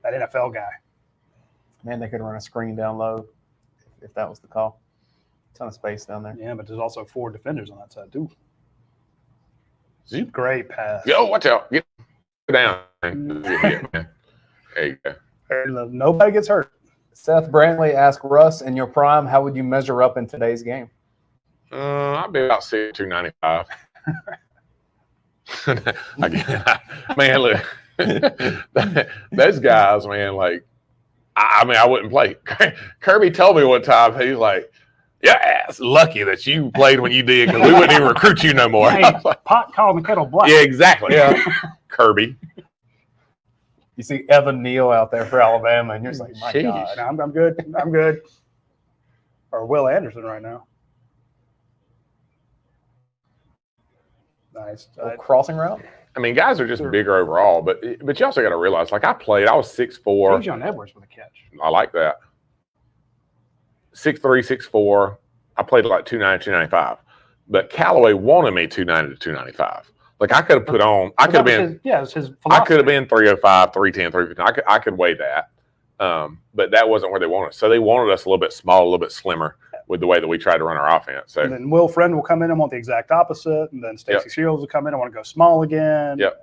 NFL guy. Man, they could run a screen down low if that was the call. Ton of space down there. Yeah, but there's also 4 defenders on that side too. Zoop. Great pass. Yo, watch out. Get down. There you go. And, nobody gets hurt. Seth Brantley asked Russ, in your prime, how would you measure up in today's game? I'll be about 6'2", 95. Again, man, look, those guys, man, like, I mean, I wouldn't play. Kirby told me one time, he's like, yeah, it's lucky that you played when you did because we wouldn't even recruit you no more. Hey, pot calling the kettle black. Yeah, exactly. Yeah. Kirby. You see Evan Neal out there for Alabama, and you're just like, my Sheesh. God. No, I'm good. I'm good. Or Will Anderson right now. Nice. Little crossing route? I mean, guys are just bigger overall, but you also got to realize, like, I was 6'4". John Edwards with a catch. I like that. 6'3", 6'4". I played like 290, 295. But Callaway wanted me 290 to 295. Like, I could have put on. I could have been. It was his I could have philosophy. been 305, 310, 315. I could weigh that. But that wasn't where they wanted us. So they wanted us a little bit small, a little bit slimmer with the way that we tried to run our offense. So And then Will Friend will come in and want the exact opposite, and then Stacey Yep. Shields will come in and want to go small again. Yep.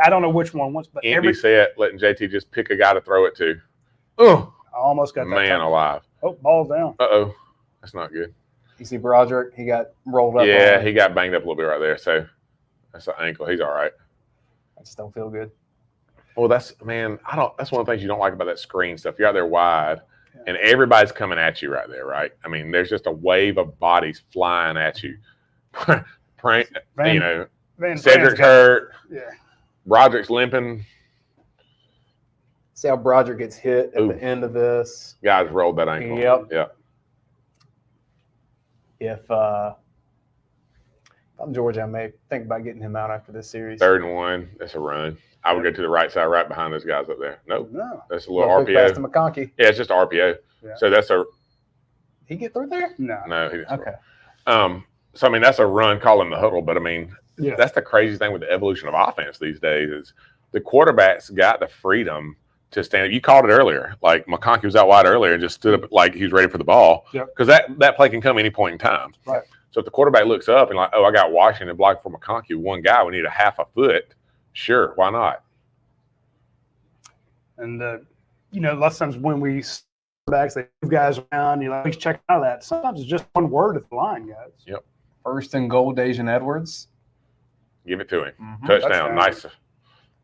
I don't know which one wants, but Andy said letting JT just pick a guy to throw it to. Oh, I almost got that. man touchdown. alive. Oh, ball's down. Uh-oh. That's not good. You see Broderick, he got rolled up. Yeah, on. he got banged up a little bit right there. So that's an ankle. He's all right. I just don't feel good. Well, that's one of the things you don't like about that screen stuff. You're out there wide, and everybody's coming at you right there, right? I mean, there's just a wave of bodies flying at you. Cedric's hurt. Yeah. Broderick's limping. See how Broderick gets hit at Ooh. the end of this. Guys rolled that ankle. Yep. Yeah. If I'm Georgia, I may think about getting him out after this series. 3rd and 1. That's a run. I would go to the right side, right behind those guys up there. Nope. No. That's a little Quick pass to RPO. McConkey. Yeah, it's just RPO. Yeah. So that's a He get through there? No. no. He didn't Okay. score. So I mean, that's a run calling the huddle. But I mean, Yeah. that's the crazy thing with the evolution of offense these days is the quarterbacks got the freedom to stand. You called it earlier. Like McConkey was out wide earlier and just stood up like he was ready for the ball. Yep. Because that play can come any point in time. Right. So if the quarterback looks up and like, oh, I got Washington blocked for McConkey, one guy, we need a half a foot. Sure, why not? And, lots of times when we backs, they move guys around, please check out of that. Sometimes it's just one word at the line, guys. Yep. 1st and goal, Dayne Edwards. Give it to him. Mhm. Touchdown. Touchdown. Nice.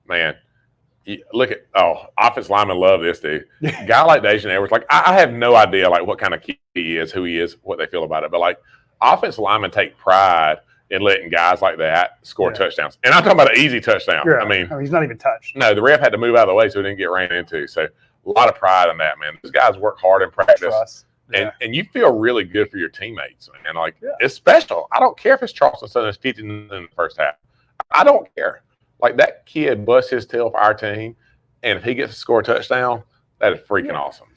Man. Look at offense linemen love this dude. Guy like Dayne Edwards, like I have no idea like what kind of kid he is, who he is, what they feel about it. But like offense linemen take pride in letting guys like that score touchdowns. And I'm talking about an easy touchdown. Yeah. I mean, he's not even touched. no, the ref had to move out of the way so he didn't get ran into. So a lot of pride in that, man. These guys work hard in practice. Trust. And you feel really good for your teammates. And like it's special. I don't care if it's Charleston Southern is 50 in the first half. I don't care. Like that kid busts his tail for our team, and if he gets to score a touchdown, that is freaking awesome.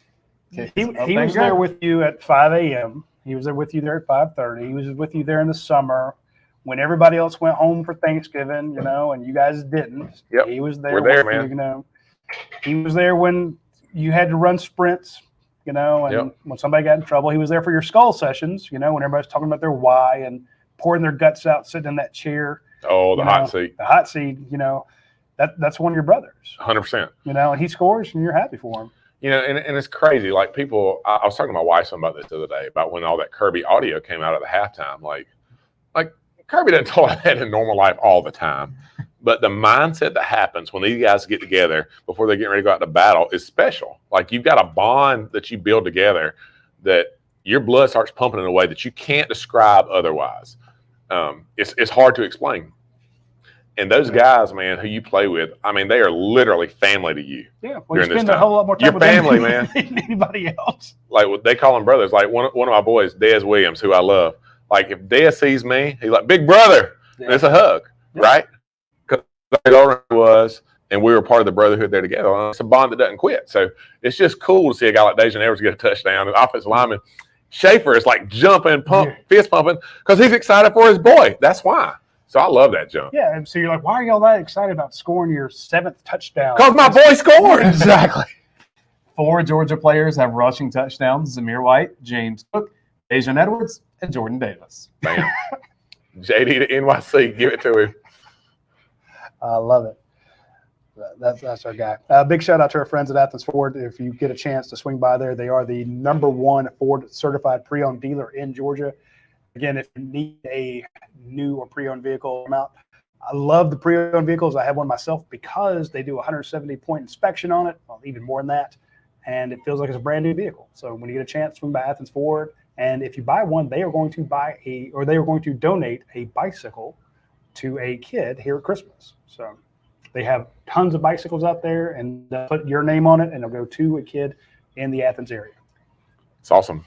He was there with you at 5 a.m. He was there with you there at 5:30. He was with you there in the summer when everybody else went home for Thanksgiving, and you guys didn't. Yep. He was there. We're there, with man. You, he was there when you had to run sprints, and when somebody got in trouble. He was there for your skull sessions, when everybody's talking about their why and pouring their guts out, sitting in that chair. Oh, the hot seat. The hot seat, that's one of your brothers. 100%. And he scores and you're happy for him. And it's crazy. Like people, I was talking to my wife about this the other day about when all that Kirby audio came out at the halftime. Like Kirby doesn't talk that in normal life all the time. But the mindset that happens when these guys get together before they get ready to go out to battle is special. Like you've got a bond that you build together that your blood starts pumping in a way that you can't describe otherwise. It's hard to explain. And those guys, man, who you play with, I mean, they are literally family to you. Yeah, well, you during this spend a time. whole lot more time Your with them family, than man. anybody else. Like they call them brothers. Like one of my boys, Dez Williams, who I love. Like if Dez sees me, he's like, "Big brother," and it's a hug, right? Because older I was, and we were part of the brotherhood there together. And it's a bond that doesn't quit. So it's just cool to see a guy like Dayne Edwards get a touchdown. An offensive lineman, Schaefer is like jumping, fist pumping, because he's excited for his boy. That's why. So I love that jump. Yeah, and so you're like, why are y'all that excited about scoring your 7th touchdown? Because my boy scored. Exactly. 4 Georgia players have rushing touchdowns: Zamir White, James Cook, Dayne Edwards, and Jordan Davis. Bam. JD to NYC. Give it to him. I love it. That's our guy. Big shout out to our friends at Athens Ford. If you get a chance to swing by there, they are the #1 Ford certified pre-owned dealer in Georgia. Again, if you need a new or pre-owned vehicle, come out. I love the pre-owned vehicles. I have one myself because they do a 170-point inspection on it, well, even more than that, and it feels like it's a brand new vehicle. So when you get a chance, swing by Athens Ford, and if you buy one, they are going to donate a bicycle to a kid here at Christmas. So they have tons of bicycles out there, and they'll put your name on it, and it'll go to a kid in the Athens area. It's awesome.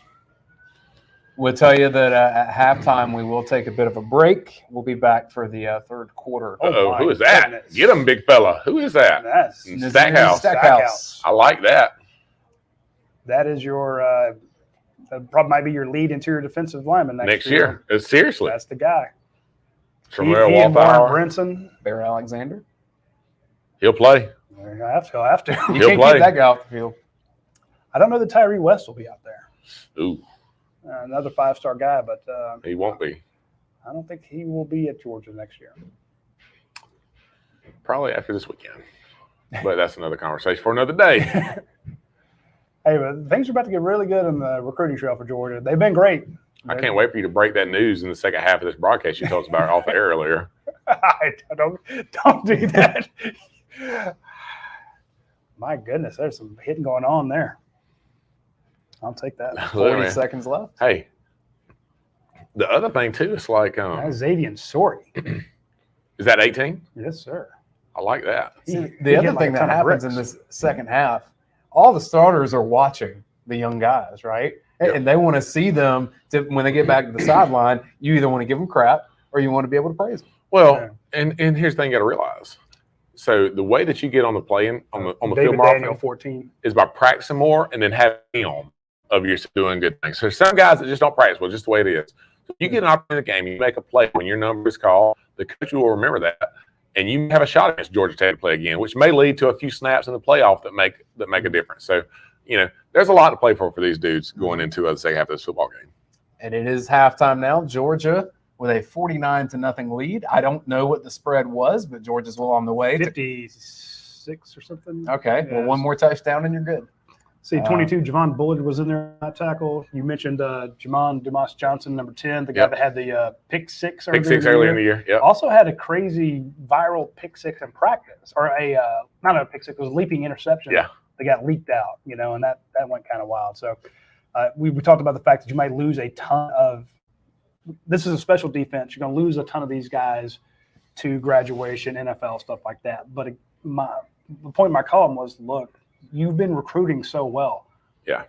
We'll tell you that at halftime we will take a bit of a break. We'll be back for the third quarter. Uh-oh, my who is that? goodness. Get him, big fella. Who is that? That's Stackhouse. Stackhouse. I like that. That is your probably might be your lead interior defensive lineman Next year. Seriously. That's the guy. Tremere He and Warren Wallflower. Brinson. Bear Alexander. He'll play. He'll have to. You He'll can't play. keep that guy off the field. I don't know that Tyree West will be out there. Ooh, Another 5-star guy, but he won't be. I don't think he will be at Georgia next year. Probably after this weekend. But that's another conversation for another day. Hey, but things are about to get really good on the recruiting trail for Georgia. They've been great. I can't wait for you to break that news in the second half of this broadcast you told us about off the air earlier. Don't do that. My goodness, there's some hitting going on there. I'll take that. 40 seconds left. Hey, the other thing too is like, That's Xavier Sorey. is that 18? Yes, sir. I like that. The other thing that happens in this second half, all the starters are watching the young guys, right? Yep. And they want to see them when they get back to the sideline. You either want to give them crap or you want to be able to praise them. Well, and here's the thing you got to realize. So the way that you get on the playing on the David field more Daniel, often 14. is by practicing more and then having film of you doing good things. So there's some guys that just don't practice. Well, just the way it is. So you get an opportunity in the game, you make a play when your number is called. The coach will remember that, and you have a shot against Georgia Tech to play again, which may lead to a few snaps in the playoff that make a difference. So, there's a lot to play for these dudes going into the second half of this football game. And it is halftime now. Georgia with a 49-0 lead. I don't know what the spread was, but Georgia's well on the way. 56 or something. Okay, well, one more touchdown and you're good. See, 22, Javon Bullard was in there at tackle. You mentioned Jamon Dumas Johnson, number 10, the guy that had the pick six earlier in the year. Yep. Also had a crazy viral pick six in practice, or not a pick six, it was a leaping interception. Yeah. That got leaked out, and that went kind of wild. So we talked about the fact that you might lose a ton of – this is a special defense. You're going to lose a ton of these guys to graduation, NFL, stuff like that. But the point of my column was, look, you've been recruiting so well. Yeah.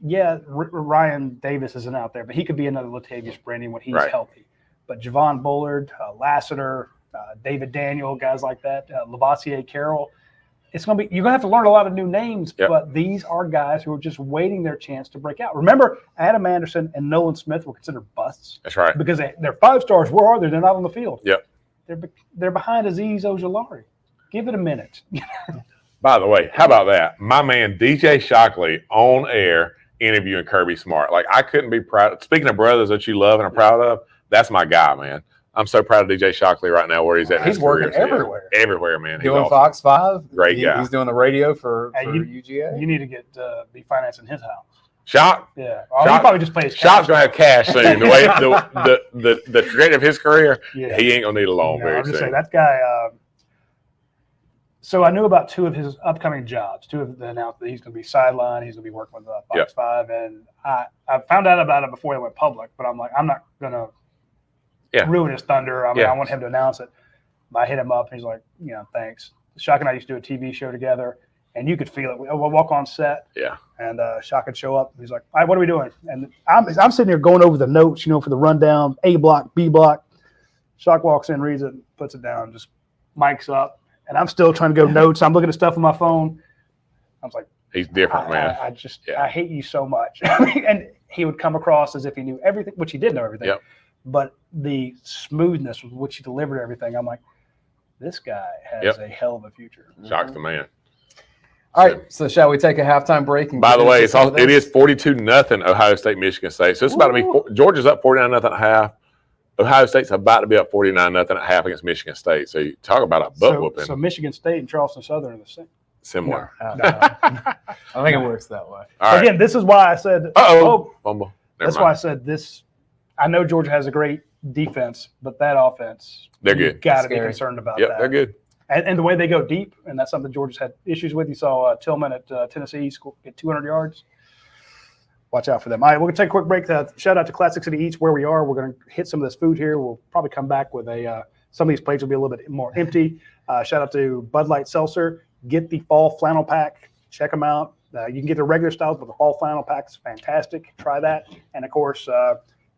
Yeah, Ryan Davis isn't out there, but he could be another Latavius Brandon when he's right. healthy. But Javon Bullard, Lassiter, David Daniel, guys like that, Lavassier Carroll, you're going to have to learn a lot of new names, but these are guys who are just waiting their chance to break out. Remember, Adam Anderson and Nolan Smith were considered busts. That's right. Because they're 5-stars. Where are they? They're not on the field. Yep. They're behind Azeez Ojulari. Give it a minute. By the way, how about that? My man DJ Shockley on air interviewing Kirby Smart. Like, I couldn't be proud. Speaking of brothers that you love and are proud of, that's my guy, man. I'm so proud of DJ Shockley right now where he's at. He's working everywhere. Everywhere, man. Doing awesome. Fox 5. Great guy. He's doing the radio for UGA. You need to be financing his house. Shock? Yeah. He probably just plays. Shock's gonna have cash soon. The way the trajectory of his career, he ain't gonna need a loan very I'm just soon. saying that guy. So I knew about 2 of his upcoming jobs. 2 of them announced that he's going to be sidelined. He's going to be working with Fox 5, and I found out about it before it went public. But I'm like, I'm not going to ruin his thunder. I want him to announce it. I hit him up, and he's like, thanks. Shock and I used to do a TV show together, and you could feel it. We'll walk on set, Yeah. and Shock would show up. He's like, all right, what are we doing? And I'm sitting here going over the notes, for the rundown, A block, B block. Shock walks in, reads it, puts it down, just mics up, and I'm still trying to go notes. I'm looking at stuff on my phone. I was like, He's different, man. I hate you so much. And he would come across as if he knew everything, which he did know everything. Yep. But the smoothness with which he delivered everything, I'm like, this guy has a hell of a future. Shock's the man. All right, so shall we take a halftime break? And By the way, it is 42-0 Ohio State, Michigan State. So it's about to be Georgia's up 49-0 at half. Ohio State's about to be up 49-0 at half against Michigan State. So you talk about a butt whooping. So Michigan State and Charleston Southern are the same. Similar. I think it works that way. All right. Again, this is why I said, Fumble. That's why I said this. I know Georgia has a great defense, but that offense, They're good. Got to be concerned about Yep, that. they're good. And the way they go deep, and that's something Georgia's had issues with. You saw Tillman at Tennessee get 200 yards. Watch out for them. All right, we're going to take a quick break. Shout out to Classic City Eats where we are. We're going to hit some of this food here. We'll probably come back with some of these plates will be a little bit more empty. Shout out to Bud Light Seltzer. Get the fall flannel pack. Check them out. You can get the regular styles, but the fall flannel pack is fantastic. Try that. And, of course,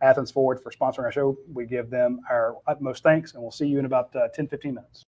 Athens Forward for sponsoring our show. We give them our utmost thanks, and we'll see you in about 10, 15 minutes.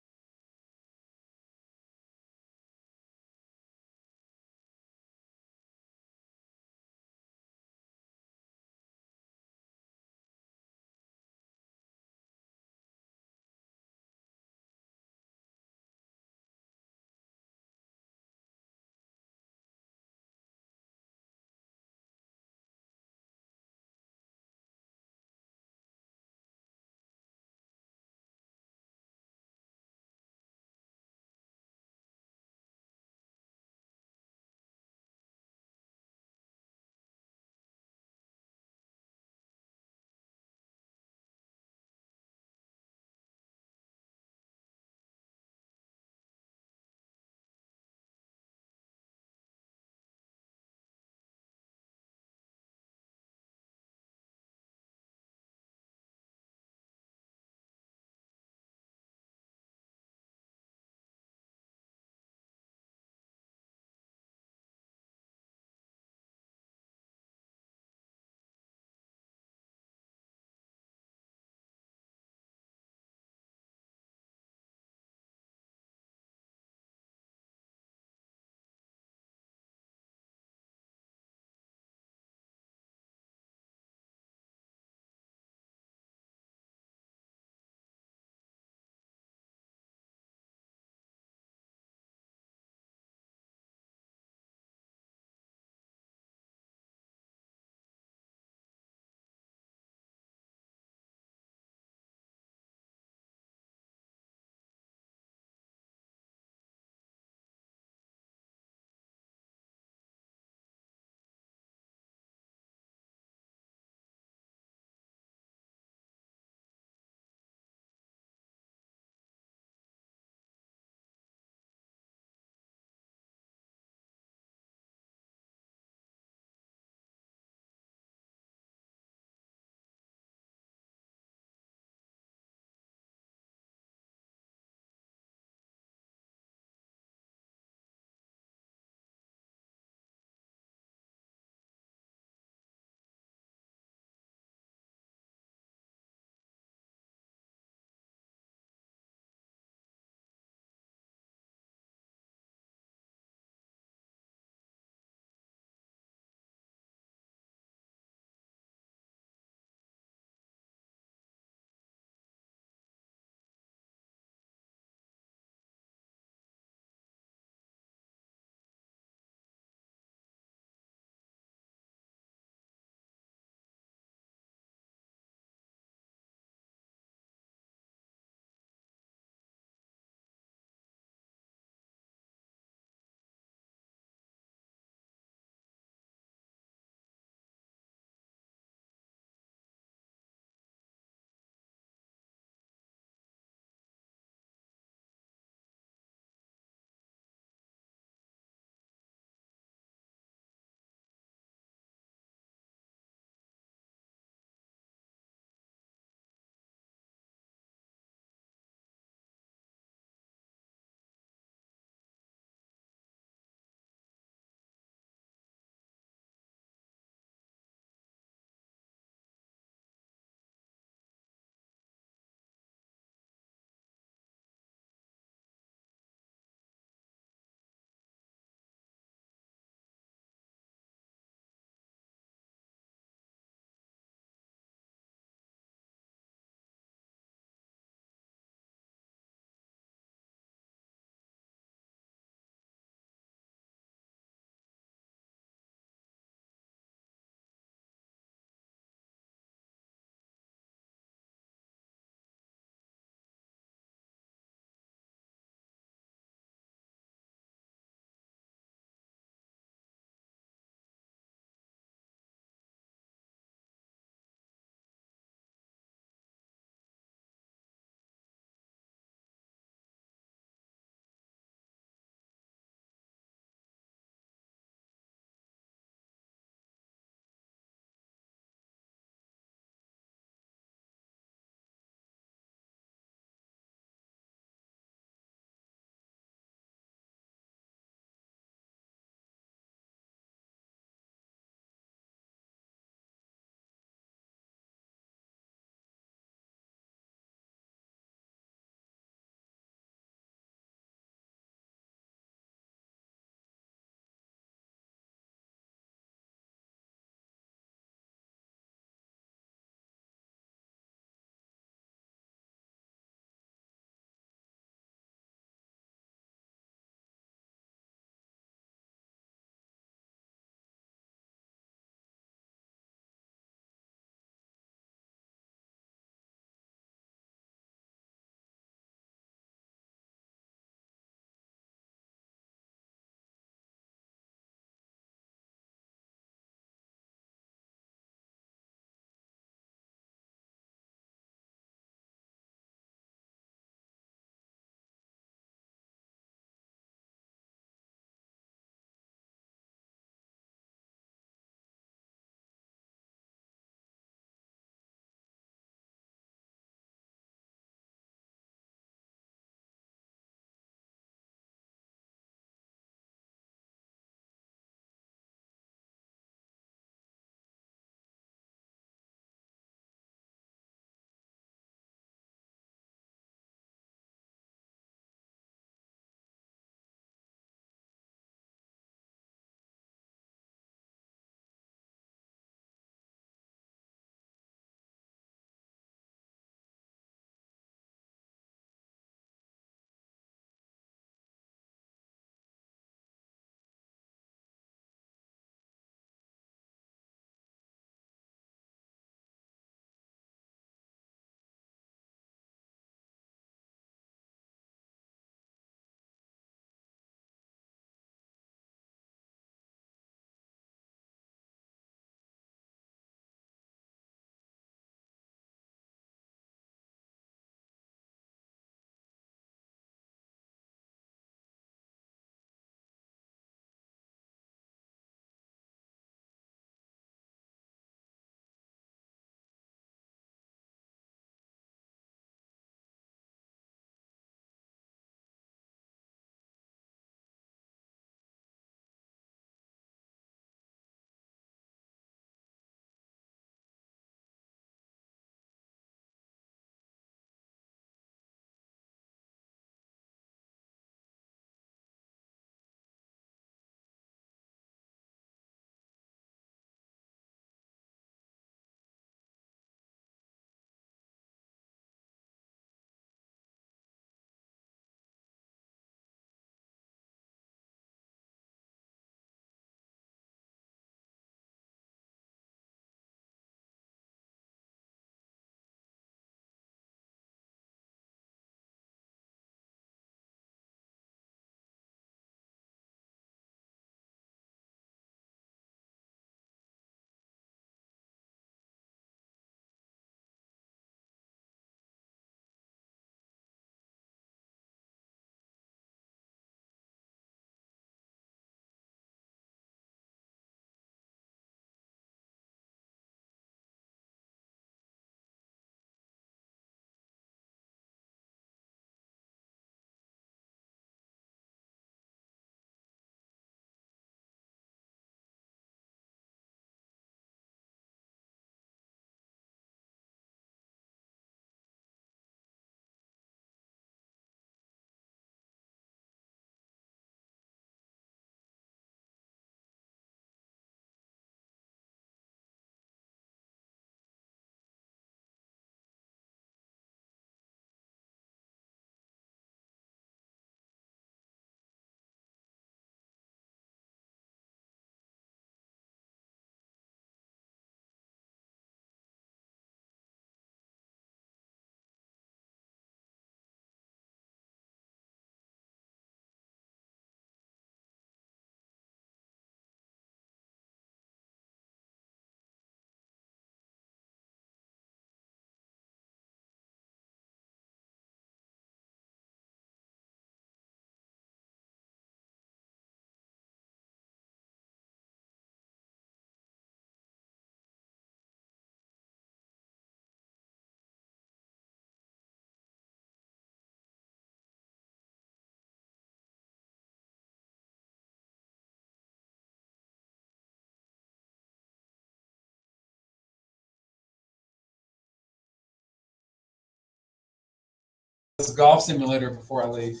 It's a golf simulator before I leave.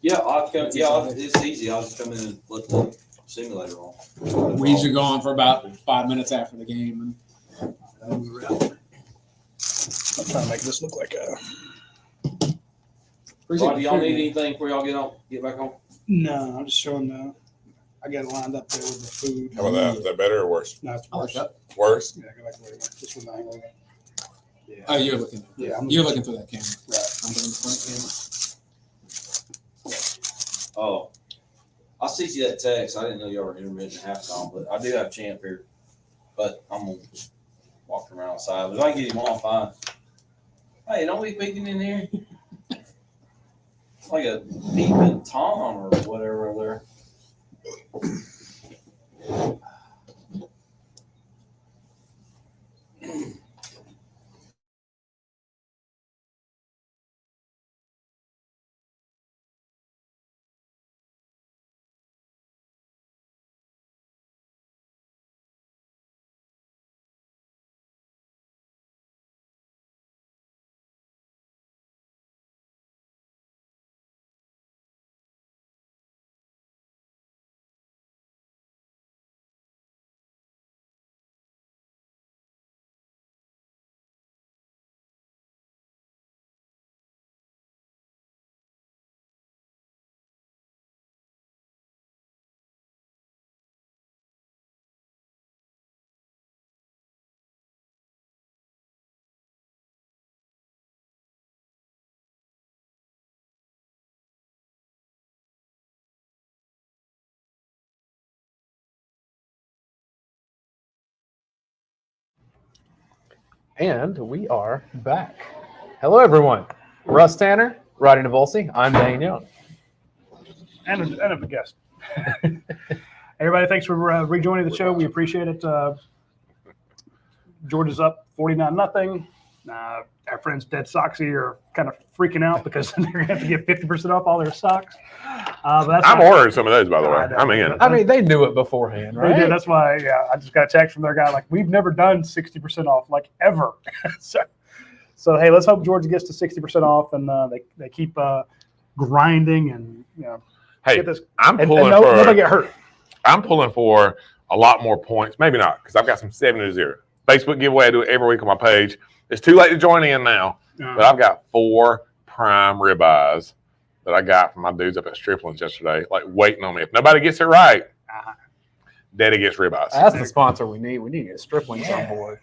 Yeah, it's easy. I'll just come in and let the simulator on. We usually go on for about 5 minutes after the game, and then we're out. I'm trying to make this look like a. Rod, do y'all need anything before y'all get back on? No, I'm just showing I got it lined up there with the food. How about that? Is that better or worse? No, it's I like worse. that. Worse? Yeah, go back to where you were. This one, hang on. Yeah. Oh, you're looking. Yeah, You're looking through that camera. Right. I'm looking the front camera. Oh, I see you that text. I didn't know y'all were intermittent halftime, but I do have Champ here. But I'm gonna walk around outside. But if I can get him on, fine. Hey, don't be peeking in here. It's like a peeping Tom or whatever over there. And we are back. Hello, everyone. Russ Tanner, Radi Nabulsi. I'm Dayne Young. And a guest. Everybody, thanks for rejoining the show. We appreciate it. Georgia's up 49-0. Our friends Dead Soxy are kind of freaking out because they're going to have to get 50% off all their socks. But that's I'm ordering some of those, by the way. I'm in. I mean, they knew it beforehand, right? They did. That's why, I just got a text from their guy like, we've never done 60% off, like ever. so hey, let's hope Georgia gets to 60% off and they keep grinding and Hey, get this. I'm And pulling nobody for. get hurt. I'm pulling for a lot more points. Maybe not, because I've got some 7-0. Facebook giveaway. I do it every week on my page. It's too late to join in now, but I've got 4 prime ribeyes that I got from my dudes up at Strickland's yesterday, like waiting on me. If nobody gets it right, Daddy gets ribeyes. That's the sponsor we need. We need to get Strickland's on board.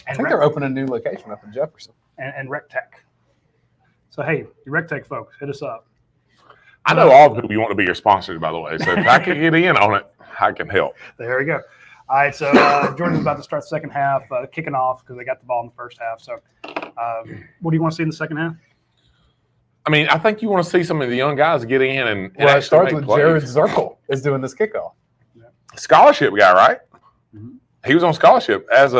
I think they're opening a new location up in Jefferson. And RecTech. So hey, you RecTech folks, hit us up. I know all the people you want to be your sponsors, by the way. So if I can get in on it, I can help. There we go. All right, so Georgia's about to start the second half, kicking off because they got the ball in the first half. So what do you want to see in the second half? I mean, I think you want to see some of the young guys get in and Well, it actually starts make with plays. Jared Zirkle is doing this kickoff. Scholarship guy, right? Mm-hmm. He was on scholarship out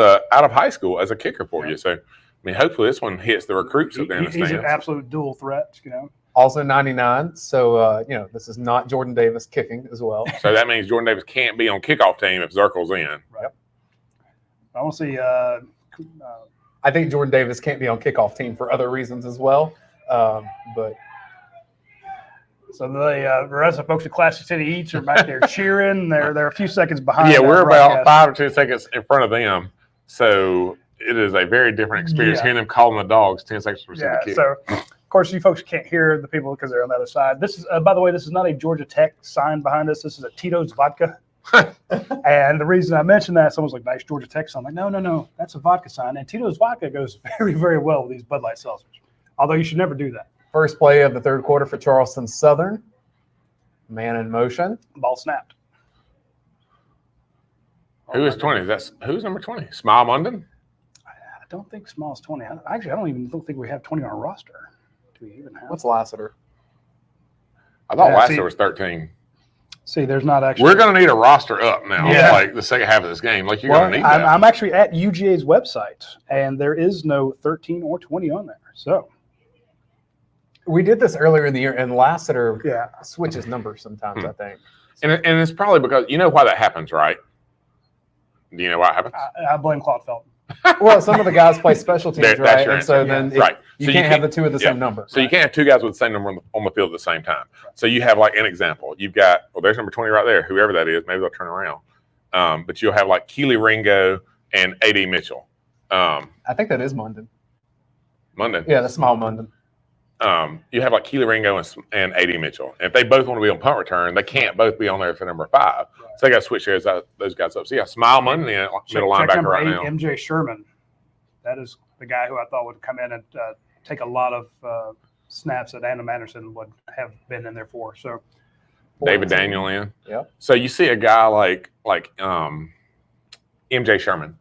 of high school as a kicker for you. So, I mean, hopefully this one hits the recruits up there in the He's an stands. absolute dual threat, Also 99. So, this is not Jordan Davis kicking as well. So that means Jordan Davis can't be on kickoff team if Zirkle's in. Right. I want to see. I think Jordan Davis can't be on kickoff team for other reasons as well. But So the rest of the folks at Classic City Eats are back there cheering. They're a few seconds behind. Yeah, we're about broadcast. 5 or 10 seconds in front of them. So it is a very different experience hearing them calling the dogs 10 seconds before the kick. So of course you folks can't hear the people because they're on the other side. This is, by the way, this is not a Georgia Tech sign behind us. This is a Tito's vodka. And the reason I mentioned that, someone's like, nice Georgia Tech sign. I'm like, no, that's a vodka sign. And Tito's vodka goes very, very well with these Bud Light seltzers. Although you should never do that. first play of the third quarter for Charleston Southern. Man in motion. Ball snapped. Who is 20? Who's number 20? Smile Munden? I don't think Small's 20. I don't think we have 20 on our roster. Do we even have? What's Lassiter? I thought Yeah, Lassiter see- was 13. See, there's not actually. We're going to need a roster up now, Yeah. like the second half of this game. Like, you're Well, going to need that. I'm actually at UGA's website, and there is no 13 or 20 on there. So, We did this earlier in the year, and Lassiter yeah. switches numbers sometimes, I think. And it's probably because, you know why that happens, right? Do you know why it happens? I blame Claude Felton. Well, some of the guys play special teams, That's right? your And so answer. then Right. you So can't have the two at the same number. So you can't have two guys with the same number on the field at the same time. So you have like an example. You've got there's number 20 right there. Whoever that is, maybe they'll turn around. But you'll have like Keely Ringo and A.D. Mitchell. I think that is Munden. Monday. Yeah, that's small Munden. You have like Keely Ringo and A.D. Mitchell. And if they both want to be on punt return, they can't both be on there for number 5. Right. So they got to switch those guys up. So yeah, Smile Munden, middle linebacker number right 8, now. MJ Sherman. That is the guy who I thought would come in and take a lot of snaps that Adam Anderson would have been in there for. So David Daniel in. Yep. So you see a guy like MJ Sherman.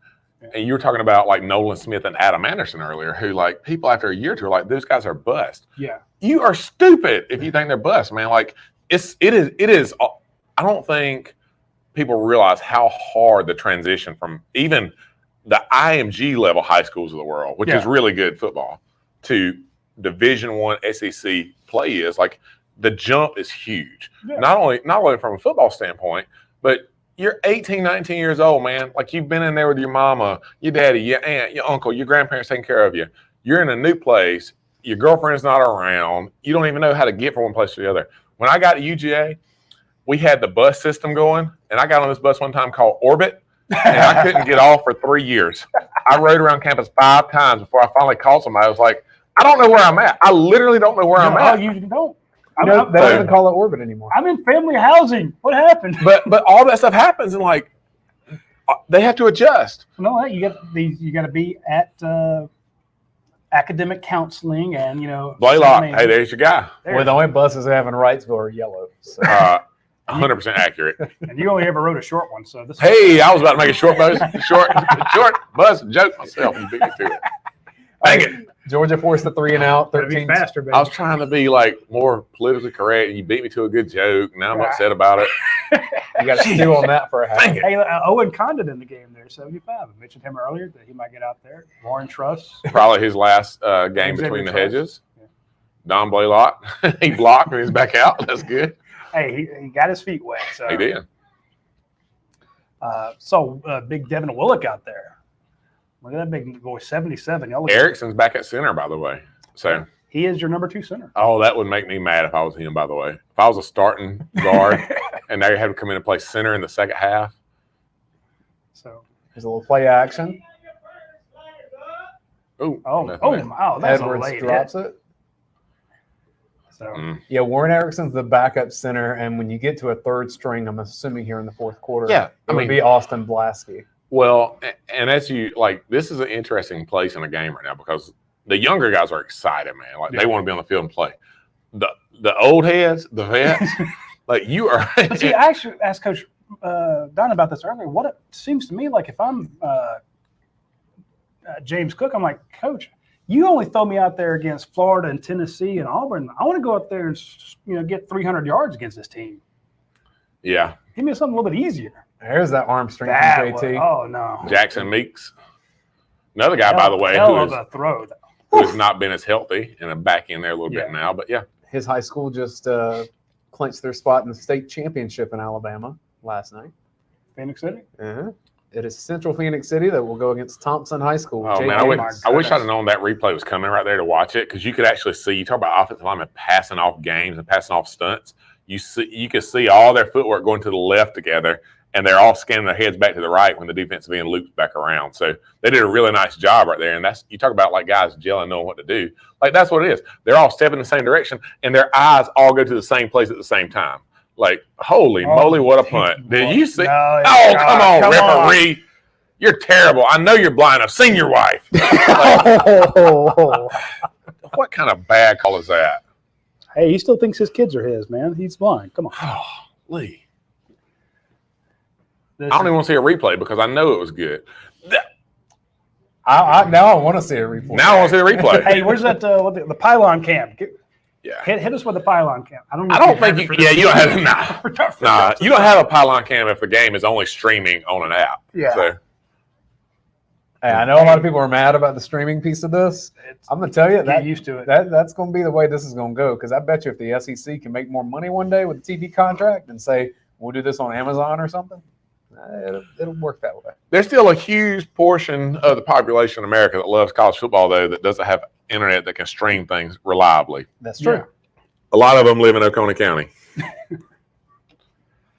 And you were talking about like Nolan Smith and Adam Anderson earlier, who like people after a year or two are like, those guys are bust. Yeah. You are stupid if you think they're bust, man. Like it is. I don't think people realize how hard the transition from even the IMG level high schools of the world, which is really good football, to Division I SEC play is. Like the jump is huge. Yeah. Not only from a football standpoint, but you're 18, 19 years old, man. Like you've been in there with your mama, your daddy, your aunt, your uncle, your grandparents taking care of you. You're in a new place. Your girlfriend's not around. You don't even know how to get from one place to the other. When I got to UGA, we had the bus system going, and I got on this bus one time called Orbit, and I couldn't get off for 3 years. I rode around campus 5 times before I finally called somebody. I was like, I don't know where I'm at. I literally don't know where I'm at. You don't. They don't even call it Orbit anymore. I'm in family housing. What happened? But all that stuff happens, and like they have to adjust. No, you got to be at academic counseling, and Blaylock. Hey, there's your guy. The only buses they have in Wrightsville are yellow. So. 100% accurate. And you only ever wrote a short one, so this. Hey, I was about to make a short bus joke myself. You beat me to it. Dang it. Georgia forced the 3 and out. 13 faster, baby. I was trying to be like more politically correct, and you beat me to a good joke. Now I'm upset about it. You got to stew on that for a half. Hey, Owen Condon in the game there, 75. I mentioned him earlier that he might get out there. Warren Truss. Probably his last game between the hedges. Yeah. Don Blaylock. He blocked and he's back out. That's good. Hey, he got his feet wet. So. He did. Big Devin Willock out there. Look at that big boy, 77. Erickson's back at center, by the way. So he is your number 2 center. Oh, that would make me mad if I was him, by the way. If I was a starting guard and now you had to come in and play center in the second half. So there's a little play action. Wow. That's Edwards late drops hit. it. So yeah, Warren Erickson's the backup center, and when you get to a third string, I'm assuming here in the fourth quarter, it would be Austin Blasky. Well, and as this is an interesting place in the game right now because the younger guys are excited, man. Like they want to be on the field and play. The old heads, the vets, like you are. But see, I actually asked Coach Don about this earlier. What it seems to me like if I'm James Cook, I'm like, Coach, you only throw me out there against Florida and Tennessee and Auburn. I want to go out there and get 300 yards against this team. Yeah. Give me something a little bit easier. There's that arm strength from JT. Oh, no. Jackson Meeks. Another guy, by the way, who has not been as healthy and back in there a little bit now. But, yeah. His high school just clinched their spot in the state championship in Alabama last night. Phoenix City? Uh-huh. It is Central Phoenix City that will go against Thompson High School. Oh, man, I wish I'd have known that replay was coming right there to watch it because you could actually see, you talk about offensive linemen passing off games and passing off stunts. You could see all their footwork going to the left together, and they're all scanning their heads back to the right when the defensive end loops back around. So they did a really nice job right there. And that's, you talk about like guys gelling, knowing what to do. Like that's what it is. They're all stepping in the same direction, and their eyes all go to the same place at the same time. Like, holy moly, what a punt. Did you see? No, come on, referee. You're terrible. I know you're blind. I've seen your wife. What kind of bad call is that? Hey, he still thinks his kids are his, man. He's blind. Come on. Oh, Lee. I don't even want to see a replay because I know it was good. Now I want to see a replay. Now I want to see a replay. Hey, where's that? The pylon cam? Yeah. Hit us with the pylon cam. I don't think you. Yeah, you don't have. Nah, you don't have a pylon cam if the game is only streaming on an app. Yeah. So. Hey, I know a lot of people are mad about the streaming piece of this. I'm going to tell you get used to it. That's going to be the way this is going to go because I bet you if the SEC can make more money one day with a TV contract and say we'll do this on Amazon or something, It'll work that way. There's still a huge portion of the population in America that loves college football, though, that doesn't have internet that can stream things reliably. That's true. Yeah. A lot of them live in Oconee County.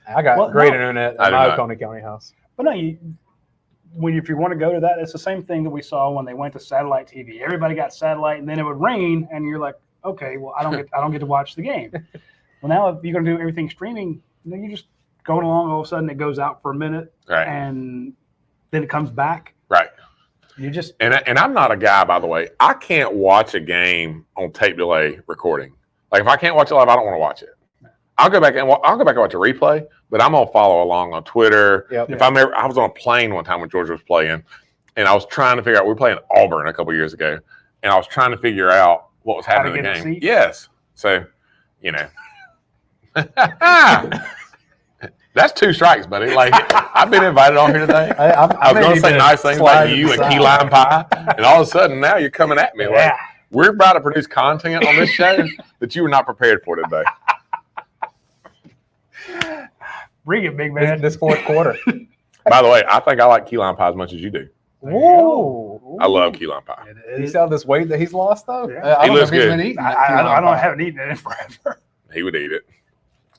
I got great internet I at do my not. Oconee County house. But no, if you want to go to that, it's the same thing that we saw when they went to satellite TV. Everybody got satellite, and then it would rain, and you're like, okay, well, I don't get to watch the game. Well, now if you're going to do everything streaming, you're just going along. All of a sudden, it goes out for a minute, Right. and then it comes back. Right. You just And I'm not a guy, by the way. I can't watch a game on tape delay recording. Like if I can't watch it live, I don't want to watch it. I'll go back and watch a replay, but I'm gonna follow along on Twitter. Yep. If I was on a plane one time when Georgia was playing, and I was trying to figure out. We were playing Auburn a couple years ago, and I was trying to figure out what was happening in the get a game. seat? Yes, so that's 2 strikes, buddy. Like I've been invited on here today. I was going to say nice things about you and key lime pie, and all of a sudden now you're coming at me. Like, we're about to produce content on this show that you were not prepared for today. bring it, big man. This fourth quarter. By the way, I think I like key lime pie as much as you do. Whoa. I love key lime pie. You see all this weight that he's lost, though? Yeah. I He don't know looks if he's good. been eating I haven't eaten it in forever. He would eat it.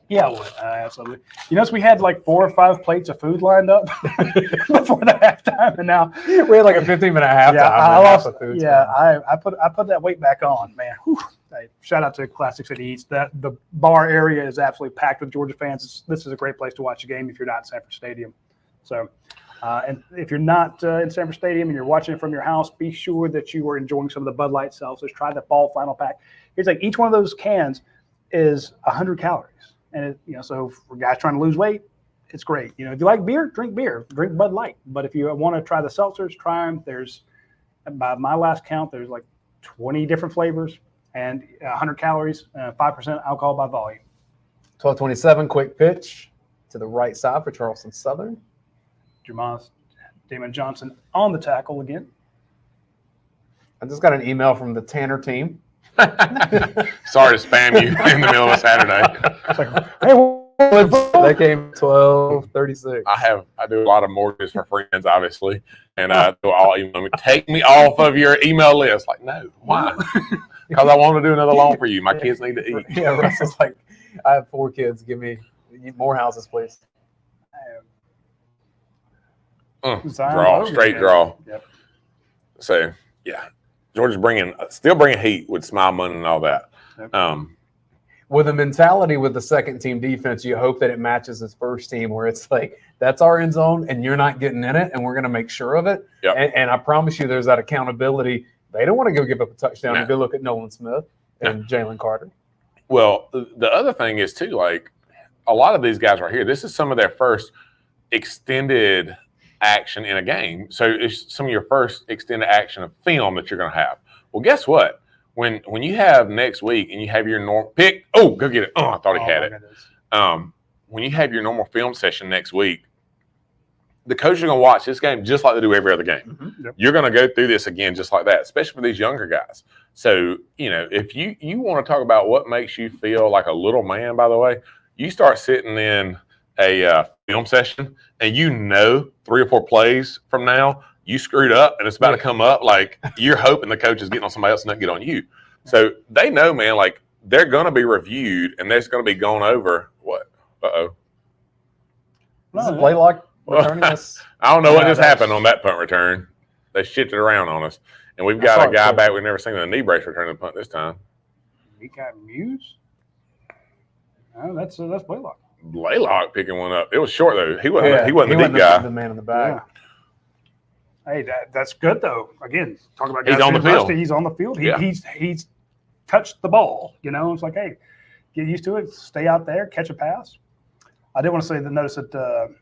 Yeah, I would. Absolutely. You notice we had like 4 or 5 plates of food lined up before the halftime, and now We had like a 15-minute halftime. yeah, I and lost. half the food's Yeah, gone. I put that weight back on, man. Whew. Hey, shout out to Classic City Eats. The bar area is absolutely packed with Georgia fans. This is a great place to watch a game if you're not in Sanford Stadium. So, and if you're not in Sanford Stadium and you're watching it from your house, be sure that you are enjoying some of the Bud Light seltzers. Try the fall flannel pack. It's like each one of those cans is 100 calories. And so for guys trying to lose weight, it's great. If you like beer, drink Bud Light. But if you want to try the seltzers, try them. There's, by my last count, there's like 20 different flavors and 100 calories, 5% alcohol by volume. 12:27, quick pitch to the right side for Charleston Southern. Jamas Damon Johnson on the tackle again. I just got an email from the Tanner team. Sorry to spam you in the middle of a Saturday. It's like, hey, They came 12:36. I do a lot of mortgages for friends, obviously, and they'll all email me. Take me off of your email list. Like, no, why? Because I want to do another loan for you. My kids need to eat. Yeah, Russell's like, I have 4 kids. Give me more houses, please. Draw, straight draw. Yep. So, yeah, Georgia's still bringing heat with Smile Money and all that. Yep. With a mentality with the second team defense, you hope that it matches his first team, where it's like, that's our end zone and you're not getting in it, and we're going to make sure of it. Yep. And I promise you there's that accountability. They don't want to go give up a touchdown No. and go look at Nolan Smith and Jalen Carter. Well, the other thing is, too, like, a lot of these guys right here, this is some of their first extended action in a game. So it's some of your first extended action of film that you're going to have. Well, guess what? When you have next week and you have your normal pick, go get it. Oh, I thought he had it. When you have your normal film session next week, the coaches are going to watch this game just like they do every other game. Mm-hmm. Yep. You're going to go through this again just like that, especially for these younger guys. So, if you want to talk about what makes you feel like a little man, by the way, you start sitting in a film session and 3 or 4 plays from now, you screwed up and it's about to come up, like you're hoping the coach is getting on somebody else and not get on you. So they know, man, like they're going to be reviewed and they're going to be going over what? This is Blaylock returning us. I don't know what just that's- happened on that punt return. They shifted around on us. And we've got a guy back we've never seen with a knee brace returning the punt this time. We got Muse. Oh, that's Blaylock. Blaylock picking one up. It was short though. He wasn't the deep the guy. man in the back. Yeah. Hey, that's good though. Again, talk about He's guys on the who field. rusty, he's on the field. Yeah. He's touched the ball. It's like, hey, get used to it. Stay out there, catch a pass. I did want to say that notice that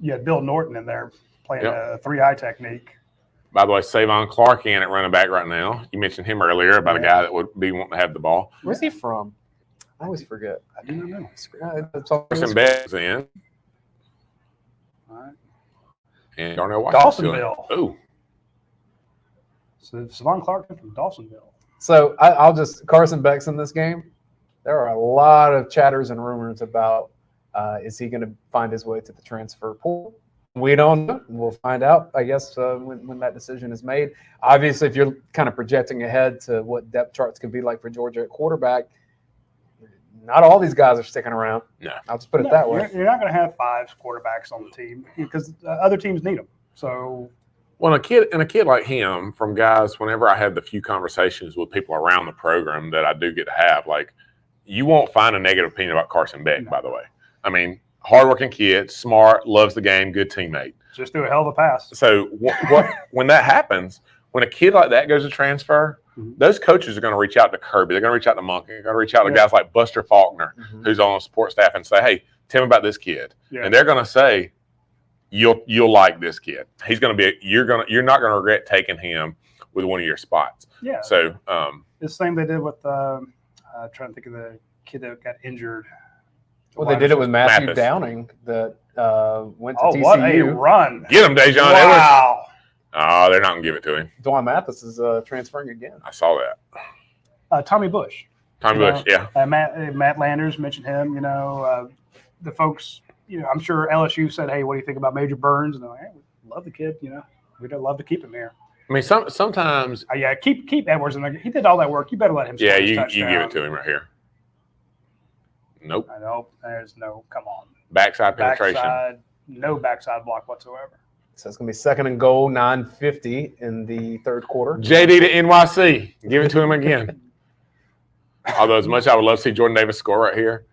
you had Bill Norton in there playing a 3-eye technique. By the way, Savon Clark in at running back right now. You mentioned him earlier about a guy that would be wanting to have the ball. Where's he from? I always forget. I do not know. Carson Beck's in. All right. And Darnell Washington. Dawsonville. Oh, So Savon Clark from Dawsonville. So Carson Beck's in this game. There are a lot of chatters and rumors about Is he going to find his way to the transfer pool? We don't know. We'll find out, I guess, when that decision is made. Obviously, if you're kind of projecting ahead to what depth charts could be like for Georgia at quarterback, not all these guys are sticking around. No. I'll just put it that way. You're not going to have 5 quarterbacks on the team because other teams need them. So, well, a kid like him, from guys, whenever I have the few conversations with people around the program that I do get to have, like, you won't find a negative opinion about Carson Beck, by the way. I mean, hardworking kid, smart, loves the game, good teammate. just do a hell of a pass. So when that happens, when a kid like that goes to transfer, those coaches are going to reach out to Kirby. They're going to reach out to Monkey. They're going to reach out to guys like Buster Faulkner, who's on the support staff, and say, "Hey, tell me about this kid." And they're going to say, "You'll like this kid. He's going to be. You're not going to regret taking him with one of your spots." Yeah. So the same they did with trying to think of the kid that got injured. Well, they did it with Matthew Mathis. Downing that went to Oh, TCU. what a run! get him, Dejon. Wow. Oh, they're not going to give it to him. Dwan Mathis is transferring again. I saw that. Tommy Bush. Tommy Bush, yeah. Matt Landers mentioned him. The folks. I'm sure LSU said, "Hey, what do you think about Major Burns?" And they're like, "Hey, we love the kid. We'd love to keep him here." I mean, sometimes. Yeah, keep Edwards in there. He did all that work. You better let him. Yeah, score his you touchdown. give it to him right here. Nope. I know. There's no. Come on. Backside penetration. No backside block whatsoever. So it's going to be 2nd and goal, 9:50 in the third quarter. JD to NYC. Give it to him again. Although as much as I would love to see Jordan Davis score right here,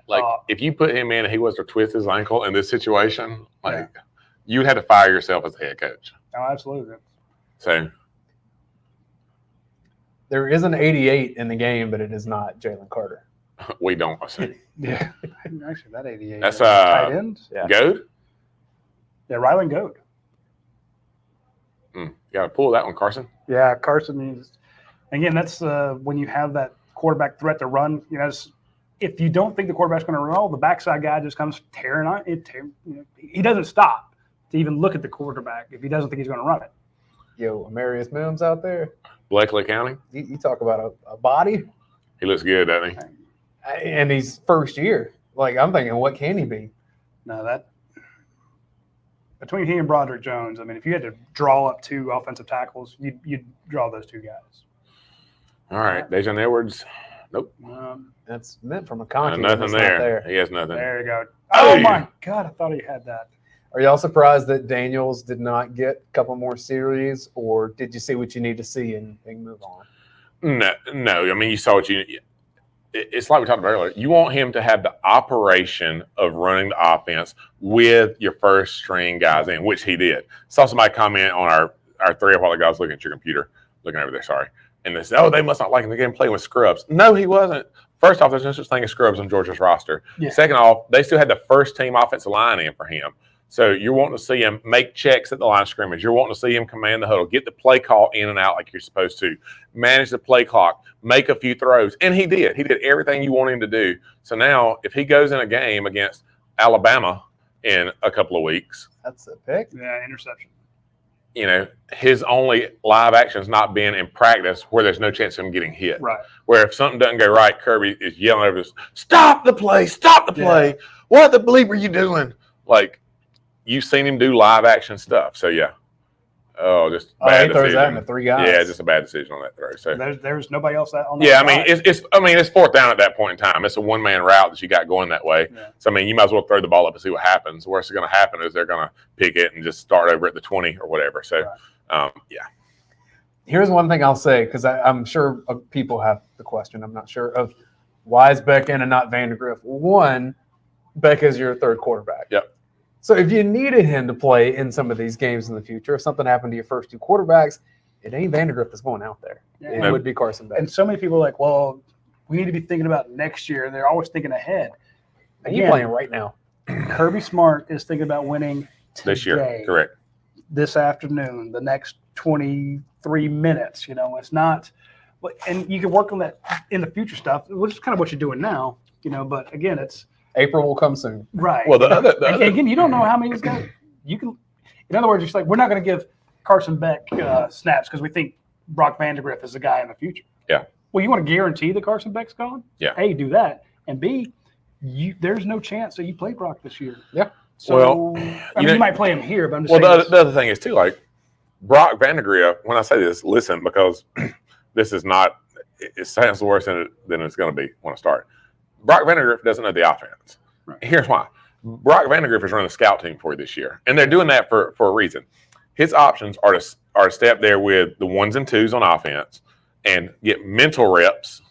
like if you put him in and he was to twist his ankle in this situation, you'd have to fire yourself as the head coach. Oh, absolutely. So There is an 88 in the game, but it is not Jalen Carter. we don't assume. Yeah. Actually, that 88. That's tight end. Yeah. Goad? Yeah, Ryland Goad. You got to pull that one, Carson. Yeah, Carson is. Again, that's when you have that quarterback threat to run. If you don't think the quarterback's going to roll, the backside guy just comes tearing on it. He doesn't stop to even look at the quarterback if he doesn't think he's going to run it. Yo, Amarius Mims out there. Blakely County. You talk about a body, He looks good, doesn't he? and he's first year. Like, I'm thinking, what can he be? No, that between he and Broderick Jones, I mean, if you had to draw up 2 offensive tackles, you'd draw those 2 guys. All right. Dejon Edwards. Nope. That's meant from a McConkey. Nothing there. He has nothing. There you go. Oh, Oh, my God. I thought he had that. Are y'all surprised that Daniels did not get a couple more series, or did you see what you need to see and move on? No. I mean, you saw what you. It's like we talked about earlier. You want him to have the operation of running the offense with your first string guys in, which he did. Saw somebody comment on our 3 while the guys looking at your computer, looking over there. Sorry, and they said, "Oh, they must not like him. They're getting playing with scrubs." No, he wasn't. First off, there's no such thing as scrubs on Georgia's roster. Yeah. Second off, they still had the first team offensive line in for him. So you're wanting to see him make checks at the line of scrimmage. You're wanting to see him command the huddle, get the play call in and out like you're supposed to, manage the play clock, make a few throws. And he did. He did everything you want him to do. So now if he goes in a game against Alabama in a couple of weeks, That's a pick. Yeah, interception. his only live action is not being in practice where there's no chance of him getting hit. Right. Where if something doesn't go right, Kirby is yelling over this, stop the play. Yeah. What the bleep are you doing? Like, you've seen him do live action stuff. So, yeah. Oh, just bad he throws decision. that into 3 guys. Yeah, just a bad decision on that throw. So There's nobody else on that yeah, side. it's 4th down at that point in time. It's a 1-man route that you got going that way. Yeah. So you might as well throw the ball up and see what happens. The worst that's going to happen is they're going to pick it and just start over at the 20 or whatever. So yeah. Here's one thing I'll say, because I'm sure people have the question. I'm not sure of why is Beck in and not Vandergriff. One, Beck is your 3rd quarterback. Yep. So if you needed him to play in some of these games in the future, if something happened to your first 2 quarterbacks, it ain't Vandergriff that's going out there. Yeah. It would be Carson Beck. And so many people are like, well, we need to be thinking about next year. And they're always thinking ahead. And you playing right now. Kirby Smart is thinking about winning today, This year. Correct. this afternoon, the next 23 minutes. It's not – and you can work on that in the future stuff, which is kind of what you're doing now. But, again, it's – April will come soon. right. Well, Again, you don't know how many he's got. You can – in other words, it's like we're not going to give Carson Beck snaps because we think Brock Vandegrift is the guy in the future. Yeah. Well, you want to guarantee that Carson Beck's gone? Yeah. A, do that. And B, there's no chance that you play Brock this year. Yeah. So Well, I mean, you might play him here, but I'm just Well, saying. the other thing is too, like Brock Vandegrift. When I say this, listen, because this is not. It sounds worse than it's going to be when I start. Brock Vandegrift doesn't know the offense. Right. Here's why. Brock Vandegrift is running the scout team for you this year, and they're doing that for a reason. His options are to step there with the 1s and 2s on offense and get mental reps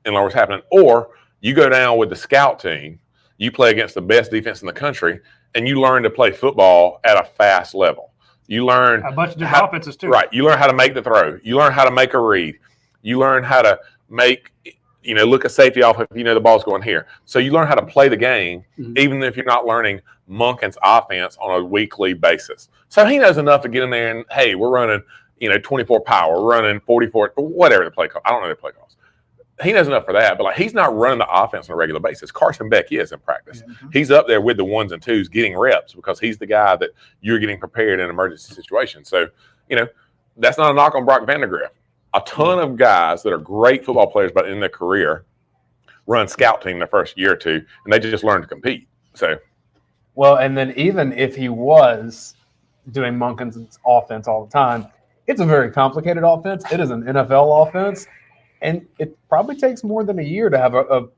and learn what's happening, or you go down with the scout team, you play against the best defense in the country, and you learn to play football at a fast level. You learn a bunch of different offenses too. Right. You learn how to make the throw. You learn how to make a read. You learn how to make, look a safety off if the ball's going here. So you learn how to play the game, even if you're not learning Monken's offense on a weekly basis. So he knows enough to get in there and, hey, we're running, 24 power, we're running 44, whatever the play call. I don't know the play calls. He knows enough for that, but he's not running the offense on a regular basis. Carson Beck is in practice. Mm-hmm. He's up there with the 1s and 2s getting reps because he's the guy that you're getting prepared in an emergency situation. So, that's not a knock on Brock Vandegrift. A ton of guys that are great football players, but in their career, run scout team their first year or two, and they just learn to compete. So, well, and then even if he was doing Monken's offense all the time, it's a very complicated offense. It is an NFL offense, and it probably takes more than a year to have a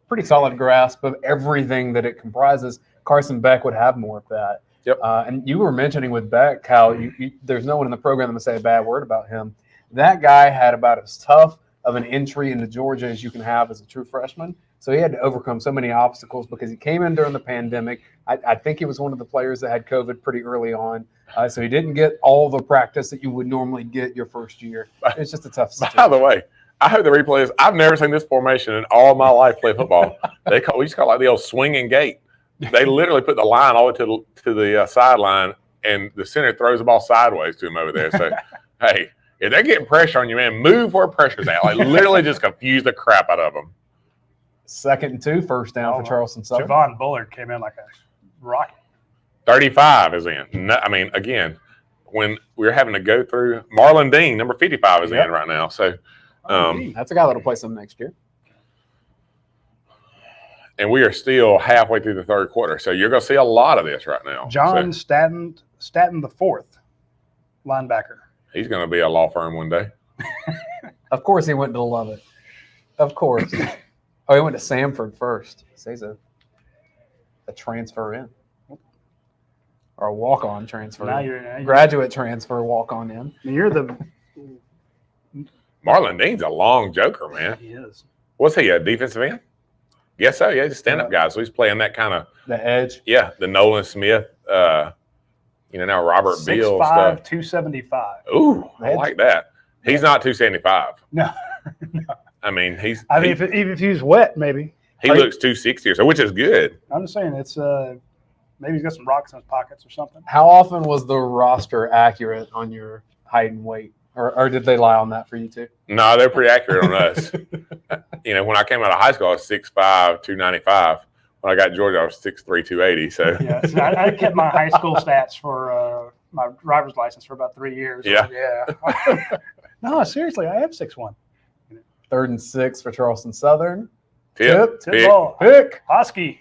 pretty solid grasp of everything that it comprises. Carson Beck would have more of that. Yep. And you were mentioning with Beck how there's no one in the program that would say a bad word about him. That guy had about as tough of an entry into Georgia as you can have as a true freshman. So he had to overcome so many obstacles because he came in during the pandemic. I think he was one of the players that had COVID pretty early on. So he didn't get all the practice that you would normally get your first year. It's just a tough situation. By the way, I hope the replay is. I've never seen this formation in all my life play football. We used to call it like the old swinging gate. They literally put the line all the way to the sideline, and the center throws the ball sideways to him over there. So, hey, if they're getting pressure on you, man, move where pressure's at. Like, literally just confuse the crap out of them. 2nd and 2, first down for Charleston Southern. Javon Bullard came in like a rocket. 35 is in. No, I mean, again, when we're having to go through – Marlon Dayne, number 55, is in right now. So that's a guy that'll play some next year. And we are still halfway through the third quarter. So you're going to see a lot of this right now. John Staten the fourth, linebacker. He's going to be a law firm one day. Of course he went to Lovett. Of course. Oh, he went to Samford first. So he's a transfer in. Or a walk-on transfer. Now you're graduate transfer, walk-on in. You're the Marlon Dean's a long joker, man. He is. What's he, a defensive end? Yes, so. Yeah, he's a stand-up guy. So he's playing that kind of – the edge. Yeah, the Nolan Smith, now Robert Beal 6'5", stuff. 275. Ooh, I like that. He's not 275. No. I mean, if he's wet, maybe. He looks 260 or so, which is good. I'm just saying it's maybe he's got some rocks in his pockets or something. How often was the roster accurate on your height and weight? Or did they lie on that for you too? No, they're pretty accurate on us. When I came out of high school, I was 6'5", 295. When I got Georgia, I was 6'3", 280. So yeah, so I kept my high school stats for my driver's license for about 3 years. Yeah. Yeah. No, seriously, I am 6'1". 3rd and 6 for Charleston Southern. Tip ball. Pick. Hosky.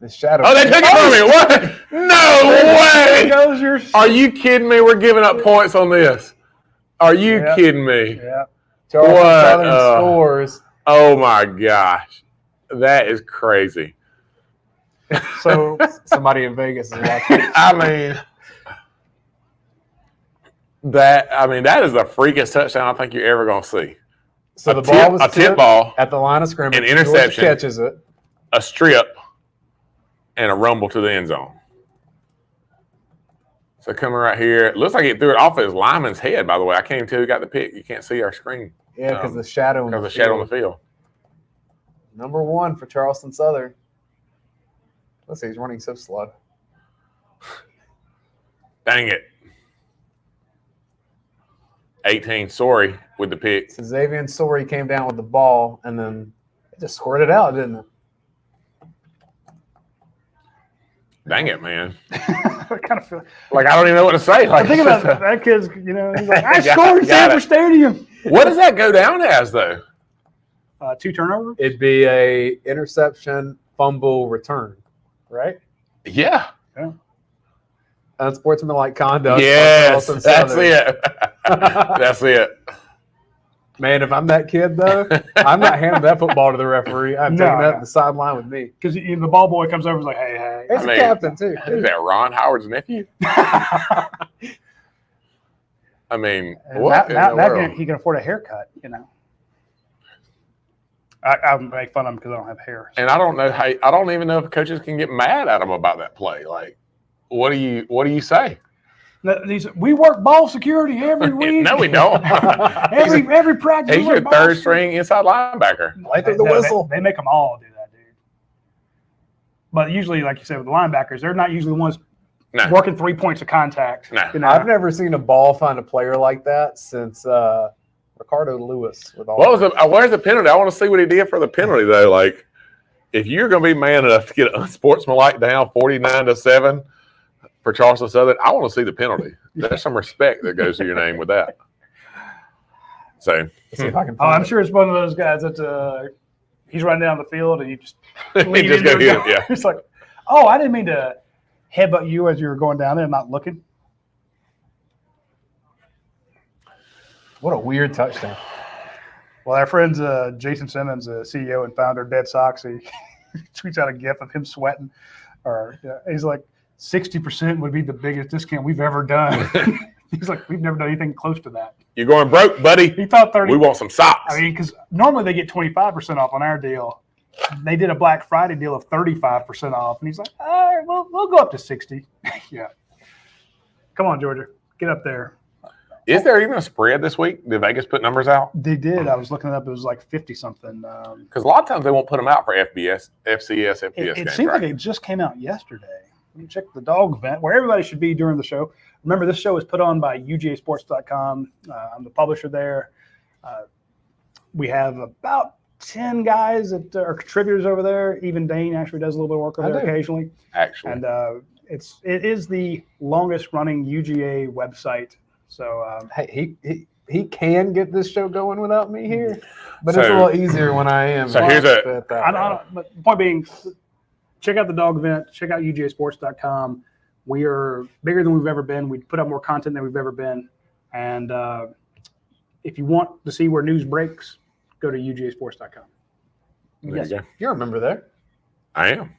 The shadow. Oh, they took it from me. What? No way. There goes your Are you kidding me? We're giving up points on this. Are you kidding me? Yeah. Charleston Southern scores. Oh, my gosh. That is crazy. So somebody in Vegas is watching. That is the freakiest touchdown I think you're ever going to see. So the ball was a tip ball at the line of scrimmage. An interception. George catches it. A strip and a rumble to the end zone. So coming right here, it looks like he threw it off his lineman's head, by the way. I can't even tell who got the pick. You can't see our screen. Yeah, because the shadow on the shadow on the field. Number 1 for Charleston Southern. Let's see, he's running so slow. Dang it. 18, sorry, with the pick. So Xavier Sorey came down with the ball, and then it just squirted out, didn't it? Dang it, man. I kind of feel like I don't even know what to say. I think about that kid's, he's like, I scored in Sanford Stadium. What does that go down as, though? 2 turnovers? It'd be a interception, fumble, return, right? Yeah. Unsportsmanlike conduct. Yes, Charleston that's Southern. it. That's it. Man, if I'm that kid, though, I'm not handing that football to the referee. I'm No, taking that no. to the sideline with me. Because the ball boy comes over and is like, hey. He's I a mean- captain, too. Is that Ron Howard's nephew? I mean, what in the world? He can afford a haircut, I make fun of him because I don't have hair. And I don't know how. I don't even know if coaches can get mad at him about that play. Like, what do you say? We work ball security every week. No, we don't. every practice. He's we your work ball third string inside linebacker. Play through the whistle. They make them all do that, dude. But usually, like you said, with the linebackers, they're not usually the ones No. working 3 points of contact. No. I've never seen a ball find a player like that since Ricardo Lewis. With all Where's the penalty? I want to see what he did for the penalty, though. Like, if you're going to be man enough to get an unsportsmanlike down 49-7 for Charleston Southern, I want to see the penalty. There's some respect that goes to your name with that. So, Let's see if I can Oh, find I'm it. sure it's one of those guys that he's running down the field and you just he lean just into go it. hit him. Yeah. It's like, oh, I didn't mean to headbutt you as you were going down there and not looking. What a weird touchdown. Well, our friends Jason Simmons, CEO and founder of Dead Sox, he tweets out a gif of him sweating. He's like, 60% would be the biggest discount we've ever done. He's like, we've never done anything close to that. You're going broke, buddy. He thought 30. We want some socks. I mean, because normally they get 25% off on our deal. They did a Black Friday deal of 35% off. And he's like, all right, well, we'll go up to 60. Yeah. Come on, Georgia. Get up there. Is there even a spread this week? Did Vegas put numbers out? They did. I was looking it up. It was like 50-something. Because a lot of times they won't put them out for FCS, FBS It games. seems right? like it just came out yesterday. Let me check the dog event, where everybody should be during the show. Remember, this show is put on by UGASports.com. I'm the publisher there. We have about 10 guys that are contributors over there. Even Dayne actually does a little bit of work over there occasionally. Actually. And it is the longest running UGA website. So Hey, he can get this show going without me here, but So- it's a little easier when I am. So here's a- but the point being, check out the dog event. Check out UGAsports.com. We are bigger than we've ever been. We put out more content than we've ever been. And if you want to see where news breaks, go to UGAsports.com. There Yes. you go. You're a member there. I am.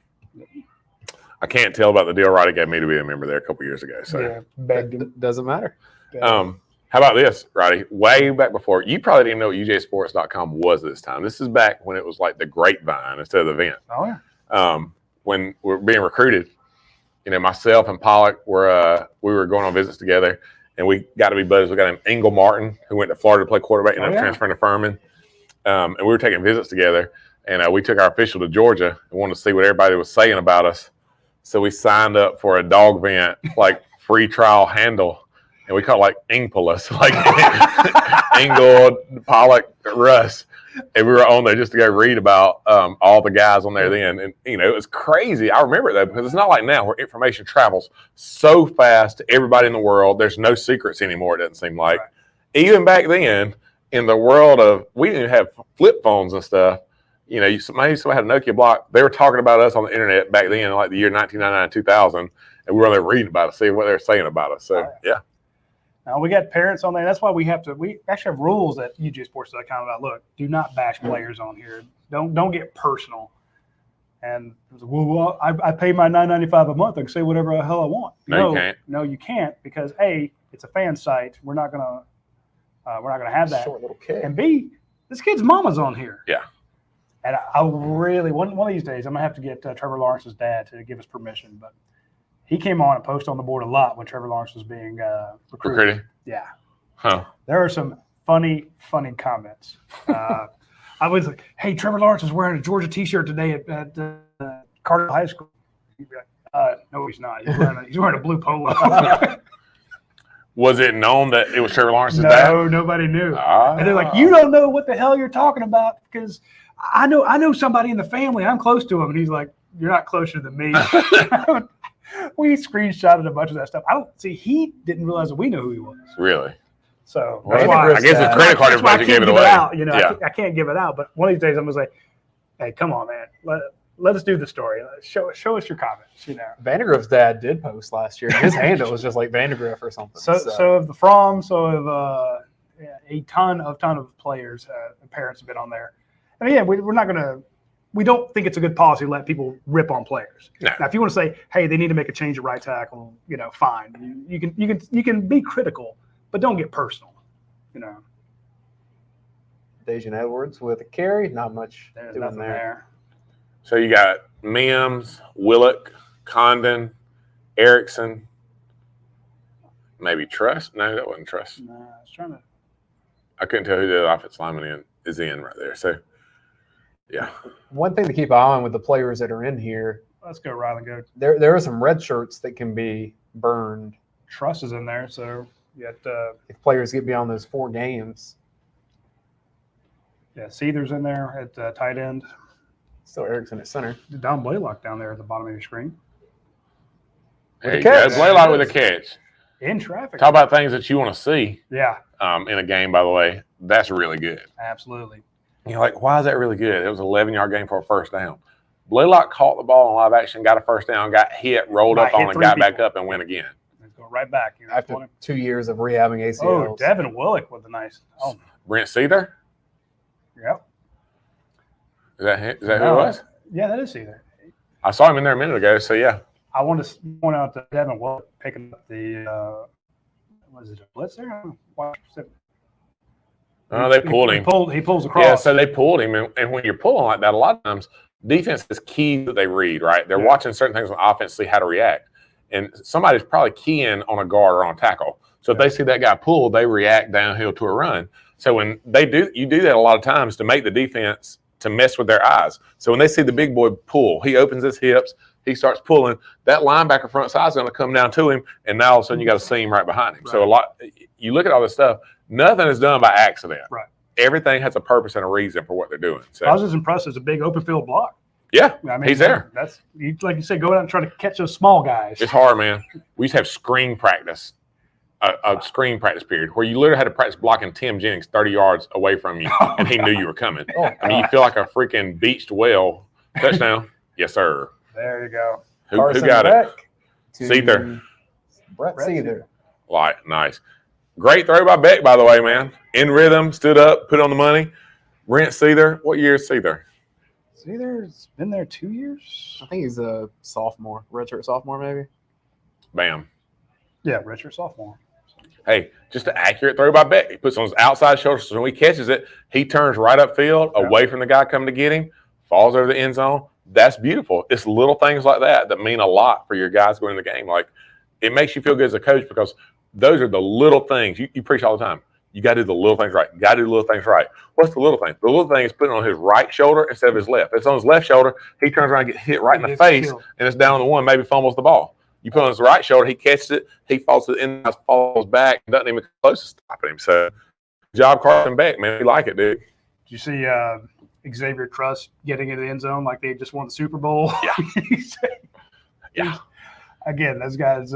I can't tell about the deal Radi gave me to be a member there a couple years ago. So, Yeah, begged him. Doesn't matter. how about this, Radi? Way back before, you probably didn't know what UGAsports.com was this time. This is back when it was like the Grapevine instead of the event. Oh, yeah. When we were being recruited, myself and Pollock we were going on visits together, and we got to be buddies. We got an Engel Martin who went to Florida to play quarterback and ended up transferring to Furman. And we were taking visits together, and we took our official to Georgia and wanted to see what everybody was saying about us. So we signed up for a dog vent, like free trial handle, and we called it like Ingpolis, like Engel, Pollock, Russ. And we were on there just to go read about all the guys on there then. And, it was crazy. I remember it, though, because it's not like now where information travels so fast to everybody in the world. There's no secrets anymore, it doesn't seem like. Right. Even back then, in the world of, we didn't even have flip phones and stuff. Somebody had a Nokia block. They were talking about us on the internet back then, like the year 1999, 2000, and we were on there reading about it, seeing what they were saying about us. So, yeah. Now, we got parents on there. That's why we actually have rules at UGAsports.com about, look, do not bash players on here. Don't get personal. And it was, I pay my $9.95 a month. I can say whatever the hell I want. No, you can't. No, you can't, because A, it's a fan site. We're not gonna have that. Short little kid. And B, this kid's mama's on here. Yeah. And I really one of these days I'm gonna have to get Trevor Lawrence's dad to give us permission. But he came on and posted on the board a lot when Trevor Lawrence was being recruited. Yeah. Huh. There are some funny comments. I was like, "Hey, Trevor Lawrence is wearing a Georgia T-shirt today at Carter High School." He'd be like, "No, he's not. He's wearing a blue polo." Was it known that it was Trevor Lawrence's No, dad? nobody knew. Ah. And they're like, "You don't know what the hell you're talking about, because I know somebody in the family. I'm close to him." And he's like, "You're not closer than me." We screenshotted a bunch of that stuff. He didn't realize that we knew who he was. Really? So Well, that's why I guess it's credit card that's why I information can't gave it give away. it out. You know, Yeah. I can't give it out. But one of these days, I'm gonna say, "Hey, come on, man. Let us do the story. Show us your comments." You know. Vandergriff's dad did post last year. His handle was just like Vandergriff or something. So of the Fromm, so of a ton of players, parents have been on there. And again, we're not gonna. We don't think it's a good policy to let people rip on players. No. Now, if you want to say, "Hey, they need to make a change at right tackle," you know, fine. You can be critical, but don't get personal. You know, Dayne Edwards with a carry, not much there's doing nothing there. there. So you got Mims, Willock, Condon, Erickson, maybe Trust. No, that wasn't Trust. No, I was trying to. I couldn't tell who the offensive lineman is in right there. So, yeah. One thing to keep an eye on with the players that are in here, Let's go, Ryland. Go. there are some red shirts that can be burned Truss is in there, so you got if players get beyond those 4 games. Seether's in there at tight end. Still Erickson at center. Don Blaylock down there at the bottom of your screen. There you catch. go. Blaylock with a catch. In traffic. Talk about things that you want to see Yeah, in a game, by the way. That's really good. absolutely. You're like, why is that really good? It was an 11-yard game for a first down. Blaylock caught the ball in live action, got a first down, got hit, rolled Might up on hit it, three got back people. up, and went again. Let's go right back. You know, After 2 years of rehabbing ACLs. oh, Devin Willock with a nice. Oh, Brent Seether? yep. Is that who it No, was? Yeah, that is Seether. I saw him in there a minute ago, so yeah. I want to point out that Devin Willock picking up the was it a blitz there? They pulled him. He pulls across. Yeah, so they pulled him. And when you're pulling like that, a lot of times defense is key that they read, right? They're watching certain things on offense, see how to react. And somebody's probably keying on a guard or on a tackle. So if they see that guy pull, they react downhill to a run. So when you do that a lot of times to make the defense to mess with their eyes. So when they see the big boy pull, he opens his hips, he starts pulling, that linebacker front side is going to come down to him, and now all of a sudden you got a seam right behind him. Right. So you look at all this stuff, nothing is done by accident. Right. Everything has a purpose and a reason for what they're doing. So I was just impressed. It's a big open field block. yeah, I mean, he's there. That's like you said, go out and try to catch those small guys. It's hard, man. We used to have screen practice, a screen practice period where you literally had to practice blocking Tim Jennings 30 yards away from you, and he knew you were coming. I mean, you feel like a freaking beached whale. Touchdown. Yes, sir. There you go. Who Carson got it? Beck to Seether. Brett Seether. Like, nice. Great throw by Beck, by the way, man. In rhythm, stood up, put on the money. Brent Seether. What year is Seether? Seether's been there 2 years. I think he's a sophomore, redshirt sophomore maybe. Bam. Yeah, redshirt sophomore. Hey, just an accurate throw by Beck. He puts on his outside shoulder, so when he catches it, he turns right upfield, away from the guy coming to get him, falls over the end zone. That's beautiful. It's little things like that that mean a lot for your guys going in the game. Like, it makes you feel good as a coach because those are the little things. You preach all the time. You got to do the little things right. You got to do the little things right. What's the little thing? The little thing is putting on his right shoulder instead of his left. If it's on his left shoulder, he turns around and gets hit right in the face, and it's down on the one, maybe fumbles the ball. You put on his right shoulder, he catches it, he falls to the inside, falls back, and doesn't even come close to stopping him. So, good job, Carson Beck, man. We like it, dude. Did you see Xavier Truss getting into the end zone like they just won the Super Bowl? Yeah. Yeah. Again, those guys,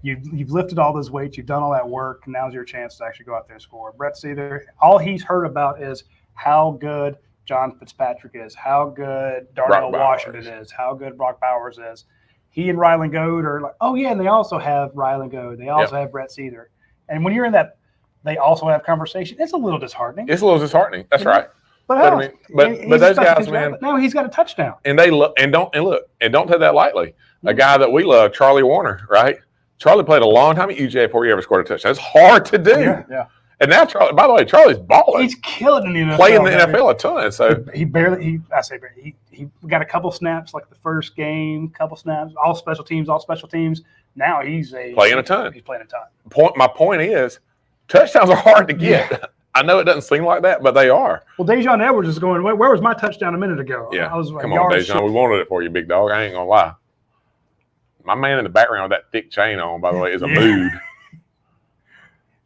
you've lifted all those weights, you've done all that work. Now's your chance to actually go out there and score. Brett Seether, all he's heard about is how good John Fitzpatrick is, how good Darnell Washington is, how good Brock Bowers is. He and Ryland Goad are like, oh, yeah, and they also have Ryland Goad. They also have Brett Seether. And when you're in that, they also have conversation. It's a little disheartening. It's a little disheartening. That's right. But I mean, but those guys, man. No, he's got a touchdown. And they look and don't take that lightly. A guy that we love, Charlie Warner, right? Charlie played a long time at UGA before he ever scored a touchdown. It's hard to do. Yeah. And now Charlie, by the way, Charlie's balling. He's killing in the NFL. Playing the NFL a ton. So he got a couple snaps like the first game, couple snaps, all special teams. Now he's playing a ton. He's playing a ton. My point is, touchdowns are hard to get. Yeah. I know it doesn't seem like that, but they are. Well, Dayne Edwards is going, where was my touchdown a minute ago? Yeah. I was like, come on, Dayne. We wanted it for you, big dog. I ain't going to lie. My man in the background with that thick chain on, by the way, is a mood.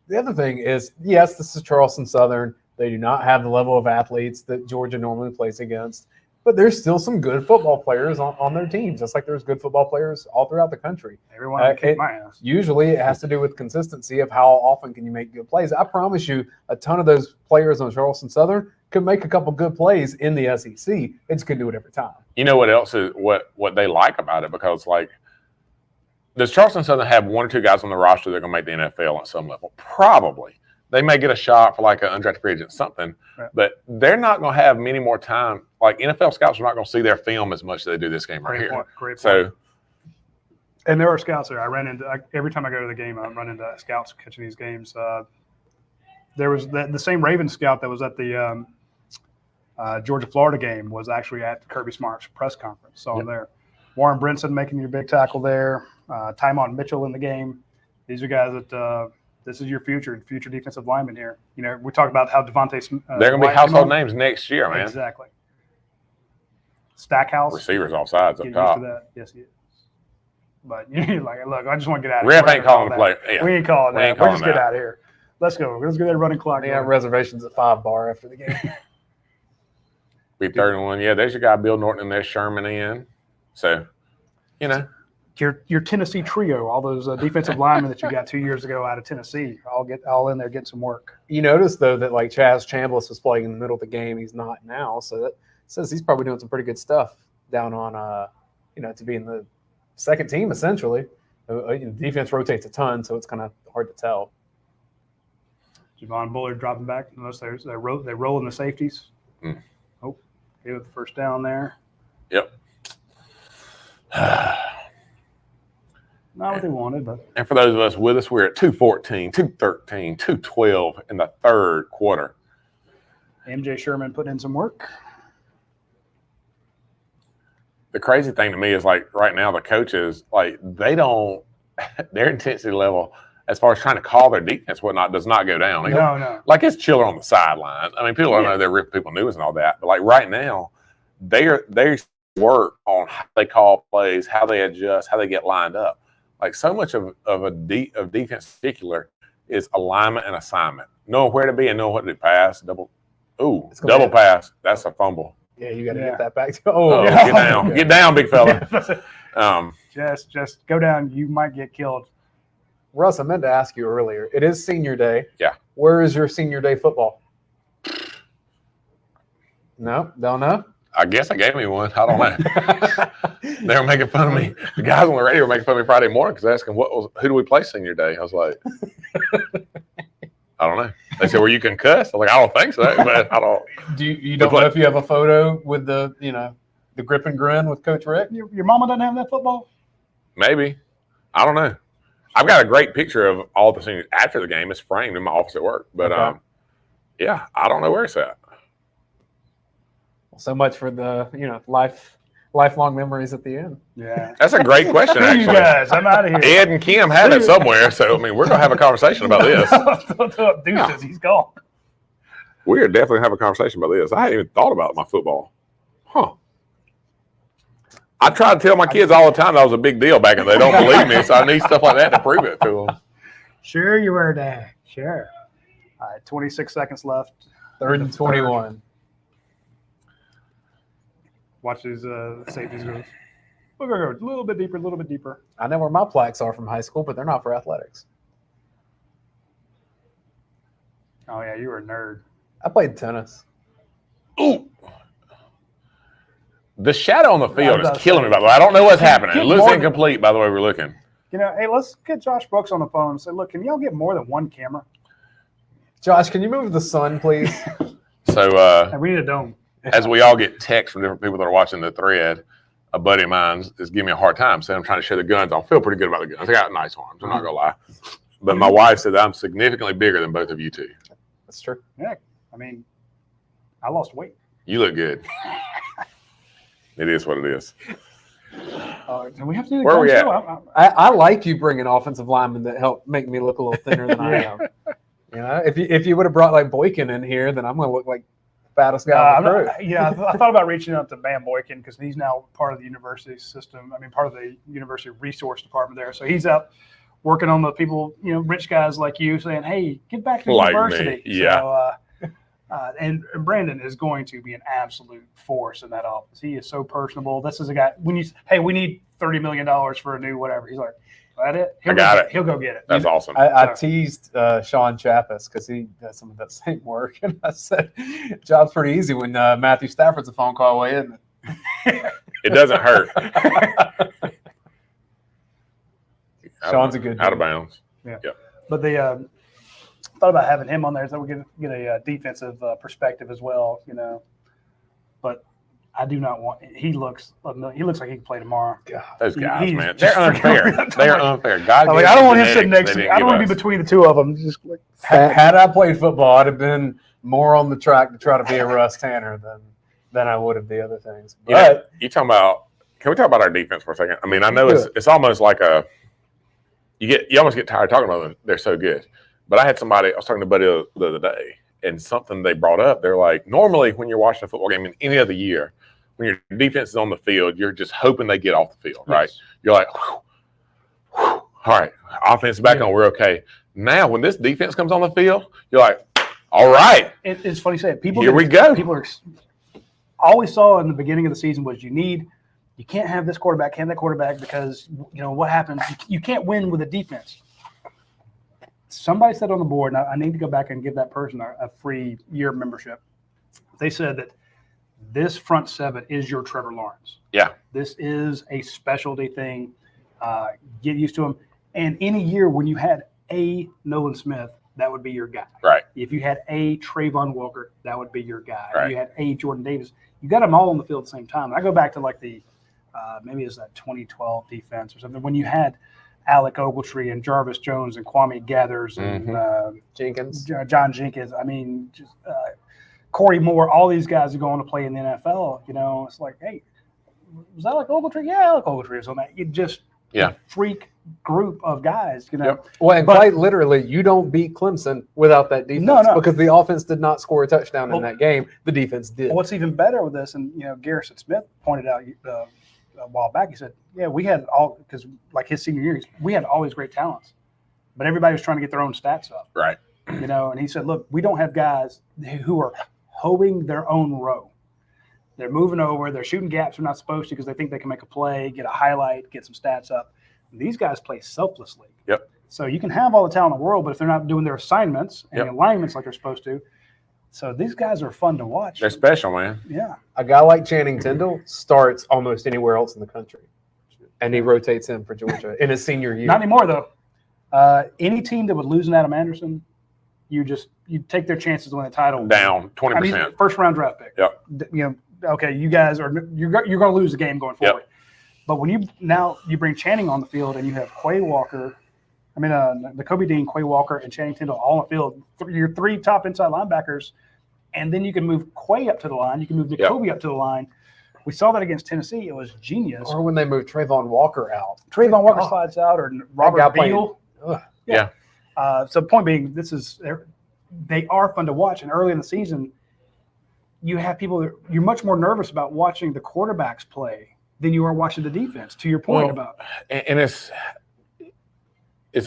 The other thing is, yes, this is Charleston Southern. They do not have the level of athletes that Georgia normally plays against. But there's still some good football players on their teams, just like there's good football players all throughout the country. Everyone can kick my ass. Usually it has to do with consistency of how often can you make good plays. I promise you a ton of those players on Charleston Southern could make a couple good plays in the SEC. They just couldn't do it every time. You know what else is what they like about it? Because, like, does Charleston Southern have one or two guys on the roster that are going to make the NFL at some level? Probably. They may get a shot for like an undrafted free agent, something, but they're not going to have many more time. Like, NFL scouts are not going to see their film as much as they do this game right here. Great point. So, and there are scouts there. I ran into every time I go to the game, I run into scouts catching these games. There was the same Ravens scout that was at the Georgia Florida game was actually at Kirby Smart's press conference. Saw him there. Warren Brinson making your big tackle there. Tymon Mitchell in the game. These are guys that. This is your future defensive lineman here. You know, we talk about how Devontae. They're going to be household names next year, man. Exactly. Stackhouse. Receivers off sides up top. Used to that. Yes, he is. But you're like, look, I just want to get out of here. here. Ref ain't calling the play. Yeah. We ain't calling that. We'll just get out of here. Let's go. Let's get that running clock. They have reservations at 5 bar after the game. Be 31. Yeah, there's your guy Bill Norton and there's Sherman in. So, you know. Your Tennessee trio, all those defensive linemen that you got 2 years ago out of Tennessee, all in there getting some work. You notice though that like Chaz Chambliss was playing in the middle of the game. He's not now, so that says he's probably doing some pretty good stuff down on to be in the second team essentially. The defense rotates a ton, so it's kind of hard to tell. Javon Bullard dropping back. Unless they're rolling the safeties. Oh, gave it the first down there. Yep. Not what they wanted, but. And for those of us with us, we're at 2:14, 2:13, 2:12 in the third quarter. MJ Sherman put in some work. The crazy thing to me is, like, right now the coaches, like, they don't – their intensity level as far as trying to call their defense, whatnot, does not go down. No. Like, it's chiller on the sideline. I mean, people don't know they're ripping people news and all that. But, like, right now, they work on how they call plays, how they adjust, how they get lined up. Like, so much of defense in particular is alignment and assignment. Knowing where to be and knowing what to pass. Double pass. That's a fumble. Yeah, you got to get that back. Get down. Get down, big fella. Just go down. You might get killed. Russ, I meant to ask you earlier. It is senior day. Yeah. Where is your senior day football? No, don't know. I guess they gave me one. I don't know. They were making fun of me. The guys on the radio were making fun of me Friday morning because asking who do we play senior day? I was like, I don't know. They said, well, you can cuss. I was like, I don't think so, but I don't. You don't know if you have a photo with the grip and grin with Coach Rick? Your mama doesn't have that football? Maybe. I don't know. I've got a great picture of all the seniors after the game. It's framed in my office at work. But, yeah, I don't know where it's at. So much for the lifelong memories at the end. Yeah, that's a great question. Actually, you guys, I'm out of here. Ed and Kim had it somewhere, so I mean, we're gonna have a conversation about this. Deuces, he's gone. We are definitely have a conversation about this. I hadn't even thought about my football. I try to tell my kids all the time that was a big deal back, and they don't believe me. So I need stuff like that to prove it to them. Sure, you were, Dad. Sure. All right, 26 seconds left. Third and 21. Watch these safeties go. We'll go a little bit deeper. I know where my plaques are from high school, but they're not for athletics. Oh, yeah, you were a nerd. I played tennis. Ooh. The shadow on the field is killing me, by the way. I don't know what's happening. It looks incomplete, by the way we're looking. Hey, let's get Josh Brooks on the phone and say, look, can y'all get more than one camera? Josh, can you move the sun, please? So we need a dome. As we all get texts from different people that are watching the thread, a buddy of mine is giving me a hard time saying I'm trying to show the guns. I feel pretty good about the guns. I got nice arms. I'm not going to lie. But my wife said that I'm significantly bigger than both of you two. That's true. Yeah. I mean, I lost weight. You look good. It is what it is. Do we have to do the Where are we at? I like you bringing offensive linemen that help make me look a little thinner than I am. If you would have brought like Boykin in here, then I'm going to look like fattest guy on the crew. I thought about reaching out to Van Boykin because he's now part of the university system. I mean, part of the university resource department there. So he's out working on the people, rich guys like you saying, hey, get back to like university. Me. Yeah. So And Brandon is going to be an absolute force in that office. He is so personable. This is a guy, when you say, hey, we need $30 million for a new whatever, he's like, that it? I got it. He'll go get it. That's awesome. I teased Sean Chappis because he does some of that same work, and I said, "Job's pretty easy when Matthew Stafford's a phone call away, isn't it?" It doesn't hurt. Sean's a good out of dude. bounds. But they thought about having him on there so we can get a defensive perspective as well, you know. But I do not want. He looks like he can play tomorrow. Those guys, he's man, just they're unfair. They're unfair. God, I'm like, I don't want him sitting next to me. I don't want to be between the two of them. Just like, Had I played football, I'd have been more on the track to try to be a Russ Tanner than I would have the other things. But you talking about? Can we talk about our defense for a second? I mean, I know it's almost like you almost get tired of talking about them. They're so good. But I was talking to a buddy the other day, and something they brought up. They're like, normally when you're watching a football game in any other year, when your defense is on the field, you're just hoping they get off the field, right? Yes. You're like, whew, all right, offense is back on, we're okay. Now, when this defense comes on the field, you're like, all right. it's funny saying people. Here we go. People are always saw in the beginning of the season was you can't have this quarterback, can't that quarterback because you know what happens. You can't win with a defense. Somebody said on the board, and I need to go back and give that person a free year membership. They said that this front seven is your Trevor Lawrence. Yeah. This is a specialty thing. Get used to him. And any year when you had a Nolan Smith, that would be your guy. Right. If you had a Trayvon Walker, that would be your guy. Right. If you had a Jordan Davis, you got them all on the field at the same time. And I go back to like the maybe it's that 2012 defense or something when you had Alec Ogletree and Jarvis Jones and Kwame Gathers and Jenkins, John Jenkins. I mean, just Corey Moore. All these guys are going to play in the NFL. You know, it's like, hey, was Alec Ogletree? Yeah, Alec Ogletree was on that. You just a freak group of guys. You know. Yep. Well, and quite literally, you don't beat Clemson without that defense. No. Because the offense did not score a touchdown in that game. The defense did. What's even better with this, and you know, Garrison Smith pointed out a while back. He said, "Yeah, we had because like his senior year, we had all these great talents, but everybody was trying to get their own stats up, Right. You know." And he said, "Look, we don't have guys who are hoeing their own row. They're moving over, they're shooting gaps they're not supposed to because they think they can make a play, get a highlight, get some stats up. These guys play selflessly. Yep. So you can have all the talent in the world, but if they're not doing their assignments and alignments like they're supposed to, so these guys are fun to watch. They're special, man. Yeah. A guy like Channing Tindall starts almost anywhere else in the country, and he rotates him for Georgia in his senior year. Not anymore, though. Any team that would lose an Adam Anderson, you take their chances to win the title Down 20%. I mean, first round draft pick. Yep. You know, okay, you guys you're going to lose the game going forward. But when you bring Channing on the field and you have Quay Walker, the Kobe Dean, Quay Walker, and Channing Tindall all on the field, your three top inside linebackers, and then you can move Quay up to the line, you can move Jacoby up to the line. We saw that against Tennessee. It was genius. Or when they moved Trayvon Walker out. Trayvon Walker slides out, or Robert Beal. So point being, they are fun to watch. And early in the season, you have people you're much more nervous about watching the quarterbacks play than you are watching the defense. To your point about, and it's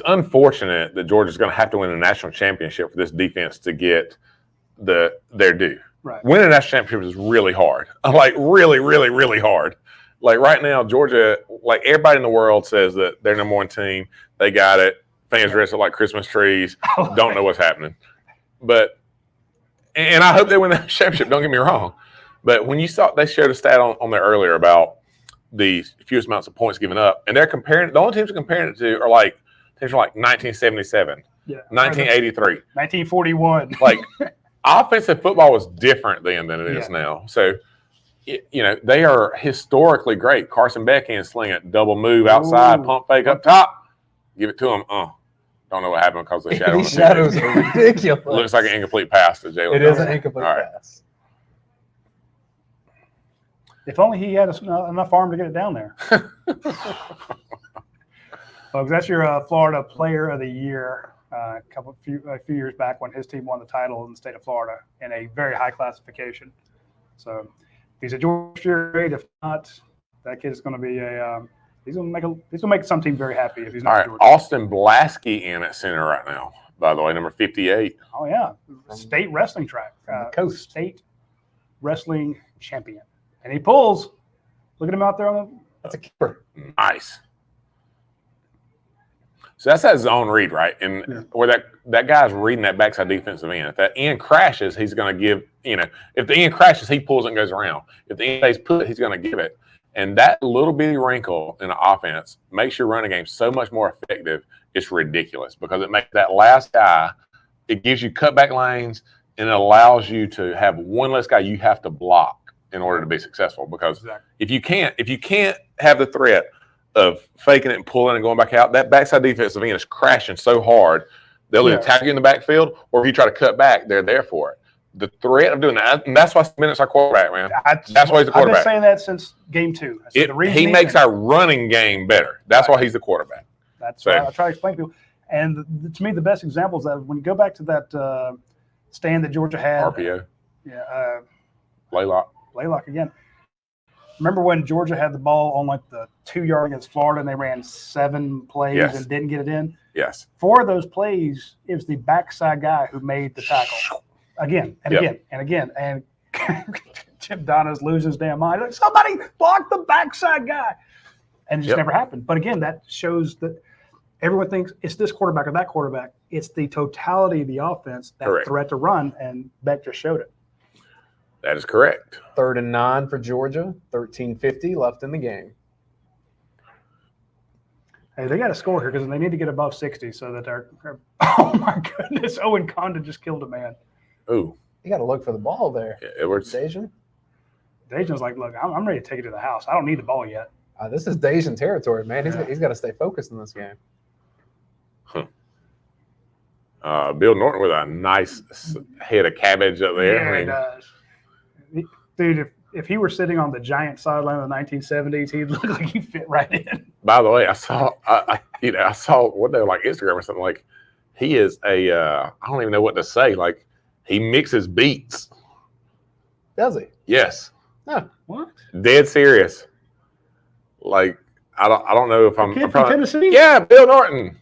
unfortunate that Georgia's going to have to win a national championship for this defense to get their due. Right. Winning a national championship is really hard. Like really, really, really hard. Like right now, Georgia, like everybody in the world says that they're number one team. They got it. Fans dress up like Christmas trees. Don't know what's happening. But and I hope they win that championship. Don't get me wrong. But when you saw they shared a stat on there earlier about the fewest amounts of points given up, and they're comparing the only teams they're comparing it to are like teams from like 1977, 1983, 1941. Like offensive football was different then than it is now. So they are historically great. Carson Beck can sling it, double move outside, pump fake up top, give it to him. Don't know what happened because of the shadow. These shadows are ridiculous. Looks like an incomplete pass to Jalen. It is an incomplete pass. If only he had enough arm to get it down there. Folks, that's your Florida Player of the Year. A few years back when his team won the title in the state of Florida in a very high classification. So if he's a Georgia great. If not, that kid is going to be he's going to make some team very happy if he's not. All right, Georgia. Austin Blaskey in at center right now. by the way, number 58. Oh yeah, state wrestling track, coast. State wrestling champion, and he pulls. Look at him out there on the. That's a keeper. Nice. So that's that zone read, right? And where that guy's reading that backside defensive end. If that end crashes, he's going to give, if the end crashes, he pulls and goes around. If the end stays put, he's going to give it. And that little bitty wrinkle in the offense makes your running game so much more effective. It's ridiculous because it makes that last guy, it gives you cutback lanes and it allows you to have one less guy you have to block in order to be successful. Because if you can't have the threat of faking it and pulling and going back out, that backside defensive end is crashing so hard, they'll either attack you in the backfield or if you try to cut back, they're there for it. The threat of doing that, and that's why Bennett's our quarterback, man. That's why he's the quarterback. I've been saying that since game 2. He makes our running game better. That's why he's the quarterback. That's what I try to explain to people. And to me, the best example is that when you go back to that stand that Georgia had. RPO. Yeah. Laylock again. Remember when Georgia had the ball on like the 2-yard against Florida and they ran 7 plays and didn't get it in? Yes. 4 of those plays, it was the backside guy who made the tackle. Again and again and again. And Chip Donna's losing his damn mind. Like, somebody block the backside guy. And it just never happened. But again, that shows that everyone thinks it's this quarterback or that quarterback. It's the totality of the offense, that threat to run, and Beck just showed it. That is correct. 3rd and 9 for Georgia. 13:50 left in the game. Hey, they got to score here because they need to get above 60 so that they're – oh, my goodness. Owen Condon just killed a man. Ooh. You got to look for the ball there. Yeah, Edwards. Dayne? Dayne's like, look, I'm ready to take it to the house. I don't need the ball yet. This is Dayne territory, man. He's got to stay focused in this game. Bill Norton with a nice head of cabbage up there. Yeah, he does. Dude, if he were sitting on the giant sideline of the 1970s, he'd look like he fit right in. By the way, I saw what they were like Instagram or something, like he is I don't even know what to say. Like he mixes beats. Does he? Yes. No. What? Dead serious. Like I don't know if I'm from Tennessee? Yeah, Bill Norton.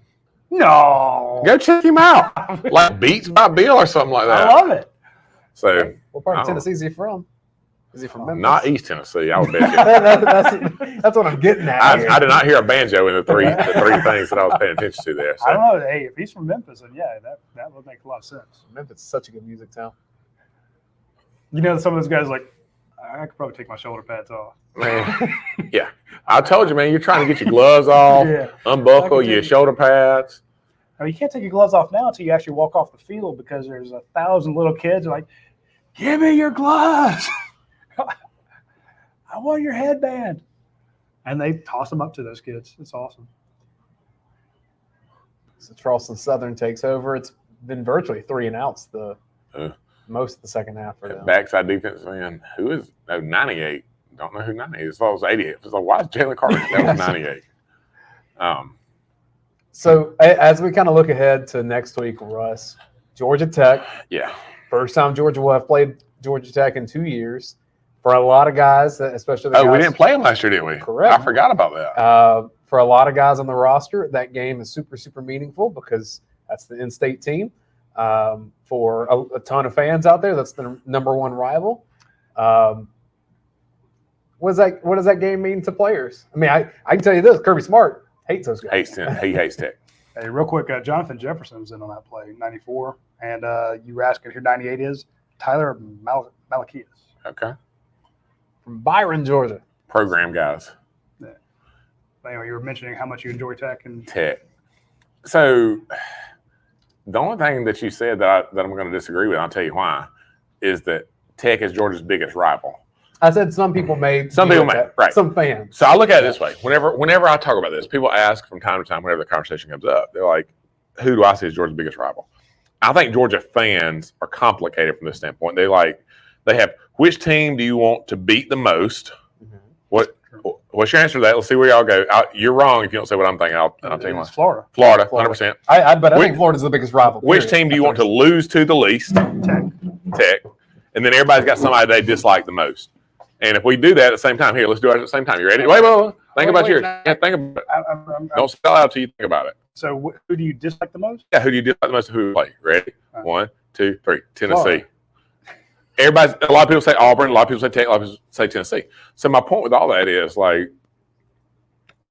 No. Go check him out. Like Beats by Bill or something like that. I love it. So what part of Tennessee is he from? Is he from Memphis? Not East Tennessee, I would bet you. that's what I'm getting at. I did not hear a banjo in the three things that I was paying attention to there. So. I don't know. Hey, if he's from Memphis, then that would make a lot of sense. Memphis is such a good music town. You know, some of those guys like, I could probably take my shoulder pads off. Man, yeah. I told you, man, you're trying to get your gloves off, unbuckle your shoulder pads. I mean, you can't take your gloves off now until you actually walk off the field because there's 1,000 little kids like, give me your gloves. I want your headband. And they toss them up to those kids. It's awesome. So Charleston Southern takes over. It's been virtually 3 and outs most of the second half for them. Backside defense, man. Who is 98? Don't know who 98 is. I thought it was 88. It was like, why is Jalen Carter? That was 98. So as we kind of look ahead to next week, Russ, Georgia Tech. Yeah. First time Georgia will have played Georgia Tech in 2 years. For a lot of guys, especially the guys. We didn't play them last year, did we? Correct. I forgot about that. For a lot of guys on the roster, that game is super, super meaningful because that's the in-state team. For a ton of fans out there, that's the number 1 rival. What does that game mean to players? I mean, I can tell you this: Kirby Smart hates those guys. He hates Tech. Hey, real quick, Jonathan Jefferson was in on that play, 94, and you were asking who 98 is. Tyler Malachias. Okay. From Byron, Georgia. Program guys. Yeah. Anyway, you were mentioning how much you enjoy Tech and Tech. So the only thing that you said that I'm going to disagree with, I'll tell you why, is that Tech is Georgia's biggest rival. I said some people may. Right. Some fans. So I look at it this way. Whenever I talk about this, people ask from time to time whenever the conversation comes up, they're like, who do I see as Georgia's biggest rival? I think Georgia fans are complicated from this standpoint. They have, which team do you want to beat the most? Mm-hmm. What's your answer to that? Let's see where y'all go. You're wrong if you don't say what I'm thinking. I'll tell you why. Florida. Florida, 100%. I think Florida's the biggest rival. Which team do you want to lose to the least? Tech. And then everybody's got somebody they dislike the most. And if we do that at the same time, here, let's do it at the same time. You ready? Wait. Think about yours. Yeah, think about it. Don't spell out till you think about it. So who do you dislike the most? Yeah, who do you dislike the most? Who we play? Ready? Right. 1, 2, 3. Tennessee. Florida. A lot of people say Auburn. A lot of people say Tech. A lot of people say Tennessee. So my point with all that is like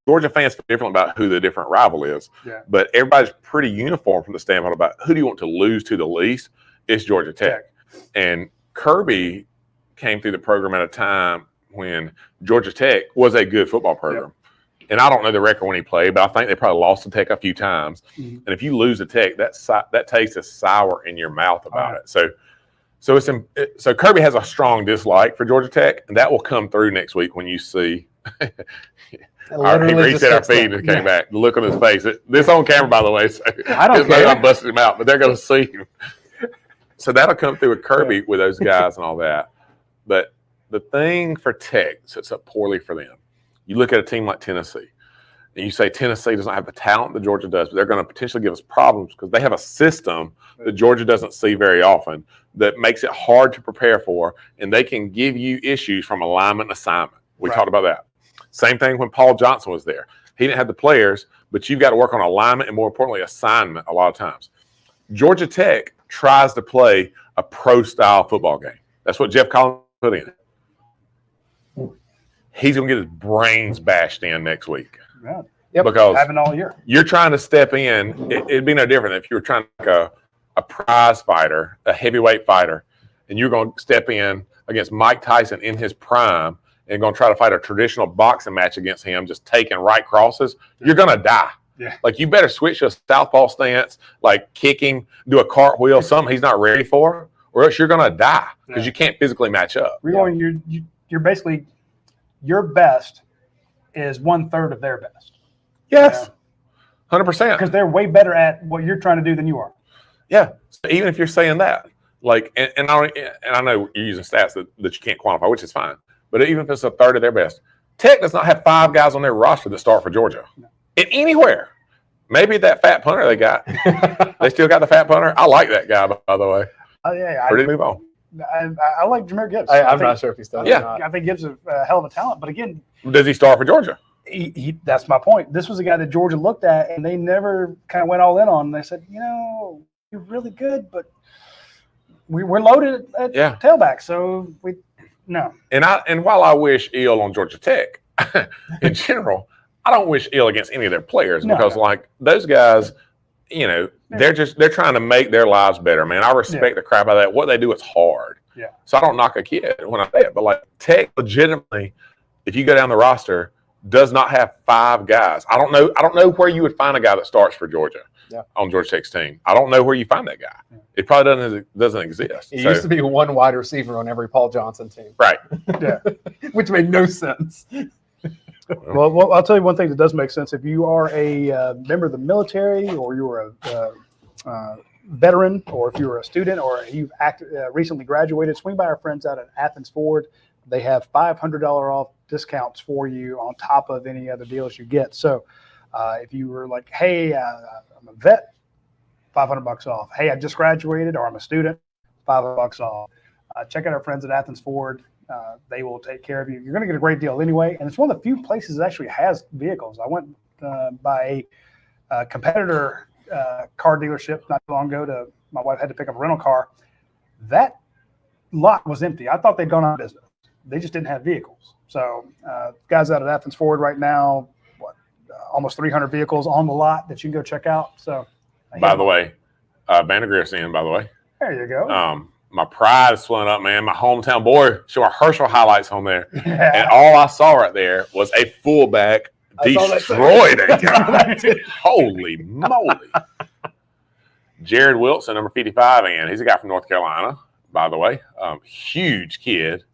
Georgia fans feel different about who the different rival is. Yeah. But everybody's pretty uniform from the standpoint about who do you want to lose to the least. It's Georgia Tech. And Kirby came through the program at a time when Georgia Tech was a good football program. Yep. And I don't know the record when he played, but I think they probably lost to Tech a few times. Mm-hmm. And if you lose to Tech, that taste is sour in your mouth about it. So Kirby has a strong dislike for Georgia Tech, and that will come through next week when you see. He reset our feed and came back. The look on his face. This on camera, by the way. So I don't care. I busted him out, but they're going to see him. So that'll come through with Kirby with those guys and all that. But the thing for Tech sets up poorly for them. You look at a team like Tennessee, and you say Tennessee does not have the talent that Georgia does, but they're going to potentially give us problems because they have a system that Georgia doesn't see very often that makes it hard to prepare for, and they can give you issues from alignment and assignment. We talked about that. Same thing when Paul Johnson was there. He didn't have the players, but you've got to work on alignment and, more importantly, assignment a lot of times. Georgia Tech tries to play a pro-style football game. That's what Jeff Collins put in. He's going to get his brains bashed in next week. Yeah. Yep. Because having all year. You're trying to step in. It'd be no different if you were trying to like a prize fighter, a heavyweight fighter, and you're going to step in against Mike Tyson in his prime and going to try to fight a traditional boxing match against him, just taking right crosses. You're going to die. Yeah. Like, you better switch a southpaw stance, like kick him, do a cartwheel, something he's not ready for, or else you're going to die because you can't physically match up. You're basically your best is 1/3 of their best. Yes, 100%. Because they're way better at what you're trying to do than you are. Yeah, so even if you're saying that, like, and I know you're using stats that you can't quantify, which is fine. But even if it's 1/3 of their best, Tech does not have 5 guys on their roster that start for Georgia. No. Anywhere. Maybe that fat punter they got. They still got the fat punter. I like that guy, by the way. Yeah. Ready to move on. I like Jahmyr Gibbs. I'm not sure if he's still. Yeah, I think Gibbs is a hell of a talent. But again, does he start for Georgia? That's my point. This was a guy that Georgia looked at, and they never kind of went all in on. And they said, you're really good, but we're loaded at tailback, so no. And while I wish ill on Georgia Tech, in general, I don't wish ill against any of their players because like those guys, they're trying to make their lives better, man. I respect the crap out of that. What they do is hard. Yeah. So I don't knock a kid when I say it, but like Tech legitimately, if you go down the roster, does not have 5 guys. I don't know where you would find a guy that starts for Georgia on Georgia Tech's team. I don't know where you find that guy. Yeah. It probably doesn't exist. It used to be one wide receiver on every Paul Johnson team. Right. Yeah. Which made no sense. Well, I'll tell you one thing that does make sense. If you are a member of the military, or you're a veteran, or if you're a student, or you've recently graduated, swing by our friends out at Athens Ford. They have $500 off discounts for you on top of any other deals you get. So if you were like, hey, I'm a vet, $500 off. Hey, I just graduated, or I'm a student, $500 off. Check out our friends at Athens Ford. They will take care of you. You're going to get a great deal anyway. And it's one of the few places that actually has vehicles. I went by a competitor car dealership not too long ago. My wife had to pick up a rental car. That lot was empty. I thought they'd gone out of business. They just didn't have vehicles. So guys out at Athens Ford right now, almost 300 vehicles on the lot that you can go check out. So, by the way, Vandergrift's in, by the way. There you go. My pride is swelling up, man. My hometown boy showing Herschel highlights on there. Yeah. And all I saw right there was a fullback destroyed a guy. Holy moly. Jared Wilson, number 55, and he's a guy from North Carolina, by the way. Huge kid.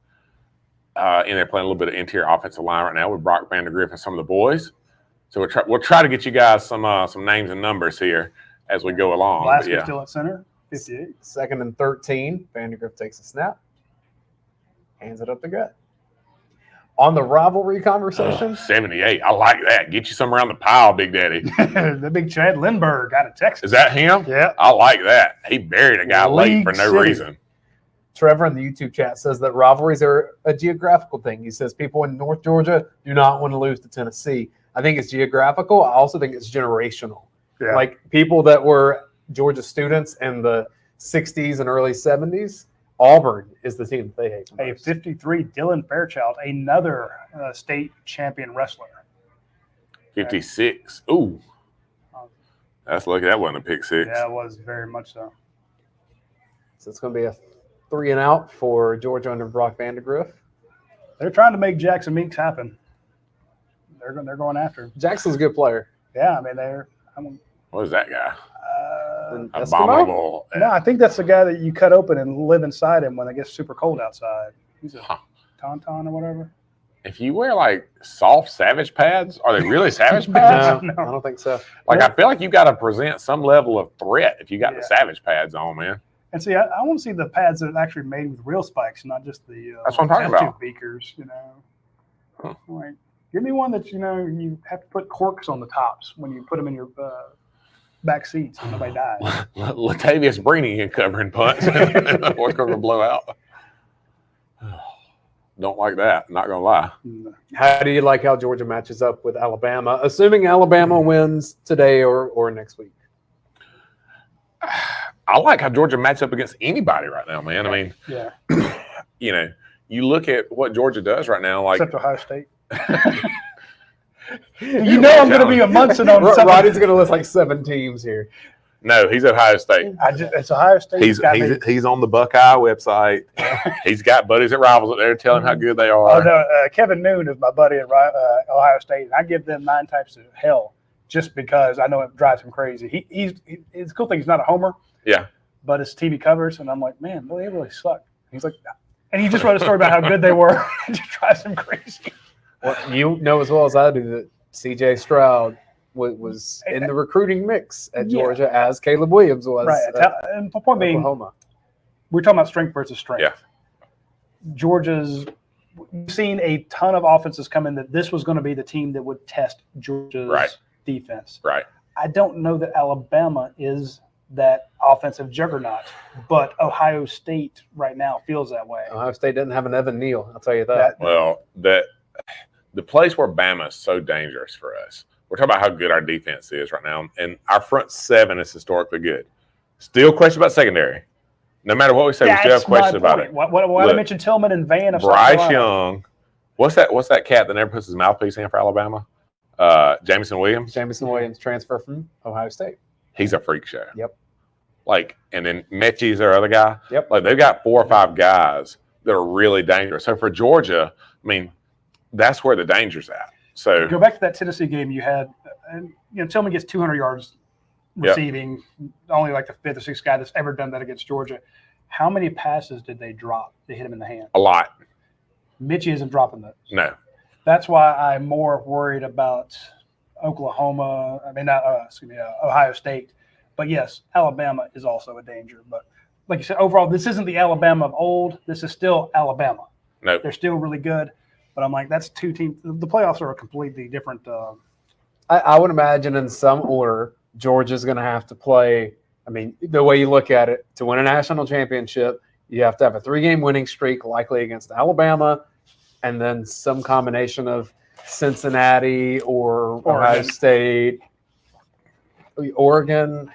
In there playing a little bit of interior offensive line right now with Brock Vandergrift and some of the boys. So we'll try to get you guys some names and numbers here as we go along. Glasgow still at center, 58. 2nd and 13. Vandergrift takes a snap, hands it up the gut. On the rivalry conversation, 78. I like that. Get you some around the pile, Big Daddy. The big Chad Lindbergh out of Texas. Is that him? Yeah. I like that. He buried a guy late for no reason. Trevor in the YouTube chat says that rivalries are a geographical thing. He says people in North Georgia do not want to lose to Tennessee. I think it's geographical. I also think it's generational. Yeah. Like people that were Georgia students in the 60s and early 70s, Auburn is the team that they hate. the A most. 53, Dylan Fairchild, another state champion wrestler. 56. Ooh. That's lucky that wasn't a pick six. Yeah, it was very much so. So it's going to be a 3 and out for Georgia under Brock Vandegrift. They're trying to make Jackson Meeks happen. They're going after him. Jackson's a good player. Yeah, I mean What is that guy? And Abominable. no, I think that's the guy that you cut open and live inside him when it gets super cold outside. He's a Huh. tauntaun or whatever. If you wear like soft Savage pads, are they really Savage pads? No, No. I don't think so. Like I feel like you got to present some level of threat if you got the Yeah. Savage pads on, man. And see, I want to see the pads that are actually made with real spikes, not just the That's what I'm talking test about. tube beakers. Huh. Like, give me one that you have to put corks on the tops when you put them in your back seats so nobody dies. Latavius Brini in covering punts. Fourth quarter blowout. Don't like that. Not gonna lie. How do you like how Georgia matches up with Alabama, assuming Alabama wins today or next week? I like how Georgia matches up against anybody right now, man. I mean, Yeah, you look at what Georgia does right now, like except Ohio State. You know I'm going to be a Munson on something. Radi's going to list like 7 teams here. no, he's Ohio State. It's Ohio State. He's on the Buckeye website. He's got buddies at Rivals up there telling him how good they Oh are. no, Kevin Noon is my buddy at Ohio State, and I give them 9 types of hell just because I know it drives him crazy. It's a cool thing. He's not a homer. Yeah. But his TV covers, and I'm like, man, they really suck. He's like, and he just wrote a story about how good they were. It just drives him crazy. Well, you know as well as I do that C.J. Stroud was in the recruiting mix at Yeah. Georgia as Caleb Williams was Right. at And the point being, Oklahoma. we're talking about strength versus strength. Yeah. We've seen a ton of offenses come in that this was going to be the team that would test Georgia's Right. defense. Right. I don't know that Alabama is that offensive juggernaut, but Ohio State right now feels that way. Ohio State doesn't have an Evan Neal, I'll tell you that. Well, the place where Bama is so dangerous for us. We're talking about how good our defense is right now, and our front 7 is historically good. Still question about secondary. No matter what we say, we still have questions about it. Why I Look, mentioned Tillman and Van of South Bryce Carolina. Young. What's that cat that never puts his mouthpiece in for Alabama? Jamison Williams. Jamison Williams transfer from Ohio State. He's a freak show. Yep. Like, and then Mechie's our other guy. Yep. Like, they've got 4 or 5 guys that are really dangerous. So for Georgia, I mean, that's where the danger's at. So Go back to that Tennessee game you had, and Tillman gets 200 yards receiving, only like the 5th or 6th guy that's ever done that against Georgia. How many passes did they drop? They hit him in the hand. a lot. Mitchie isn't dropping those. No. That's why I'm more worried about Ohio State. But yes, Alabama is also a danger. But like you said, overall, this isn't the Alabama of old. This is still Alabama. No. They're still really good. But I'm like, that's 2 teams. The playoffs are a completely different. I would imagine in some order, Georgia's going to have to play. I mean, the way you look at it, to win a national championship, you have to have a 3-game winning streak, likely against Alabama, and then some combination of Cincinnati or Ohio State, Oregon.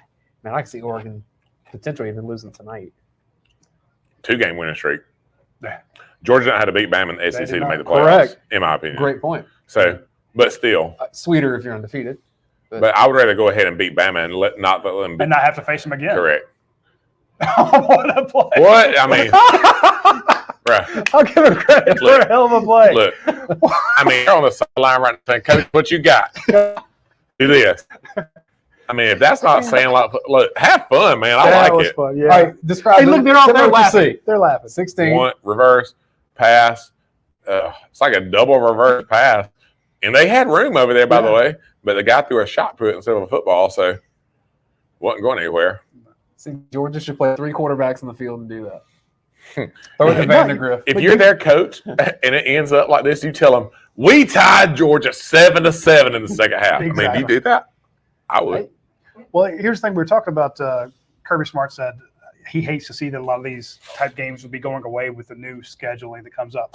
Man, I can see Oregon potentially even losing tonight. 2-game winning streak. Yeah. Georgia don't know how to beat Bama in the SEC did to make the not. playoffs, Correct. in my opinion. Great point. So, but still, Sweeter if you're undefeated. but I would rather go ahead and beat Bama and not let them beat. and not have to face them again. Correct. What a play. What? I mean, right. I'll give him credit for a hell of a play. Look, I mean, you're on the sideline right now saying, Coach, what you got? Do this. I mean, if that's not saying a lot, look, have fun, man. I That like was it. fun, yeah. All right, describe Hey, look, they're all there laughing. See. They're laughing. 16. One, reverse, pass. It's like a double reverse pass. And they had room over there, by the way, but the guy threw a shot to it instead of a football, so wasn't going anywhere. See, Georgia should play 3 quarterbacks in the field and do that. Throw it to Vandegrift. If you're their coach and it ends up like this, you tell them, we tied Georgia 7-7 in the second half. I mean, do you do that? I would. Well, here's the thing. We were talking about Kirby Smart said he hates to see that a lot of these type games will be going away with the new scheduling that comes up.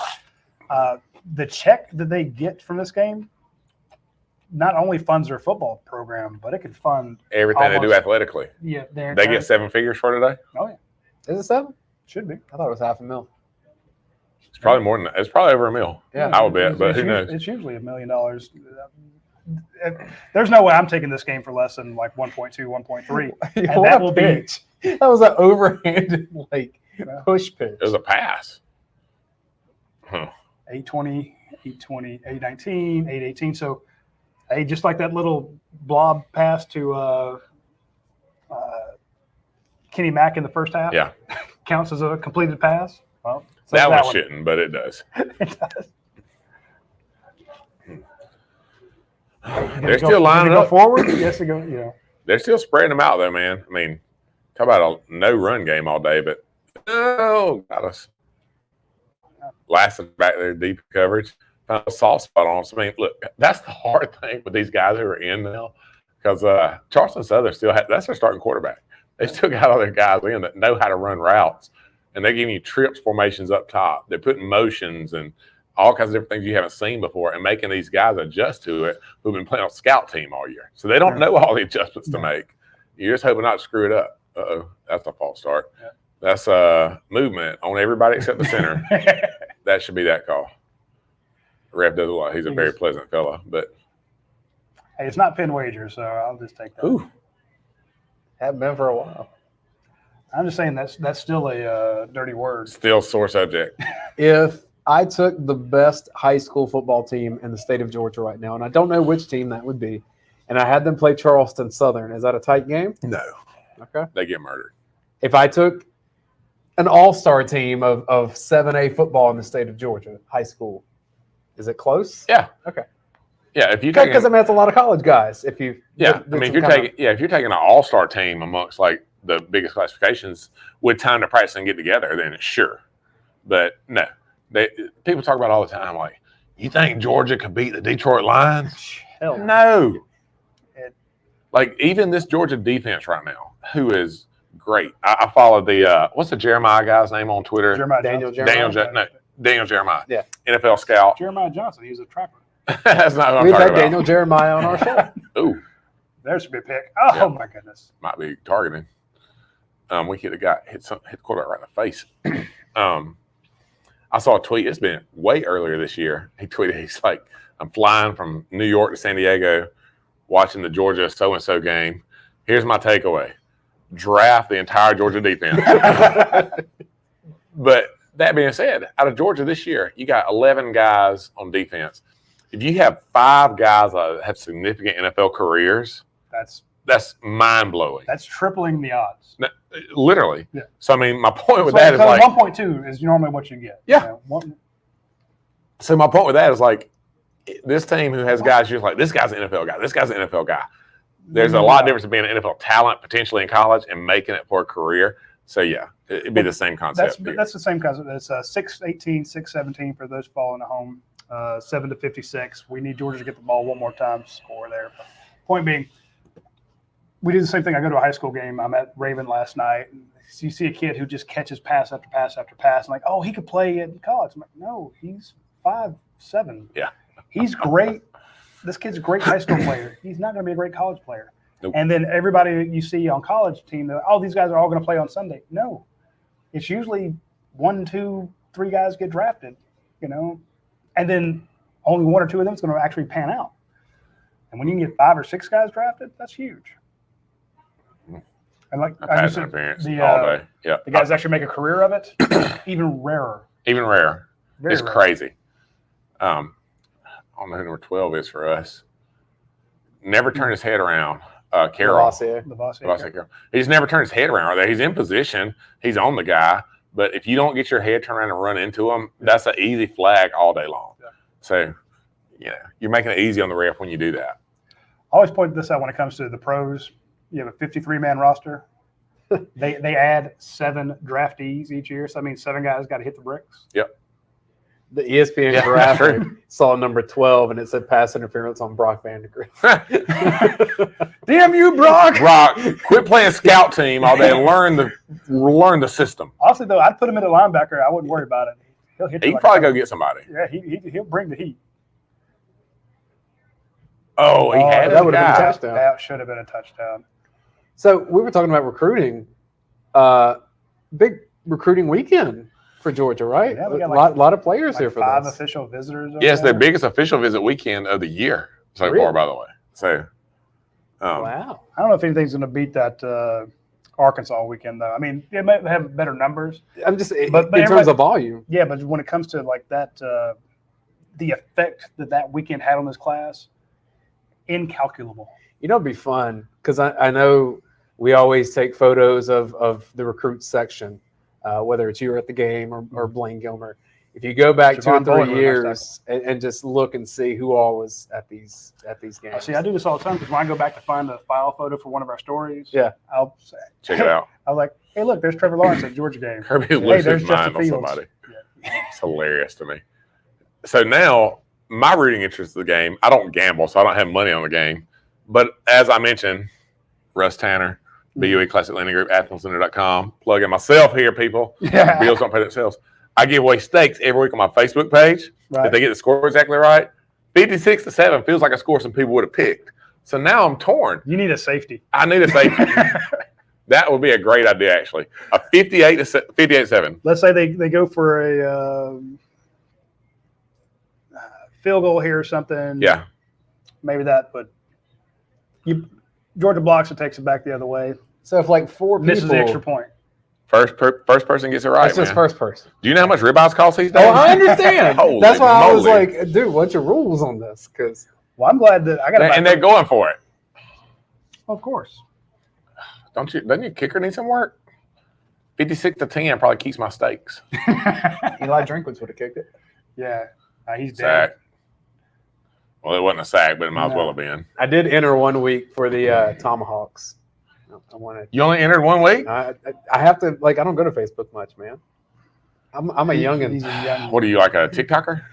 The check that they get from this game not only funds their football program, but it could fund Everything they do almost- athletically. yeah. They get 7 figures for today. Oh yeah, Is it 7? should be. I thought it was $500,000. It's probably more than that. It's probably over $1 million. Yeah. I would bet, but It's who knows? It's usually $1 million. There's no way I'm taking this game for less than like 1.2, 1.3. And What that a will be pitch. That was an overhanded Yeah. push pitch. It was a pass. Huh. 820, 820, 819, 818. So, hey, just like that little blob pass to Kenny Mack in the first half, Yeah. counts as a completed pass. Well, so That one one shouldn't, but it does. It does. They're still lining go up. forward. Yes, to go. You know, They're still spreading them out, though, man. I mean, talk about a no run game all day, but got us. Lasted back there, deep coverage. Found a soft spot on us. I mean, look, that's the hard thing with these guys who are in now, because Charleston Southern that's their starting quarterback. They still got other guys in that know how to run routes, and they're giving you trips formations up top. They're putting motions and all kinds of different things you haven't seen before, and making these guys adjust to it who've been playing on scout team all year. So they don't know all the adjustments to make. You're just hoping not to screw it up. Uh-oh, that's a false start. Yeah. That's movement on everybody except the center. That should be that call. Ref does a lot. He's a very pleasant fellow, but hey, it's not pin wager, so I'll just take that. Ooh. Haven't been for a while. I'm just saying that's still a dirty word. still sore subject. If I took the best high school football team in the state of Georgia right now, and I don't know which team that would be, and I had them play Charleston Southern, is that a tight game? No, Okay. they get murdered. If I took an all-star team of 7A football in the state of Georgia, high school, is it close? Yeah. Okay. Yeah, if you take Because I mean, that's a lot of college guys. If you I mean, if you're taking an all-star team amongst like the biggest classifications with time to practice and get together, then sure. But no, people talk about it all the time. Like, you think Georgia could beat the Detroit Lions? Hell No. Like, even this Georgia defense right now, who is great. I follow the what's the Jeremiah guy's name on Twitter? Daniel Jeremiah. Daniel Jeremiah. Yeah. NFL scout. Jeremiah Johnson. He's a trapper. That's not what I'm We've talking had about. Daniel Jeremiah on our show. Ooh, There's a big pick. Oh Yeah. my goodness. might be targeting. We hit the quarterback right in the face. I saw a tweet. It's been way earlier this year. He tweeted, he's like, I'm flying from New York to San Diego, watching the Georgia so-and-so game. Here's my takeaway. Draft the entire Georgia defense. But that being said, out of Georgia this year, you got 11 guys on defense. If you have 5 guys that have significant NFL careers, that's mind-blowing. That's tripling the odds. Literally. Yeah. So, I mean, my point with So that is like, 1.2 is normally what you get. Yeah. You know, so my point with that is like, this team who has guys just like, this guy's an NFL guy, this guy's an NFL guy. There's a lot of difference in being an NFL talent potentially in college and making it for a career. So, yeah, it'd be the same concept. That's the same concept. It's 6-18, 6-17 for those following at home, 7-56. We need Georgia to get the ball one more time to score there. But point being, we do the same thing. I go to a high school game. I'm at Raven last night. And you see a kid who just catches pass after pass after pass. And like, oh, he could play in college. I'm like, no, he's 5'7". Yeah. He's great. This kid's a great high school player. He's not going to be a great college player. Nope. And then everybody that you see on college team, these guys are all going to play on Sunday. No. It's usually 1, 2, 3 guys get drafted, you know, and then only 1 or 2 of them is going to actually pan out. And when you can get 5 or 6 guys drafted, that's huge. And like I've I had just an said, appearance the all day. Yeah. the guys actually make a career of it, even rarer. Even rarer. Very It's rare. crazy. I don't know who number 12 is for us. Never turn his head around. Carroll. Lavoisier. Lavoisier Carroll. He just never turns his head around right there. He's in position. He's on the guy. But if you don't get your head turned around and run into him, that's an easy flag all day long. Yeah. So, you're making it easy on the ref when you do that. I always point this out when it comes to the pros. You have a 53-man roster. They add 7 draftees each year. So, I mean, 7 guys got to hit the bricks. Yep. The ESPN Yeah, graphic that's true. saw number 12, and it said pass interference on Brock Vandegrift. Damn you, Brock! Brock, quit playing scout team all day and learn the system. Honestly, though, I'd put him in a linebacker. I wouldn't worry about it. He'll hit you He'd like probably a- go get somebody. Yeah, he'll bring the heat. Oh, he had that his would've been a guy. touchdown. That should have been a touchdown. So we were talking about recruiting. Big recruiting weekend for Georgia, right? Yeah, we got lot of players Like here for 5 this. official visitors. over Yes, their there. biggest official visit weekend of the year so Really? far, by the way. So, Wow. I don't know if anything's going to beat that Arkansas weekend, though. I mean, it might have better numbers. I'm just But in terms everybody- of volume. Yeah, but when it comes to like that, the effect that weekend had on this class, incalculable. You know, it'd be fun because I know we always take photos of the recruit section, whether it's you at the game or Blaine Gilmer. If you go back Siobhan 2 or 3 Boyd was years and just look and see who all was at these games. See, I do this all the time because when I go back to find a file photo for one of our stories, Yeah. I'll say, check it out. I was like, hey, look, there's Trevor Lawrence at Georgia game. Kirby Hey, loses there's his Justin mind on Fields. somebody. It's hilarious to me. So now, my rooting interest of the game, I don't gamble, so I don't have money on the game. But as I mentioned, Russ Tanner, BUE Classic Landing Group, AthlonsCenter.com. Plugging myself here, people. Yeah. Bills don't pay themselves. I give away stakes every week on my Facebook page. Right. If they get the score exactly right, 56-7 feels like a score some people would have picked. So now I'm torn. You need a safety. I need a safety. That would be a great idea, actually. A 58-7. Let's say they go for a field goal here or something. Yeah. Maybe that, but Georgia blocks it, takes it back the other way. So if like 4 people, Misses the extra point. First person gets it right, that's just man. first person. Do you know how much ribeyes cost these days? Oh, I understand. Holy That's why I was moly. like, dude, what's your rules on this? Because Well, I'm glad that I got And they're going for it. Of course. Doesn't your kicker need some work? 56-10 probably keeps my stakes. Eli Drinkwitz would have kicked it. Yeah. He's dead. Sack. Well, it wasn't a sack, but it might as No. well have been. I did enter 1 week for the Tomahawks. I wanted. You only entered 1 week? I have to I don't go to Facebook much, man. I'm a youngin. He's a young. What are you, like a TikToker?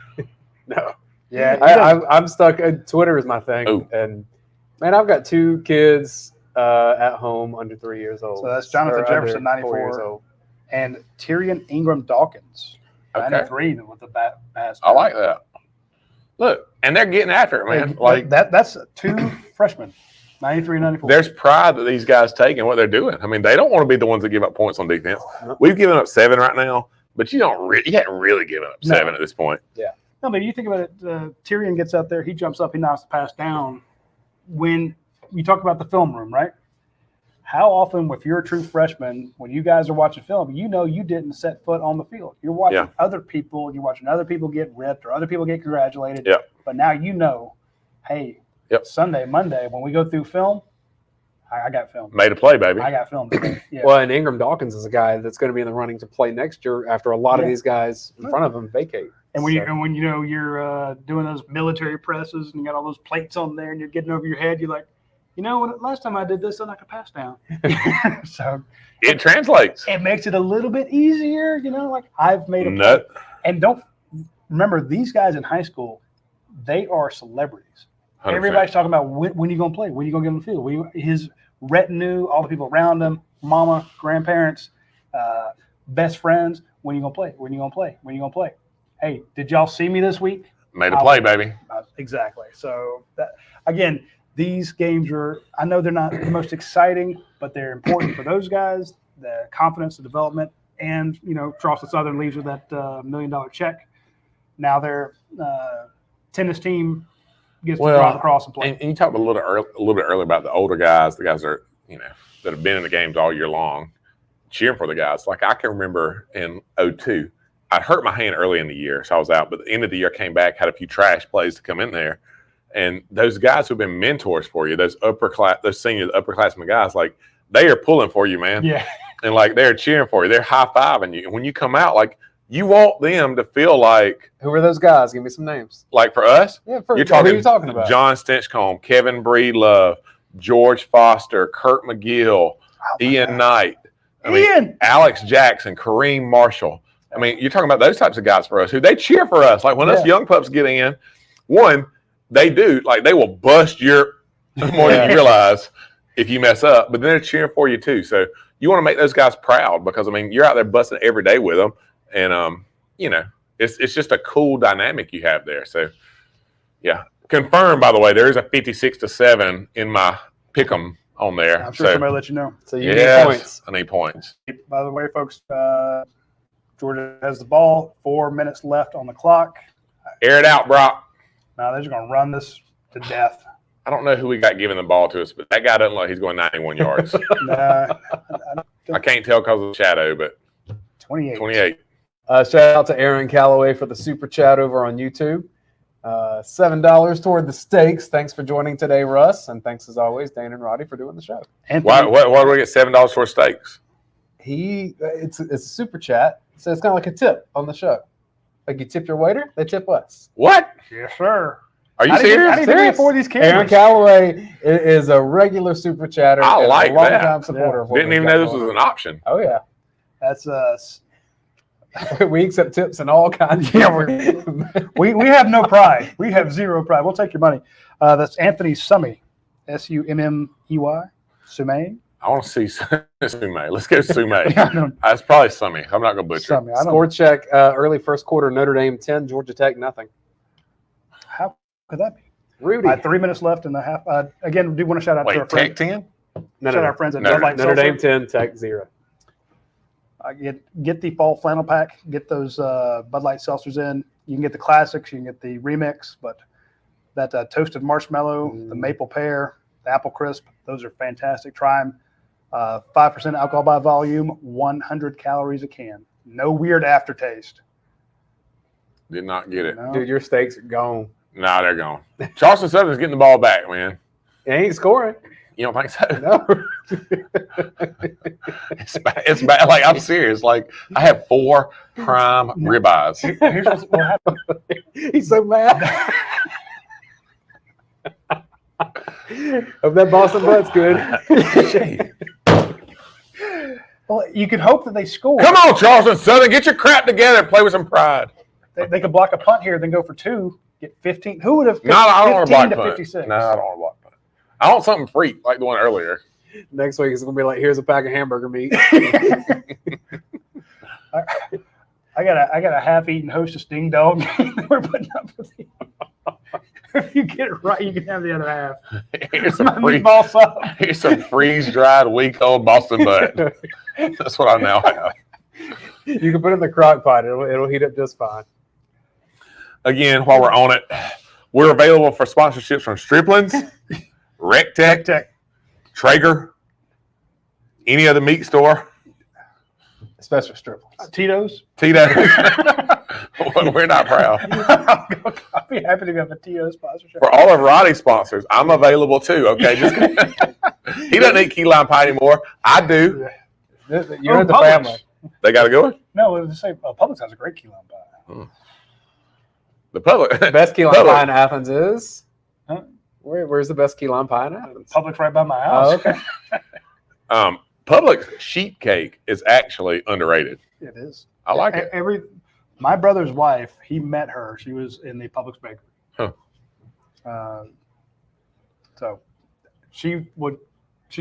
No, Yeah. I'm stuck. Twitter is my thing, Ooh. and man, I've got 2 kids at home under 3 years old. So that's Jonathan Or Jefferson, under 4 94. years old. And Tyrion Ingram Dawkins, Okay. 93 with the pass. I like that. Look, and they're getting after it, man. Like, that's 2 freshmen, 93 and 94. there's pride that these guys take in what they're doing. I mean, they don't want to be the ones that give up points on defense. No. We've given up 7 right now, but you hadn't really given up No. 7 at this point. No, but you think about it, Tyrion gets out there, he jumps up, he knocks the pass down. When you talk about the film room, right? How often, if you're a true freshman, when you guys are watching film, you know you didn't set foot on the field. You're watching Yeah. other people, you're watching other people get ripped or other people get congratulated. Yeah. But now you know, hey, Yep. Sunday, Monday, when we go through film, I got film. Made a play, baby. I got film. Yeah. Well, and Ingram Dawkins is a guy that's going to be in the running to play next year after a lot of Yeah. these guys in front of him vacate. And when So- you know you're doing those military presses and you got all those plates on there and you're getting over your head, you're like, last time I did this, I knocked a pass down. So It translates. it makes it a little bit easier, like I've made a play. Nut. And don't remember, these guys in high school, they are celebrities. 100%. Everybody's talking about when you going to play, when you going to get on the field. His retinue, all the people around him, mama, grandparents, best friends, when you going to play, when you going to play, when you going to play. Hey, did y'all see me this week? Made a play, baby. Exactly. So that, again, these games I know they're not the most exciting, but they're important for those guys, the confidence, the development, and, Charleston Southern leaves with that $1 million check. Now their tennis team gets to drive across and play. And you talked a little bit earlier about the older guys, the guys that are, that have been in the games all year long, cheering for the guys. Like I can remember in 2002, I'd hurt my hand early in the year, so I was out. But at the end of the year, I came back, had a few trash plays to come in there. And those guys who've been mentors for you, those senior upperclassmen guys, like they are pulling for you, man. Yeah. And like they're cheering for you. They're high-fiving you. And when you come out, like you want them to feel like Who are those guys? Give me some names. for us, Yeah, you're who are talking, you talking about? John Stinchcomb, Kevin Breedlove, George Foster, Kurt McGill, Ian Knight, Alex Jackson, Kareem Marshall. I mean, you're talking about those types of guys for us who they cheer for us. Like when us young pups get in, one, they do, like they will bust your more than you realize if you mess up, but then they're cheering for you too. So you want to make those guys proud because, I mean, you're out there busting every day with them. And, it's just a cool dynamic you have there. So, yeah, Confirmed, by the way, there is a 56-7 in my pick'em on there. I'm sure somebody will let you know. So you need yes, points. I need points. By the way, folks, Georgia has the ball. 4 minutes left on the clock. Air it out, Brock. Now they're just going to run this to death. I don't know who we got giving the ball to us, but that guy doesn't look. He's going 91 yards. I can't tell because of the shadow, but 28. 28. Shout out to Aaron Calloway for the super chat over on YouTube. $7 toward the stakes. Thanks for joining today, Russ, and thanks as always, Dayne and Radi, for doing the show. Why do we get $7 for steaks? It's a super chat, so it's kind of like a tip on the show. Like you tip your waiter, they tip us. What? Yes, sir. Are you I serious? didn't afford these cameras. Aaron Calloway is a regular super chatter. I and like a long that. time supporter. Of what Didn't we've even got know this going was on. an option. Oh yeah, That's we accept tips and all kinds. Yeah, we have no pride. We have zero pride. We'll take your money. That's Anthony Summey, Summey. Summey. I want to see Sume. Let's go Sume. Yeah, no, That's probably Summey. I'm not going to butcher it. Summey. I don't Score check. Early first quarter. Notre Dame 10. Georgia Tech nothing. How could that be? Rudy. 3 minutes left in the half. Again, we do want to shout out to our Wait, friends. Tech 10? Shout out our friends at No. Bud Light Notre Seltzer. Dame 10. Tech 0. Get the fall flannel pack. Get those Bud Light seltzers in. You can get the classics. You can get the remix. But that toasted marshmallow, the maple pear, the apple crisp, those are fantastic. Try them. 5% alcohol by volume, 100 calories a can. No weird aftertaste. Did not get it. No. Dude, your stakes are gone. No, they're gone. Charleston Southern's getting the ball back, man. It ain't scoring. You don't think so? No. It's bad. Like, I'm serious. Like, I have 4 prime ribeyes. Here's what happened. He's so mad. Hope that Boston Butt's good. Well, you could hope that they score. Come on, Charleston Southern. Get your crap together and play with some pride. They could block a punt here, then go for 2, get 15. Who would have picked No, I don't want to 15 block to punt. 56? No, I don't want to block punt. I want something free, like the one earlier. Next week it's gonna be like, here's a pack of hamburger meat. I got a half-eaten Hostess ding dog we're putting up with you. If you get it right, you can have the other half. Here's My some free, meatball sauce. here's some freeze-dried, week-old Boston butt. That's what I now have. You can put it in the crock pot. It'll heat up just fine. Again, while we're on it, we're available for sponsorships from Striplin's, RecTech, Tech. Traeger, any other meat store, Especially striplings. Tito's. Tito's. We're not proud. I'll be happy to have a Tito's sponsorship. For all of Radi's sponsors, I'm available too. Okay, just he doesn't eat key lime pie anymore. I do. You're in the Publix. family. They got to go. No, let's say Publix has a great key lime pie. The public. Best key lime Publix. pie in Athens is? Huh? Where's the best key lime pie in Athens? Publix right by my house. Oh, okay. Publix sheet cake is actually underrated. It is. I like it. My brother's wife, he met her. She was in the Publix bakery. Huh. So she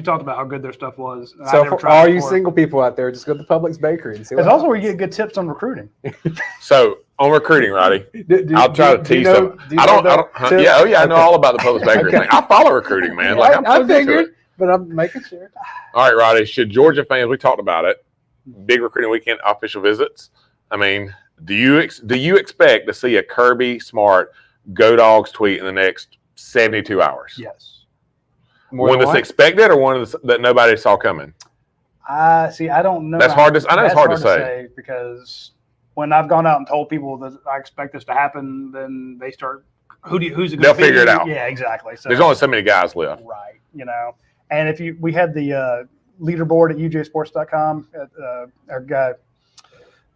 talked about how good their stuff was. and I So never for tried all it you before. single people out there, just go to Publix Bakery and see what It's also where happens. you get good tips on recruiting. So on recruiting, Roddy, I'll try to tease them. them. I don't. Yeah, oh yeah, I know all about the Publix bakery Okay. thing. I follow recruiting, man. Like I'm I plugged into figured, it. but I'm making sure. All right, Roddy. Should Georgia fans? We talked about it. Big recruiting weekend, official visits. I mean, do you expect to see a Kirby Smart Go Dogs tweet in the next 72 hours? Yes. One that's expected or one that nobody saw coming? See, I don't know. That's hard to. I know it's That's hard to say. because when I've gone out and told people that I expect this to happen, then they start. Who's it going to be? They'll figure it out. Yeah, exactly. So There's only so many guys left. right, and we had the leaderboard at UGASports.com. Our guy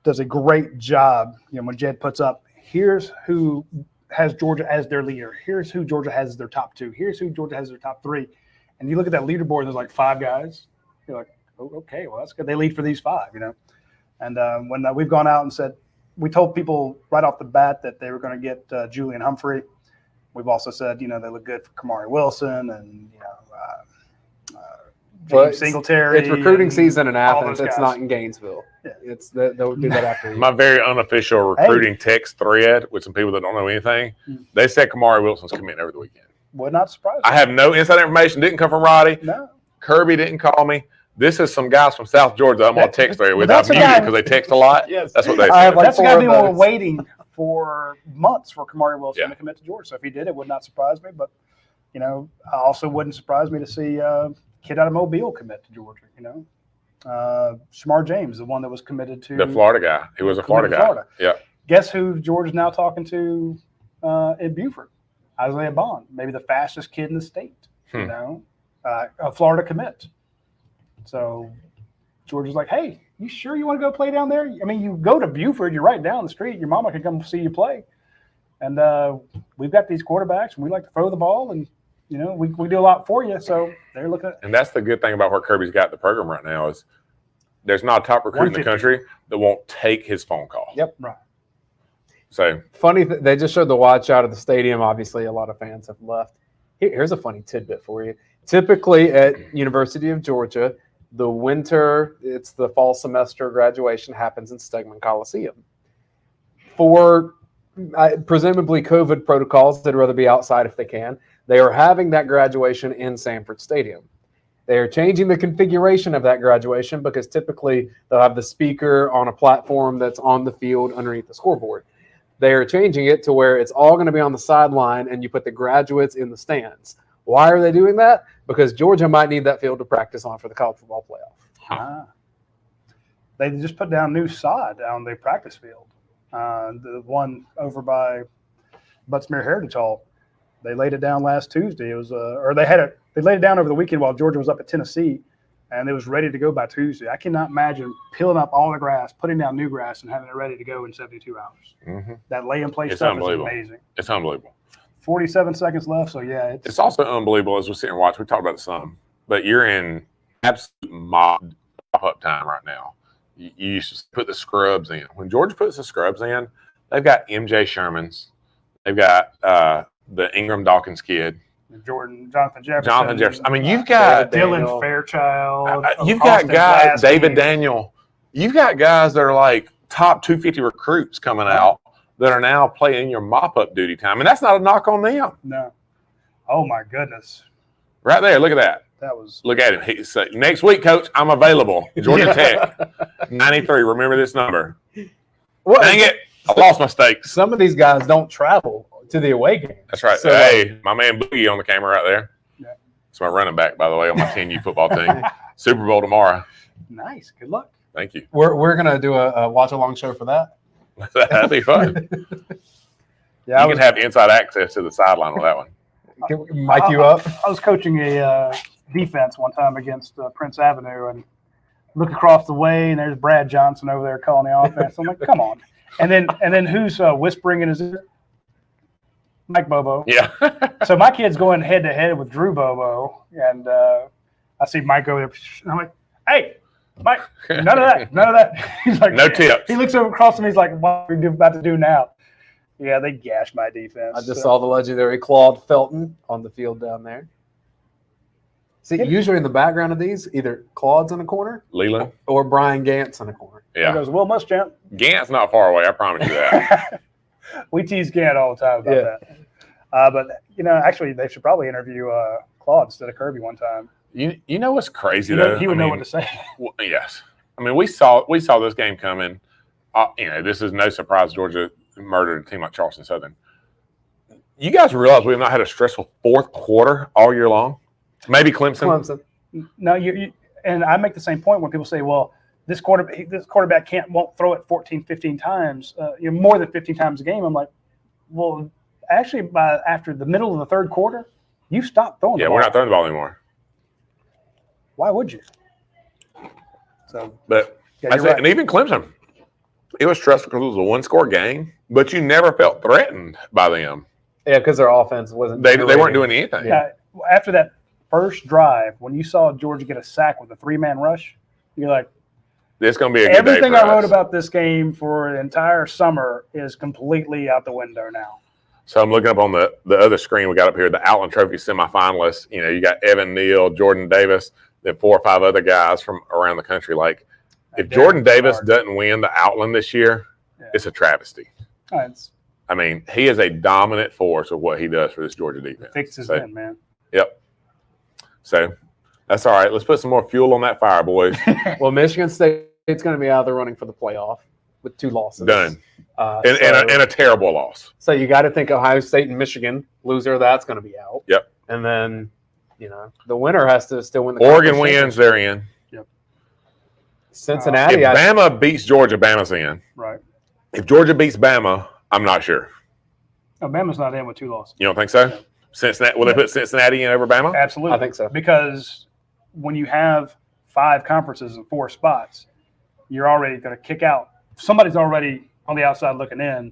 does a great job. When Jed puts up, here's who has Georgia as their leader. Here's who Georgia has as their top 2. Here's who Georgia has their top 3. And you look at that leaderboard, there's like 5 guys. You're like, oh, okay, well, that's good. They lead for these 5, And when we've gone out and said, we told people right off the bat that they were going to get Julian Humphrey. We've also said, they look good for Kamari Wilson and, Well, Singletary. It's recruiting and season in all Athens. those It's guys. not in Gainesville. Yeah. It's they'll do that after. My very unofficial recruiting text thread with some people that don't know anything. They said Kamari Wilson's committing over the weekend. Would not surprise me. I have no inside information. Didn't come from Radi. No. Kirby didn't call me. This is some guys from South Georgia I'm on text thread with. That's I've a muted guy- because they text a lot. Yes. That's what they I have said. like That's the guy 4 of people were those. waiting for months for Kamari Wilson Yeah. to commit to Georgia. So if he did, it would not surprise me. But, also wouldn't surprise me to see a kid out of Mobile commit to Georgia, Shamar James, the one that was committed to The Florida guy. He was a Florida guy. Florida. Yeah. Guess who Georgia's now talking to in Beaufort? Isaiah Bond, maybe the fastest kid in the state, a Florida commit. So Georgia's like, hey, you sure you want to go play down there? I mean, you go to Beaufort, you're right down the street. Your mama can come see you play. And we've got these quarterbacks, and we like to throw the ball, and, we do a lot for you. So they're looking at And that's the good thing about where Kirby's got the program right now is there's not a top recruit in the 150. country that won't take his phone call. Yep, right. So Funny, they just showed the watch out of the stadium. Obviously, a lot of fans have left. Here's a funny tidbit for you. Typically at University of Georgia, it's the fall semester graduation happens in Stegman Coliseum. For presumably COVID protocols, they'd rather be outside if they can. They are having that graduation in Sanford Stadium. They are changing the configuration of that graduation because typically they'll have the speaker on a platform that's on the field underneath the scoreboard. They are changing it to where it's all going to be on the sideline and you put the graduates in the stands. Why are they doing that? Because Georgia might need that field to practice on for the college football playoff. They just put down new sod on the practice field. The one over by Buttsmere Heritage Hall. They laid it down last Tuesday. It was, they laid it down over the weekend while Georgia was up at Tennessee, and it was ready to go by Tuesday. I cannot imagine peeling up all the grass, putting down new grass, and having it ready to go in 72 hours. mm-hmm. That lay-in-place It's stuff is unbelievable. amazing. It's unbelievable. 47 seconds left, so yeah. It's also unbelievable as we sit and watch. We talked about it some, but you're in absolute mop-up time right now. You used to put the scrubs in. When Georgia puts the scrubs in, they've got MJ Shermans. They've got the Ingram Dawkins kid. Jonathan Jefferson. I mean, you've got Dylan Fairchild. you've got Austin guys, Glasgow. David Daniel. You've got guys that are like top 250 recruits coming out that are now playing your mop-up duty time. And that's not a knock on them. No. Oh, my goodness. Right there, look at that. That was Look at him. He said, next week, coach, I'm available. Georgia Tech, 93. Remember this number. Well, Dang it. I lost my stakes. some of these guys don't travel to the away game. That's right. So, hey, my man Boogie on the camera right there. Yeah. It's my running back, by the way, on my 10U football team. Super Bowl tomorrow. nice. Good luck. Thank you. We're gonna do a watch along show for that. That'd be fun. Yeah, You can have inside access to the sideline with that one. Can we mic you up? I was coaching a defense one time against Prince Avenue, and look across the way, and there's Brad Johnson over there calling the offense. I'm like, come on. And then who's whispering in his ear? Mike Bobo. Yeah. So my kid's going head to head with Drew Bobo, and I see Mike over there. And I'm like, hey, Mike, none of that, none of that. He's like, No tips. He looks over across to me. He's like, what are you about to do now? Yeah, they gashed my defense. I just saw the legendary Claude Felton on the field down there. See, usually in the background of these, either Claude's in a corner Leland. or Brian Gant's in a corner. He Yeah. goes, Will Muschamp. Gant's not far away. I promise you that. We tease Gant all the time about that. But actually, they should probably interview Claude instead of Kirby one time. You know what's crazy He though? would, he would know what to say. Well, yes. I mean, we saw this game coming. This is no surprise. Georgia murdered a team like Charleston Southern. You guys realize we have not had a stressful fourth quarter all year long? Maybe Clemson. No, you and I make the same point when people say, well, this quarterback won't throw it 14, 15 times, more than 15 times a game. I'm like, well, actually, after the middle of the third quarter, you stop throwing the ball. We're not throwing the ball anymore. Why would you? So, But yeah, I you're said, right. and even Clemson, it was stressful because it was a one-score game, but you never felt threatened by them. Yeah, because their offense wasn't. They weren't doing anything. Yeah. After that first drive, when you saw Georgia get a sack with a three-man rush, you're like, It's going to be a good day everything for I wrote us. about this game for the entire summer is completely out the window now. So I'm looking up on the other screen we got up here, the Outland Trophy semifinalists. You got Evan Neal, Jordan Davis, than 4 or 5 other guys from around the country. Like, if Derek Jordan Davis Bernard. doesn't win the Outland this year, Yeah. it's a travesty. It's I mean, he is a dominant force of what he does for this Georgia defense. fixes So, in, man. Yep. So that's all right. Let's put some more fuel on that fire, boys. Well, Michigan State's going to be out of the running for the playoff with 2 losses. Done. Uh, And, and a terrible loss. So you got to think Ohio State and Michigan, loser of that's going to be out. Yep. And then, the winner has to still win the Oregon conference wins, they're in. Cincinnati, If Bama beats Georgia, Bama's in. Right. If Georgia beats Bama, I'm not sure. Alabama's not in with 2 losses. You don't think so? Cincinnati, will they put Cincinnati in over Bama? Absolutely. I think so. Because when you have 5 conferences and 4 spots, you're already going to kick out. Somebody's already on the outside looking in,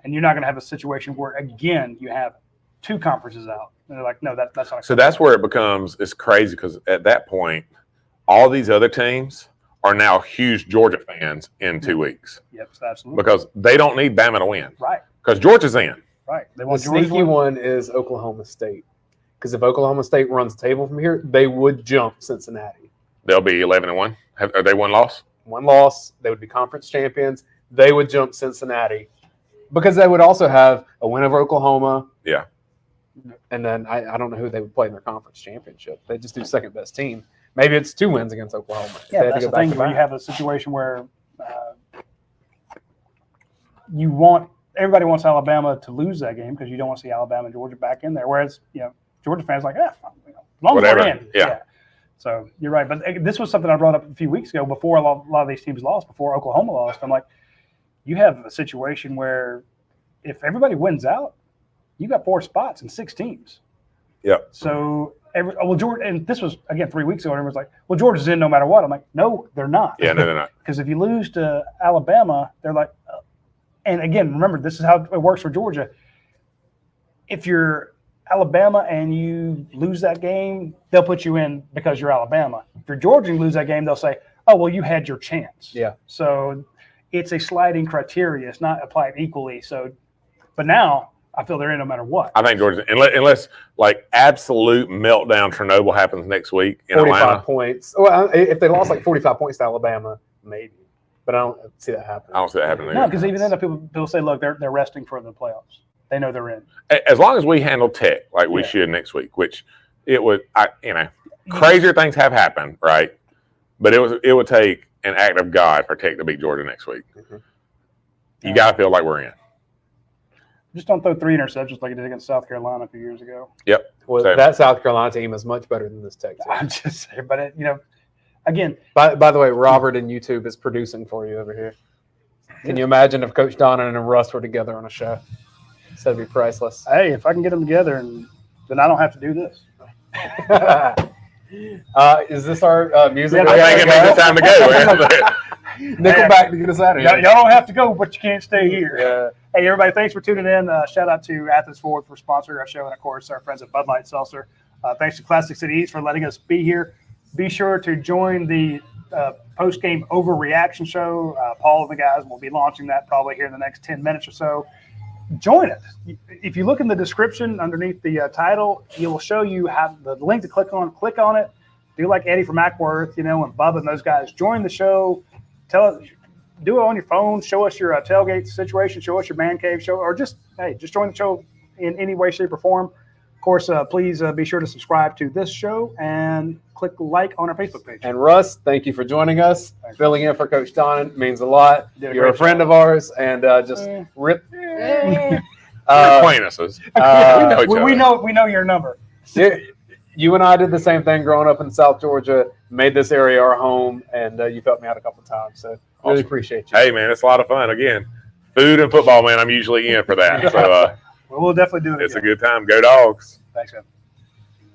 and you're not going to have a situation where, again, you have 2 conferences out. And they're like, no, that's not. So that's where it becomes, it's crazy because at that point, all these other teams are now huge Georgia fans in 2 weeks Yep, absolutely. because they don't need Bama to win Right, because Georgia's in. right. They The want Georgia to sneaky win. one is Oklahoma State. Because if Oklahoma State runs the table from here, they would jump Cincinnati. They'll be 11-1. Are they 1 loss? 1 loss, they would be conference champions. They would jump Cincinnati because they would also have a win over Oklahoma. Yeah. And then I don't know who they would play in their conference championship. They just do second best team. Maybe it's 2 wins against Oklahoma. if they Yeah, had to that's go the thing. back to Where you back. have a situation where everybody wants Alabama to lose that game because you don't want to see Alabama and Georgia back in there. Whereas, Georgia fans are like, as long as Whatever. we're in. Yeah. So you're right. But this was something I brought up a few weeks ago before a lot of these teams lost, before Oklahoma lost. I'm like, you have a situation where if everybody wins out, you got 4 spots and 6 teams. Yep. So Georgia, and this was again 3 weeks ago. Everyone's like, "Well, Georgia's in no matter what." I'm like, "No, they're not." Yeah, no, they're not. Because if you lose to Alabama, they're like, and again, remember this is how it works for Georgia. If you're Alabama and you lose that game, they'll put you in because you're Alabama. If you're Georgia and you lose that game, they'll say, "Oh, well, you had your chance." Yeah. So it's a sliding criteria. It's not applied equally. So, but now I feel they're in no matter what. I think Georgia, unless like absolute meltdown Chernobyl happens next week in 45 Atlanta, points. Well, if they lost like 45 points to Alabama, maybe. But I don't see that happening. I don't see that happening. No, either. because even then, people say, "Look, they're resting for the playoffs. They know they're in." As long as we handle Tech like we should next week, which it would, crazier things have happened, right? But it would take an act of God for Tech to beat Georgia next week. Mhm. You got to feel like we're in. Just don't throw 3 interceptions like you did against South Carolina a few years ago. Well, Same. that South Carolina team is much better than this Tech team. I'm just saying, but again, By the way, Robert in YouTube is producing for you over here. Can you imagine if Coach Donnan and Russ were together on a show? That'd be priceless. hey, if I can get them together, then I don't have to do this. Is this our music? Yeah, I gotta get this time to go. Man. Nickelback to get us out of Y'all here. don't have to go, but you can't stay here. Yeah. Hey, everybody, thanks for tuning in. Shout out to Athens Forward for sponsoring our show, and of course, our friends at Bud Light Seltzer. Thanks to Classic City Eats for letting us be here. Be sure to join the post-game overreaction show. Paul and the guys will be launching that probably here in the next 10 minutes or so. Join it. If you look in the description underneath the title, it will show you how the link to click on. Click on it. Do like Eddie from Ackworth, and Bubba and those guys. Join the show. Do it on your phone. Show us your tailgate situation. Show us your man cave show, or just join the show in any way, shape, or form. Of course, please be sure to subscribe to this show and click like on our Facebook page. And Russ, thank you for joining us. Thanks. Filling in for Coach Donnan means a lot. Did a You're a great friend job. of ours, and just rip. Acquaintances. know each we other. know your number. You and I did the same thing growing up in South Georgia, made this area our home, and you've helped me out a couple times. So really Awesome. appreciate you. Hey, man, it's a lot of fun. Again, food and football, man, I'm usually in for that. So We'll definitely do it it's a again. good time. Go Dogs. Thanks, man.